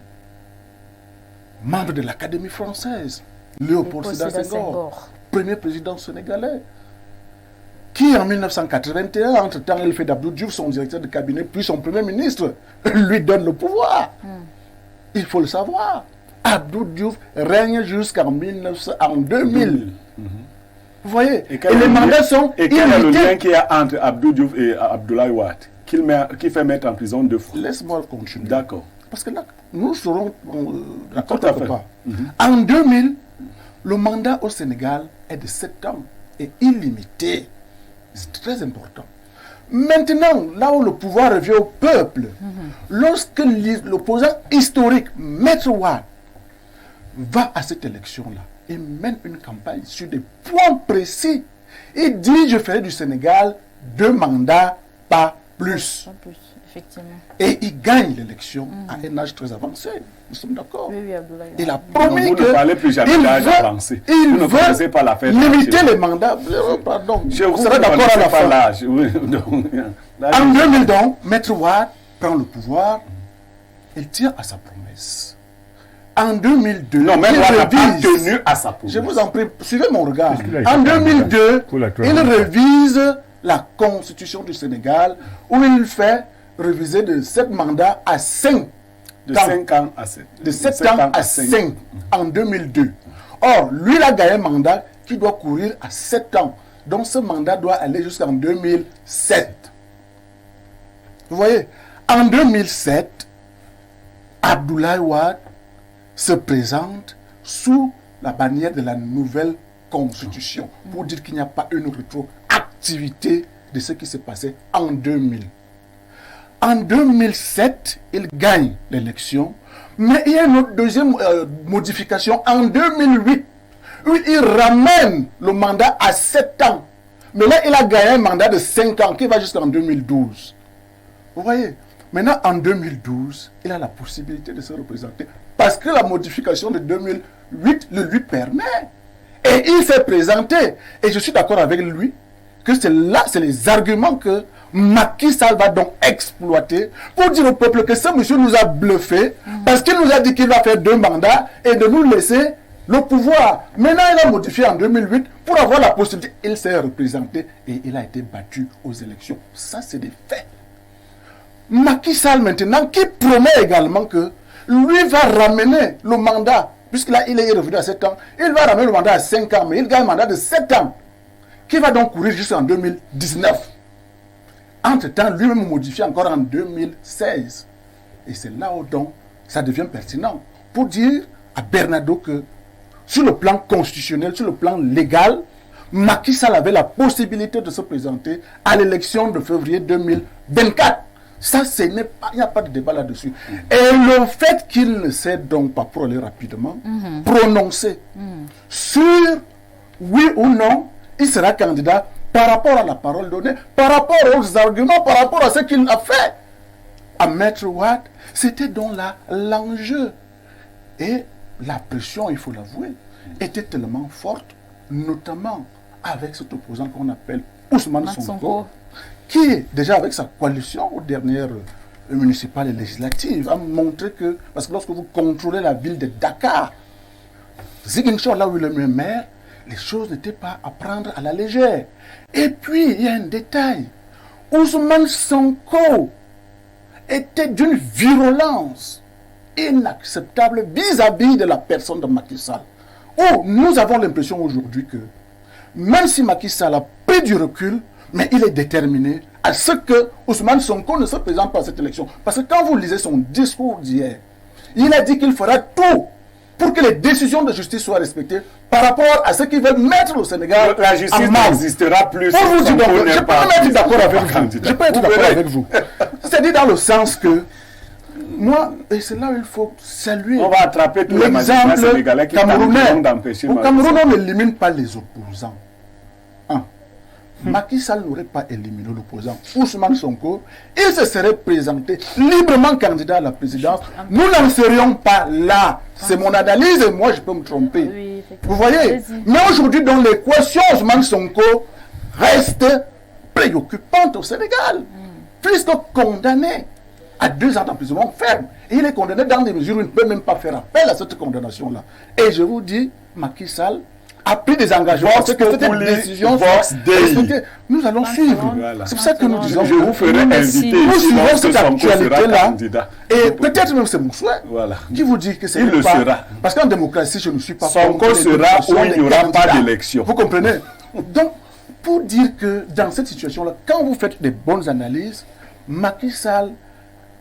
membre de l'Académie française, Léopold Sédar Senghor, premier président sénégalais, qui en 1981, entre-temps, il fait d'Abdou Diouf son directeur de cabinet, puis son premier ministre, lui donne le pouvoir. Il faut le savoir. Abdou Diouf règne jusqu'en 2000. Vous voyez, et les mandats sont et quel est le lien qu'il y a entre Abdou Diouf et Abdoulaye Wade, qui fait mettre en prison 2 fois? Laisse-moi continuer. D'accord. Parce que là, nous serons d'accord. En 2000, le mandat au Sénégal est de 7 ans et illimité. C'est très important. Maintenant, là où le pouvoir revient au peuple, lorsque l'opposant historique, Maître Wade, va à cette élection-là et mène une campagne sur des points précis, il dit: je ferai du Sénégal 2 mandats, pas plus. Pas plus, effectivement. Et il gagne l'élection à un âge très avancé. Nous sommes d'accord. Oui, Abdoulaye. Il a promis vous que... ne parlez plus jamais d'âge avancé. Il vous ne connaissez pas l'affaire. Limiter les mandats. Pardon. Vous serez d'accord à la fin. L'âge. Oui, en 2000, donc, Maître Wade prend le pouvoir. Il tient à sa promesse. En 2002, non, même il Wade n'a pas révise. tenu à sa promesse. Je vous en prie, suivez mon regard. En 2002, il révise la constitution du Sénégal, où il fait réviser de 7 mandats à 5. De 5 ans à 7. De 7 ans à 5 en 2002. Or, lui, il a gagné un mandat qui doit courir à 7 ans. Donc, ce mandat doit aller jusqu'en 2007. Vous voyez, en 2007, Abdoulaye Wade se présente sous la bannière de la nouvelle constitution pour dire qu'il n'y a pas une rétroactivité de ce qui s'est passé en 2000. En 2007, il gagne l'élection, mais il y a une autre deuxième modification en 2008, où il ramène le mandat à 7 ans. Mais là, il a gagné un mandat de 5 ans qui va jusqu'en 2012. Vous voyez, maintenant en 2012, il a la possibilité de se représenter parce que la modification de 2008 le lui permet. Et il s'est présenté. Et je suis d'accord avec lui que c'est les arguments que Macky Sall va donc exploiter pour dire au peuple que ce monsieur nous a bluffé parce qu'il nous a dit qu'il va faire 2 mandats et de nous laisser le pouvoir. Maintenant, il a modifié en 2008 pour avoir la possibilité. Il s'est représenté et il a été battu aux élections. Ça, c'est des faits. Macky Sall maintenant, qui promet également que lui va ramener le mandat, puisque là, il est revenu à 7 ans, il va ramener le mandat à 5 ans, mais il gagne un mandat de 7 ans, qui va donc courir jusqu'en 2019. Entre-temps, lui-même modifie encore en 2016. Et c'est là où donc, ça devient pertinent pour dire à Bernardo que sur le plan constitutionnel, sur le plan légal, Macky Sall avait la possibilité de se présenter à l'élection de février 2024. Ça, il n'y a pas de débat là-dessus. Et le fait qu'il ne s'est donc pas, pour aller rapidement, prononcé sur oui ou non, il sera candidat par rapport à la parole donnée, par rapport aux arguments, par rapport à ce qu'il a fait à Maître Wade, c'était donc là l'enjeu. Et la pression, il faut l'avouer, était tellement forte, notamment avec cet opposant qu'on appelle Ousmane Sonko, qui, déjà avec sa coalition aux dernières municipales et législatives, a montré que, parce que lorsque vous contrôlez la ville de Dakar, Ziguinchor, là où il est le maire, les choses n'étaient pas à prendre à la légère. Et puis, il y a un détail. Ousmane Sonko était d'une virulence inacceptable vis-à-vis de la personne de Macky Sall. Oh, nous avons l'impression aujourd'hui que, même si Macky Sall a pris du recul, mais il est déterminé à ce que Ousmane Sonko ne se présente pas à cette élection. Parce que quand vous lisez son discours d'hier, il a dit qu'il fera tout pour que les décisions de justice soient respectées par rapport à ce qu'ils veulent mettre au Sénégal. La justice n'existera plus. Pour vous dire, je peux pas être d'accord avec vous. Je peux être d'accord avec vous. C'est-à-dire dans le sens que moi, et c'est là où il faut saluer. On va attraper tous les magistrats sénégalais qui tenteront d'empêcher. Au Cameroun, on n'élimine pas les opposants. Macky Sall n'aurait pas éliminé l'opposant Ousmane Sonko, il se serait présenté librement candidat à la présidence. Nous n'en serions pas là. C'est mon analyse et moi je peux me tromper. Oui, vous voyez. Mais aujourd'hui, dans l'équation, Ousmane Sonko reste préoccupante au Sénégal, puisque condamné à 2 ans d'emprisonnement ferme. Et il est condamné dans des mesures où il ne peut même pas faire appel à cette condamnation-là. Et je vous dis, Macky Sall a pris des engagements. C'est que cette décision, nous allons suivre. Voilà. C'est pour ça que nous disons, je vous ferai inviter. Nous suivons cette actualité-là. Et peut-être même c'est mon souhait qui vous dit que c'est le pas. Sera. Parce qu'en démocratie, je ne suis pas. Sonko sera où il n'y aura pas d'élection. Vous comprenez? Donc, pour dire que dans cette situation-là, quand vous faites des bonnes analyses, Macky Sall,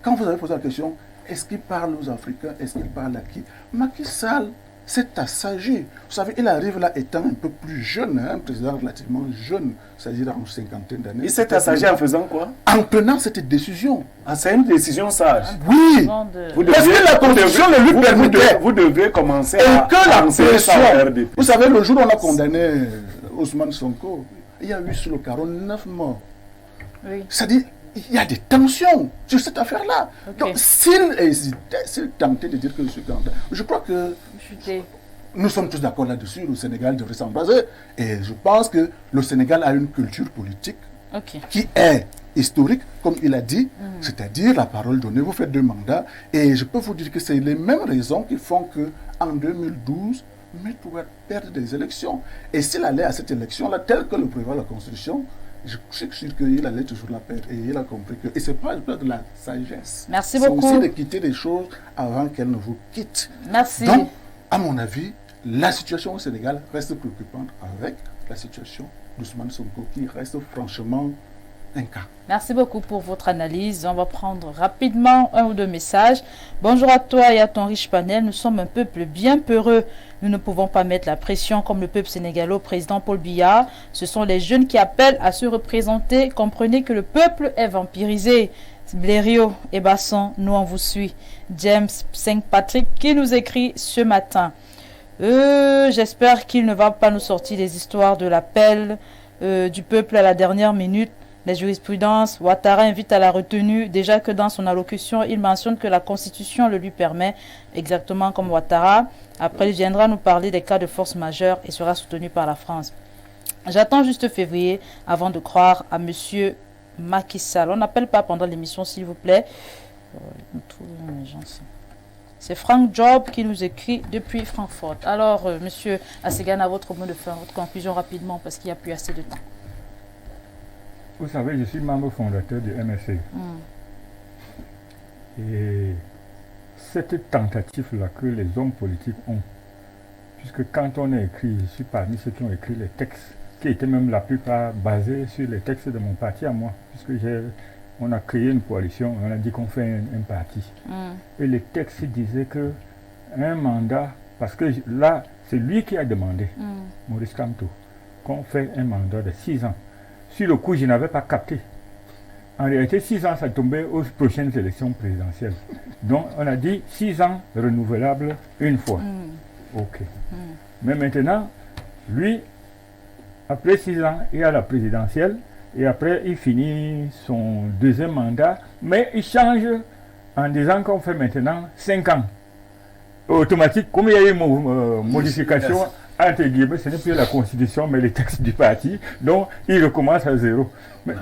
quand vous avez posé la question, est-ce qu'il parle aux Africains? Est-ce qu'il parle à qui? Macky Sall s'est assagi. Vous savez, il arrive là étant un peu plus jeune, un président relativement jeune, c'est-à-dire en 50aine d'années. Il s'est assagi en faisant quoi? En prenant cette décision. Ah, c'est une décision sage. Oui. Parce que la Constitution ne lui permettait. Vous devez commencer à penser ça. Vous savez, le jour où on a condamné Ousmane Sonko, il y a eu sur le carreau 9 morts. Oui. C'est-à-dire, il y a des tensions sur cette affaire-là. Okay. Donc, s'il hésitait, s'il tentait de dire que je suis candidat, je crois que nous sommes tous d'accord là-dessus. Le Sénégal devrait s'en baser. Et je pense que le Sénégal a une culture politique qui est historique, comme il a dit, c'est-à-dire la parole donnée. Vous faites 2 mandats. Et je peux vous dire que c'est les mêmes raisons qui font qu'en 2012, Maître Wade perd des élections. Et s'il allait à cette élection-là, telle que le prévoit la Constitution, je suis sûr qu'il allait toujours la perdre. Et il a compris que... Et ce n'est pas de la sagesse. Merci beaucoup. C'est aussi de quitter les choses avant qu'elles ne vous quittent. Merci. Donc, à mon avis, la situation au Sénégal reste préoccupante avec la situation d'Ousmane Sonko qui reste franchement un cas. Merci beaucoup pour votre analyse. On va prendre rapidement un ou deux messages. Bonjour à toi et à ton riche panel. Nous sommes un peuple bien peureux. Nous ne pouvons pas mettre la pression comme le peuple sénégalais au président Paul Biya. Ce sont les jeunes qui appellent à se représenter. Comprenez que le peuple est vampirisé. Blériot et Basson, nous on vous suit. James Saint-Patrick qui nous écrit ce matin. J'espère qu'il ne va pas nous sortir des histoires de l'appel du peuple à la dernière minute. Les jurisprudences, Ouattara invite à la retenue, déjà que dans son allocution, il mentionne que la Constitution le lui permet, exactement comme Ouattara. Après, il viendra nous parler des cas de force majeure et sera soutenu par la France. J'attends juste février avant de croire à monsieur Macky Sall. On n'appelle pas pendant l'émission, s'il vous plaît. C'est Frank Job qui nous écrit depuis Francfort. Alors, monsieur Assegan, à votre mot de fin, votre conclusion rapidement, parce qu'il n'y a plus assez de temps. Vous savez, je suis membre fondateur du MSC. Et cette tentative-là que les hommes politiques ont, puisque quand on a écrit, je suis parmi ceux qui ont écrit les textes, qui étaient même la plupart basés sur les textes de mon parti à moi, puisque on a créé une coalition, on a dit qu'on fait un parti. Et les textes disaient que un mandat, parce que là, c'est lui qui a demandé, Maurice Kamto, qu'on fait un mandat de 6 ans. Sur le coup, je n'avais pas capté. En réalité, 6 ans, ça tombait aux prochaines élections présidentielles. Donc, on a dit 6 ans renouvelables une fois. OK. Mais maintenant, lui, après 6 ans, il a la présidentielle. Et après, il finit son deuxième mandat. Mais il change en disant qu'on fait maintenant 5 ans. Automatique, comme il y a eu une modification, entre guillemets, ce n'est plus la constitution, mais les textes du parti. Donc, il recommence à zéro. Mais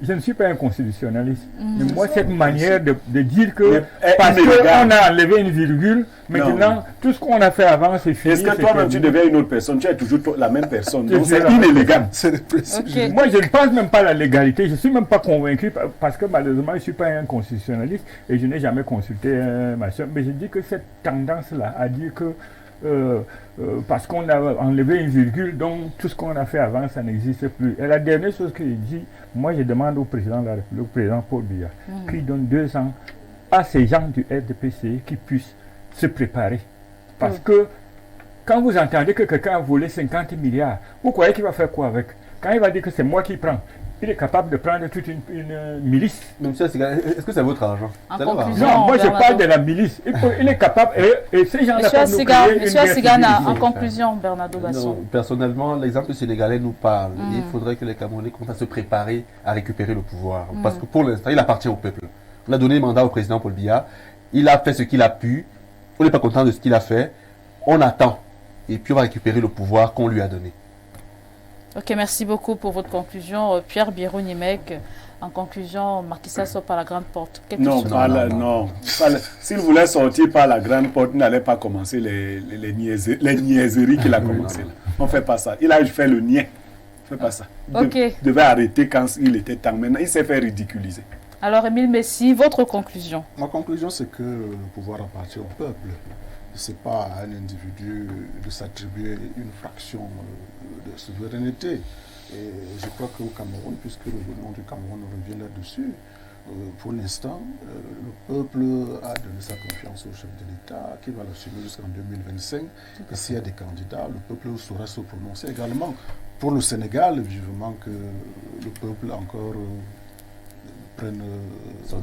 je ne suis pas un constitutionnaliste. Mais moi, cette manière de dire que parce qu'on a enlevé une virgule, maintenant, tout ce qu'on a fait avant, c'est fini. Est-ce que toi-même, tu deviens une autre personne? Tu es toujours la même personne. Donc, c'est inélégant. Okay. Moi, je ne pense même pas à la légalité. Je ne suis même pas convaincu parce que malheureusement, je ne suis pas un constitutionnaliste et je n'ai jamais consulté machin. Mais je dis que cette tendance-là à dire que parce qu'on a enlevé une virgule, donc tout ce qu'on a fait avant, ça n'existe plus. Et la dernière chose qu'il dit, moi je demande au président de la République, au président Paul Biya, qu'il donne 2 ans à ces gens du RDPC qui puissent se préparer. Parce que quand vous entendez que quelqu'un a volé 50 milliards, vous croyez qu'il va faire quoi avec? Quand il va dire que c'est moi qui prends, il est capable de prendre toute une milice. Monsieur, est-ce que c'est votre argent? Non, moi je parle de la milice. Il est capable, et ces gens-là peuvent nous créer une Monsieur Assigana, en conclusion, Bernardo Basson. Personnellement, l'exemple sénégalais nous parle. Il faudrait que les Camerounais commencent à se préparer à récupérer le pouvoir. Parce que pour l'instant, il appartient au peuple. On a donné le mandat au président Paul Biya. Il a fait ce qu'il a pu. On n'est pas content de ce qu'il a fait. On attend. Et puis on va récupérer le pouvoir qu'on lui a donné. Ok, merci beaucoup pour votre conclusion. Pierre Birou-Nimek, en conclusion, Macky Sall sort par la grande porte. Non. S'il voulait sortir par la grande porte, il n'allait pas commencer les niaiseries qu'il a commencé. On ne fait pas ça. Il a fait le niais. On ne fait pas ça. Il devait arrêter quand il était temps. Maintenant, il s'est fait ridiculiser. Alors, Émile Messi, votre conclusion? Ma conclusion, c'est que le pouvoir appartient au peuple. Ce n'est pas à un individu de s'attribuer une fraction de souveraineté. Et je crois qu'au Cameroun, puisque le nom du Cameroun revient là-dessus, pour l'instant, le peuple a donné sa confiance au chef de l'État, qui va l'assumer jusqu'en 2025. Et s'il y a des candidats, le peuple saura se prononcer également. Pour le Sénégal, vivement que le peuple encore prenne son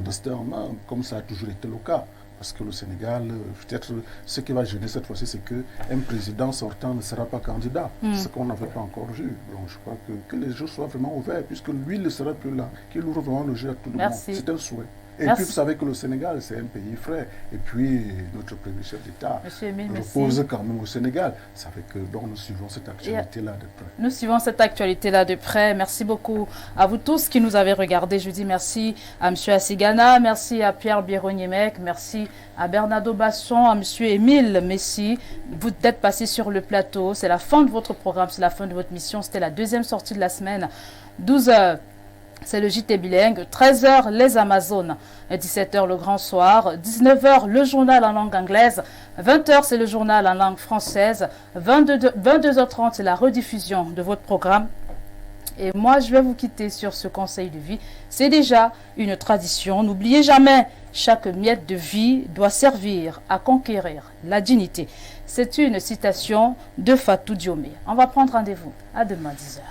destin en main, comme ça a toujours été le cas. Parce que le Sénégal, peut-être, ce qui va gêner cette fois-ci, c'est qu'un président sortant ne sera pas candidat. Ce qu'on n'avait pas encore vu. Donc je crois que les jeux soient vraiment ouverts, puisque lui ne sera plus là, qu'il ouvre vraiment le jeu à tout le monde. C'est un souhait. Et puis, vous savez que le Sénégal, c'est un pays frère. Et puis, notre premier chef d'État repose quand même au Sénégal. Ça fait que donc, nous suivons cette actualité-là de près. Nous suivons cette actualité-là de près. Merci beaucoup à vous tous qui nous avez regardés. Je dis merci à M. Assigana, merci à Pierre Biron-Yemek, merci à Bernardo Basson, à M. Émile Messi. Vous êtes passé sur le plateau. C'est la fin de votre programme, c'est la fin de votre mission. C'était la deuxième sortie de la semaine. 12h. C'est le JT bilingue, 13h les Amazones, 17h le Grand Soir, 19h le journal en langue anglaise, 20h c'est le journal en langue française, 22h30 c'est la rediffusion de votre programme. Et moi je vais vous quitter sur ce conseil de vie. C'est déjà une tradition, n'oubliez jamais, chaque miette de vie doit servir à conquérir la dignité. C'est une citation de Fatou Diomé. On va prendre rendez-vous à demain 10h.